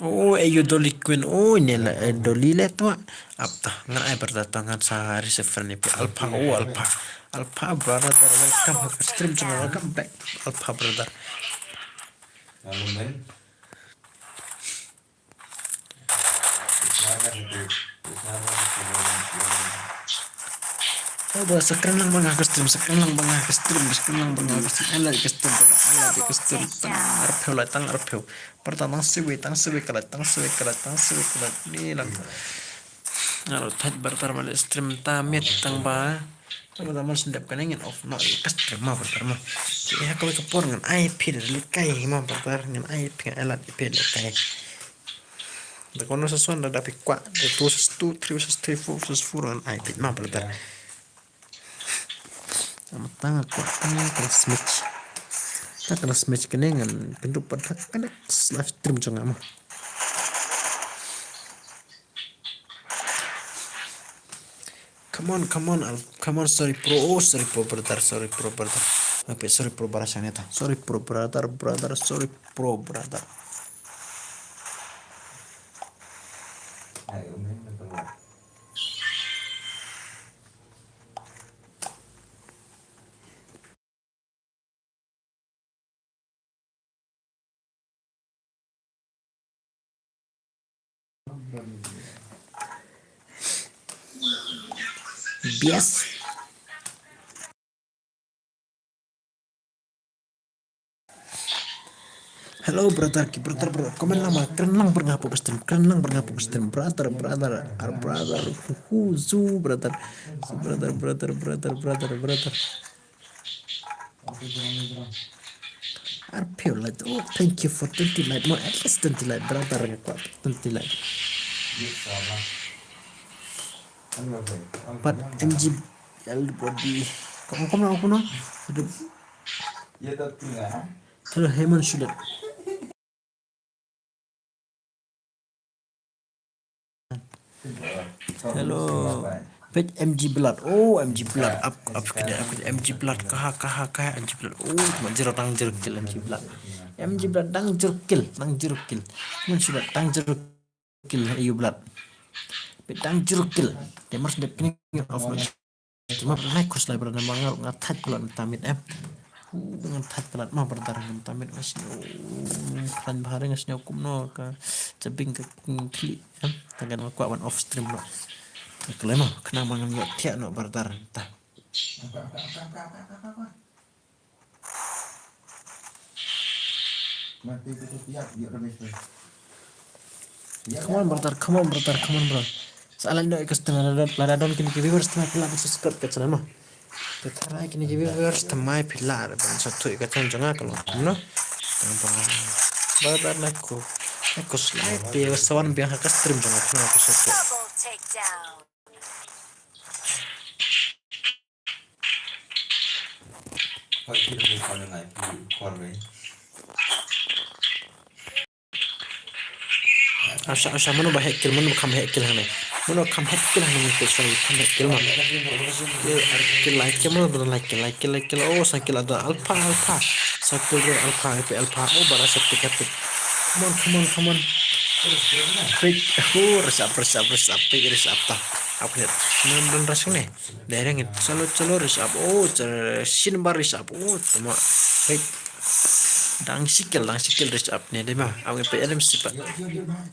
Oh, ayo Dolly Queen. Oh, ini lah Dolly le tu. Apa? Ngai berdatangan sehari seferni Alpha. Oh, Alpha brother. Welcome ke stream channel. Welcome back Alpha brother. Oh, bahasa sekarang bangga ke stream. Ala ke stream. Tangar peu. Pertama tang sewe kalat ni lang. Kalau tight bertar balik stream tamit tang ba. Teman-teman sendap kan ingin off no ikas terma bertar mah. Ya kalau kepor dengan IP dari kai mah bertar dengan IP dengan alat IP dari kai. Da kono sesuatu ada tapi kuat. Da 2 3 4 dengan IP mah bertar. Sama tangan kuat kan kelas match. Tak kelas match kene dengan pintu pada kan live stream jangan mah. Come on, sorry pro brother. Okay, sorry pro barasaneta. Sorry pro brother, sorry pro brother. Ayo, main betul. Bias. Hello brother, komen lama, keren lang berngapuk stream, brother, our brother, zu brother, RP light, oh thank you for 20 light, more at least 20 light, brother, 20 light. But MG body, kamu aku no, Ya tapi enggak. hello Heman sudah. Hello, page MG Blood. Oh, MG Blood. Up MG Blood. Kah MG Blood. Oh, manjir tang jeruk kill MG Blood. MG Blood tang jeruk kill. Man sudah tang jeruk kill EU Blood. Page tang jeruk kill. Dia harus deketin off. Cuma pernah kus lah berada bangal ngatat bulan tamit ngatat pelat mah berdarah tamit masih kan bahari ngasnya hukum no ke cebing ke kli tangan kuat one off stream no kalau mah kena mangan yo tiak no berdarah entah Mati itu tiap dia remes. come on bro soalnya do ikas tengah lada don kini viewers tengah pila subscribe ke channel mah tetara kini viewers temai pila ban satu ikat jangan kalau no Brother aku slide dia sawan biang hak stream jangan kena aku satu Double takedown. Kalau kita mau kalau naik di korban. Asa mana bahaya kill mana kam hekil hane mana kam hekil hane mungkin sorry kam hekil mana kill like oh sakil ada alpha sakil alpha oh bara sakil kapit come on break resap ta apa lihat dan rasanya daerah calo resap oh sin bar resap oh cuma break dang sikil resap nih deh mah aku pe MC pak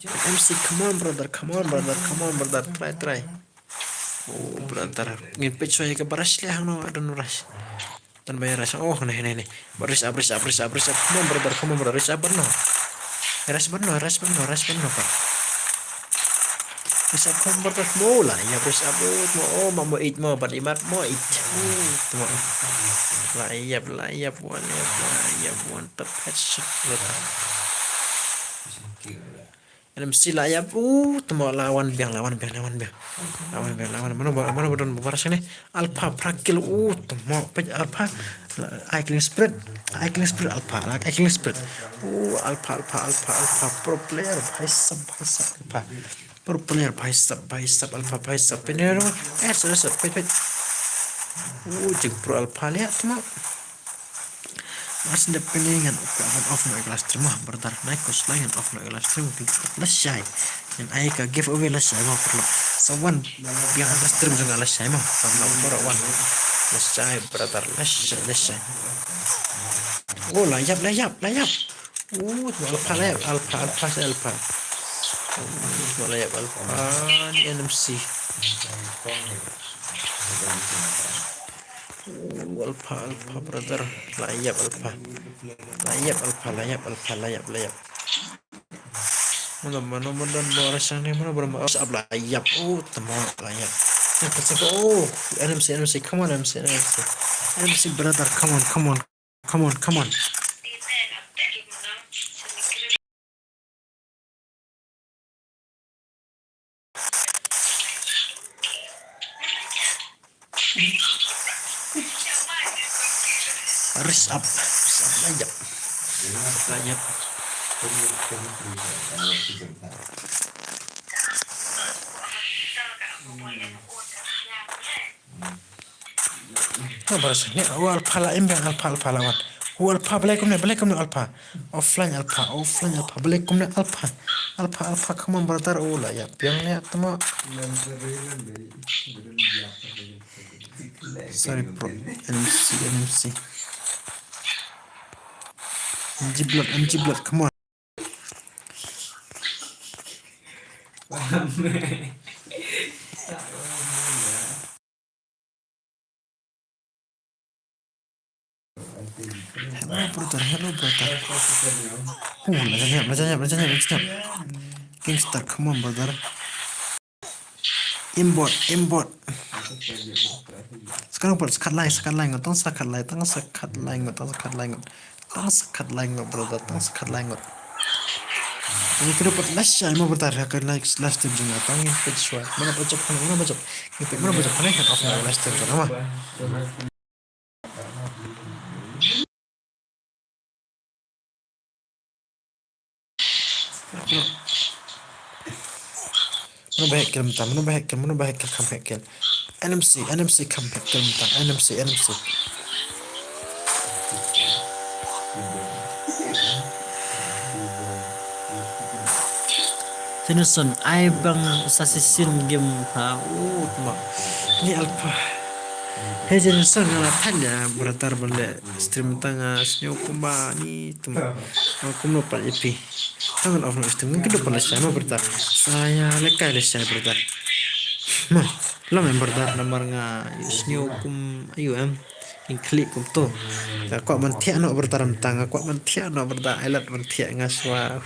MC come on brother try oh brother ngepet soalnya ke baras lah no ada nuras dan bayar rasa oh nih baris abris come on brother resap no ras benar pak resap come brother mau lah ya resap mau mambo eat mau berimat mau eat layap one tepat brother MC layap temo lawan biang mana bodon baras ini alpha prakil temo pej alpha Aiking spread alpha pro player alpha pro player alpha penero sudah pej jeng pro alpha lihat temo mas depeningan ukuran off no kelas terima bertar naik kos lain off no kelas terima lesai yang ayah ke giveaway lesai mau perlu sawan yang kelas terima juga lesai mau karena umur lesai bertar lesai oh layap alpha layap di NMC alpha brother layap Mana boras yang mana boras abla yap. Oh, teman lah yap. Oh, NMC, come on NMC brother, come on. Ris up lah yap. Barasnya oh alpha lah alpha lawan oh alpha balikum alpha offline alpha balikum alpha come on brother oh lah ya yang lihat teman sorry bro NMC MG blood come on hello brother lajanya gangster come on brother import sekarang buat sekat lain tang sekat lain brother tang sekat lain ini kena buat last mau bertarik ke last time juga tangin pecuat mana baca panen kan off last time sama mana baik kel NMC comeback kel NMC Tennyson, ay bang sasasin game ha ni alpha Tennyson na tanya beratar balik stream tanga snyo kumba ni tuma kumno pa ipi tangan off no stream kedo pala saya bertar saya lekay saya bertar nah lo bertar nomor nga snyo kum ayo klik kum to ko man thia no bertaram tanga ko man thia no bertar elat man thia ngaswa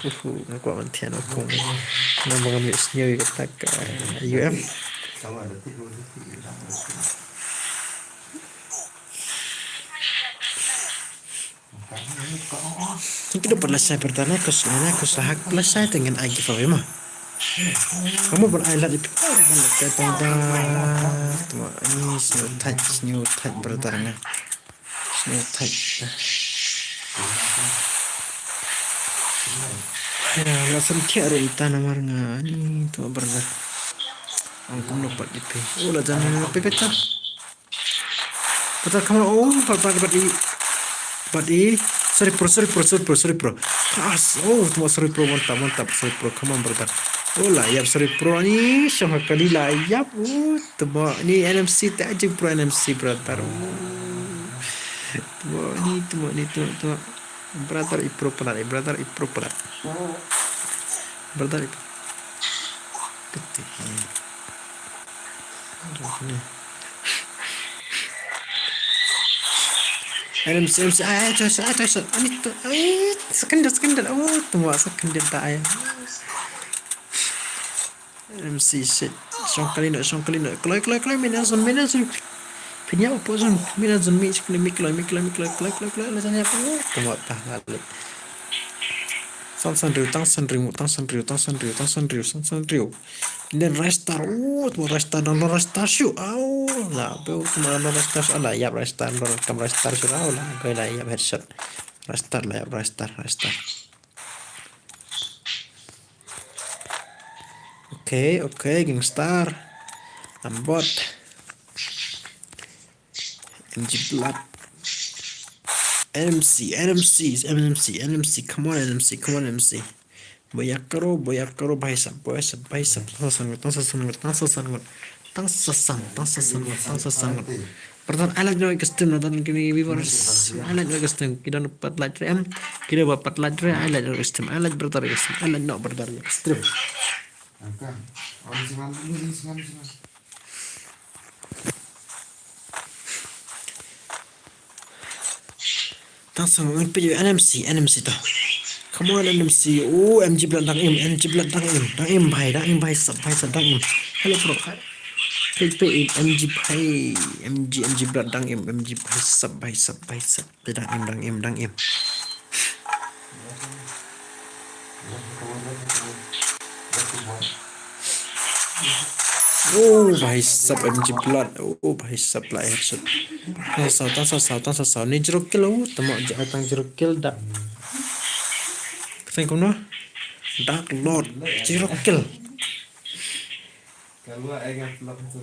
ko man thia no kum na mga mis nyo tak UM kita pernah saya bertanya ke sahak plus saya dengan agi fawe mah kamu berailat itu ini new type bertanya new type ya langsung kira itu nomor ini tuh berdah angkum dapat itu oh lah jangan apa betul betul kamu oh Padi sorry bro oh sorry bro mantap sorry bro come on brother oh lah ya sorry bro ni sama kali lah ya tuh ni NMC tak aja bro NMC brother tuh brother ipro pelat brother betul NMC ayo itu sekendar oh tuh sekendar tak ayah NMC shit songkalino kalau minazon punya apa zon minazon mi miklo lajanya apa tuh tak lalu Tang Sanrio dan restar tuh restar show lah beu cuma restar ala ya restar show lah kayak ya headshot restar oke gangstar ambot MG blood NMC come on NMC voy a caro भाई सब tang sasan pertama alat juga custom nonton kini viewers alat juga custom kita dapat light kita dapat light alat juga custom alat bertarik custom alat no bertarik custom tang sang NMC tuh Come on, NMC. Oh, MG blood dang MG blood dang im bhai sab dang im. Hello bro. Pay MG bhai, MG blood dang MG bhai sab dang im. Oh, bhai sab MG blood. Oh, bhai sab lại headshot. Tao sao ni jeruk kill tamo tang jeruk kill dak. Kau nó Dark Lord jeruk kill. Kalau ayam pelak tu,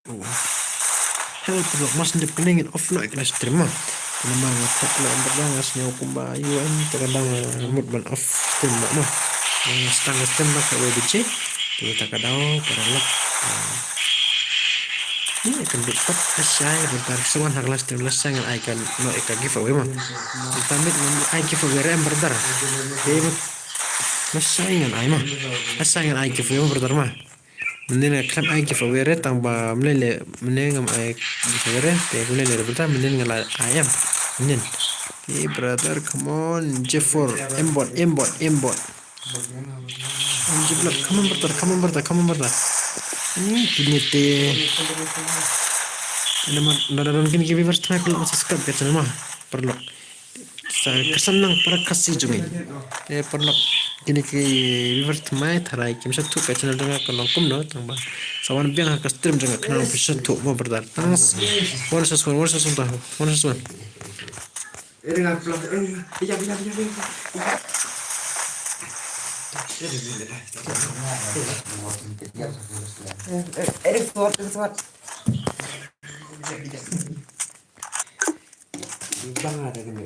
Hello bro, mas hindi peningin off na ikhlas stream mah. Namang ngetek lah berdangas nyawa kumbayu terkadang mood ban off stream mah. Setengah stream mah kayak WBC. Kita kadang peralok. Ini akan dapat asyai bentar sewan harga stream lesang yang akan no eka giveaway mah. Tamit ai giveaway rem bentar. Ini masaingan ai mah. Masaingan ai giveaway mah bentar mah. Mending klaim ai giveaway re tambah melele mending ai giveaway re te melele bentar mending ngala ayam. Mending. Hey brother, come on, J4, M-bot. Anjir, come on brother. Gini teh. Ada mungkin kita viewers try kalau subscribe ke channel mah perlu. Saya kesenang para kasih jungi. Perlu gini ke viewers mai tharai kim satu ke channel dengan kalau kum no tambah. Sawan biang ke stream dengan kenal bisa tu mau berdar. Thanks. One sesuatu. ini nak pelak, iya. Suat. Bang ada kena.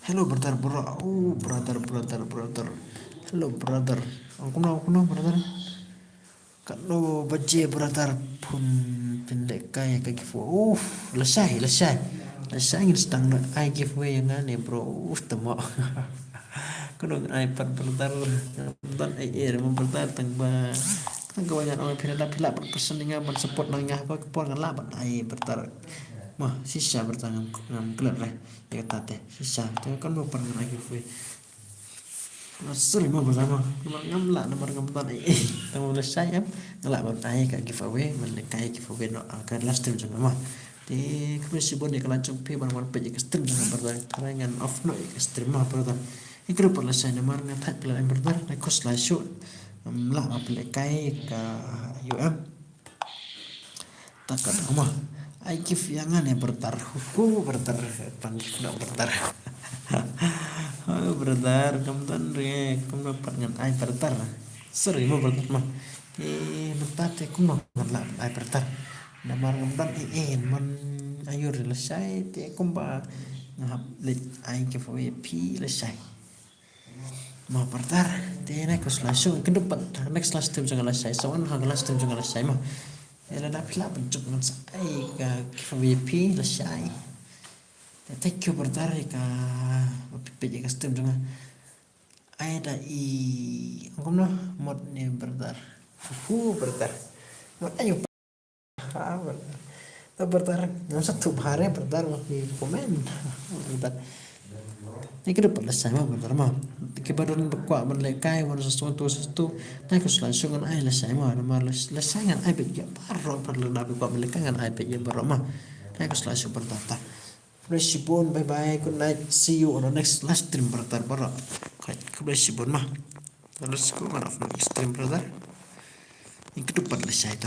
Hello brother bro. Oh brother. Hello brother. Aku no brother. Kalau baje brother pun pendek kayak giveaway. Lesai. Lesai sedang I giveaway yang aneh bro. Temo. Kuno iPad brother. Dan brother tangba. Kawan orang pila perseningnya support nangnya apa kepon ngan laban ai brother. Mah sisa bertanggung ngam kelar lah. Ya tate sisa. Tengok kan mau pernah giveaway. Sering mau bersama nomor ngam tan tanggung lesai ngelak ban ai ka giveaway menekai giveaway no akan last stream jangan mah di kemisi bon di kelancung pe ban page ke stream jangan berdan tarangan off no ke stream mah berdan ikru per lesai nomor ngatat pela berdan na kos la shoot lah apel kai ka takat mah ai give yangan ya bertar bertar panggil nak bertar oh brother kamu re kamu dapat ngan ai bertar sering mau bertar mah bentar teh kamu ngan lah ai bertar namar ngan man ayo selesai teh kamu ngap lit ai giveaway pi selesai mau bertar teh nak langsung ke depan next last time jangan selesai soalnya hang last time jangan selesai mah ela dah pila bentuk ngan ai ka giveaway pi selesai. Thank you brother ka pipit ka stream dengan ada angkom no mod ni brother brother mod ayo brother yang satu hari brother di komen brother ini kita pada sama brother mah kebadan berkuat menlekai wan sesuatu nah aku langsung kan ai lesai mah nomor lesai kan ai beja baru perlu dah berkuat menlekai kan ai beja baru mah aku langsung bertata. Bless you bon, bye bye, good night, see you on the next last stream brother bara. Bless you bon mah. Let's go on next stream brother. Ini kedepan lesai.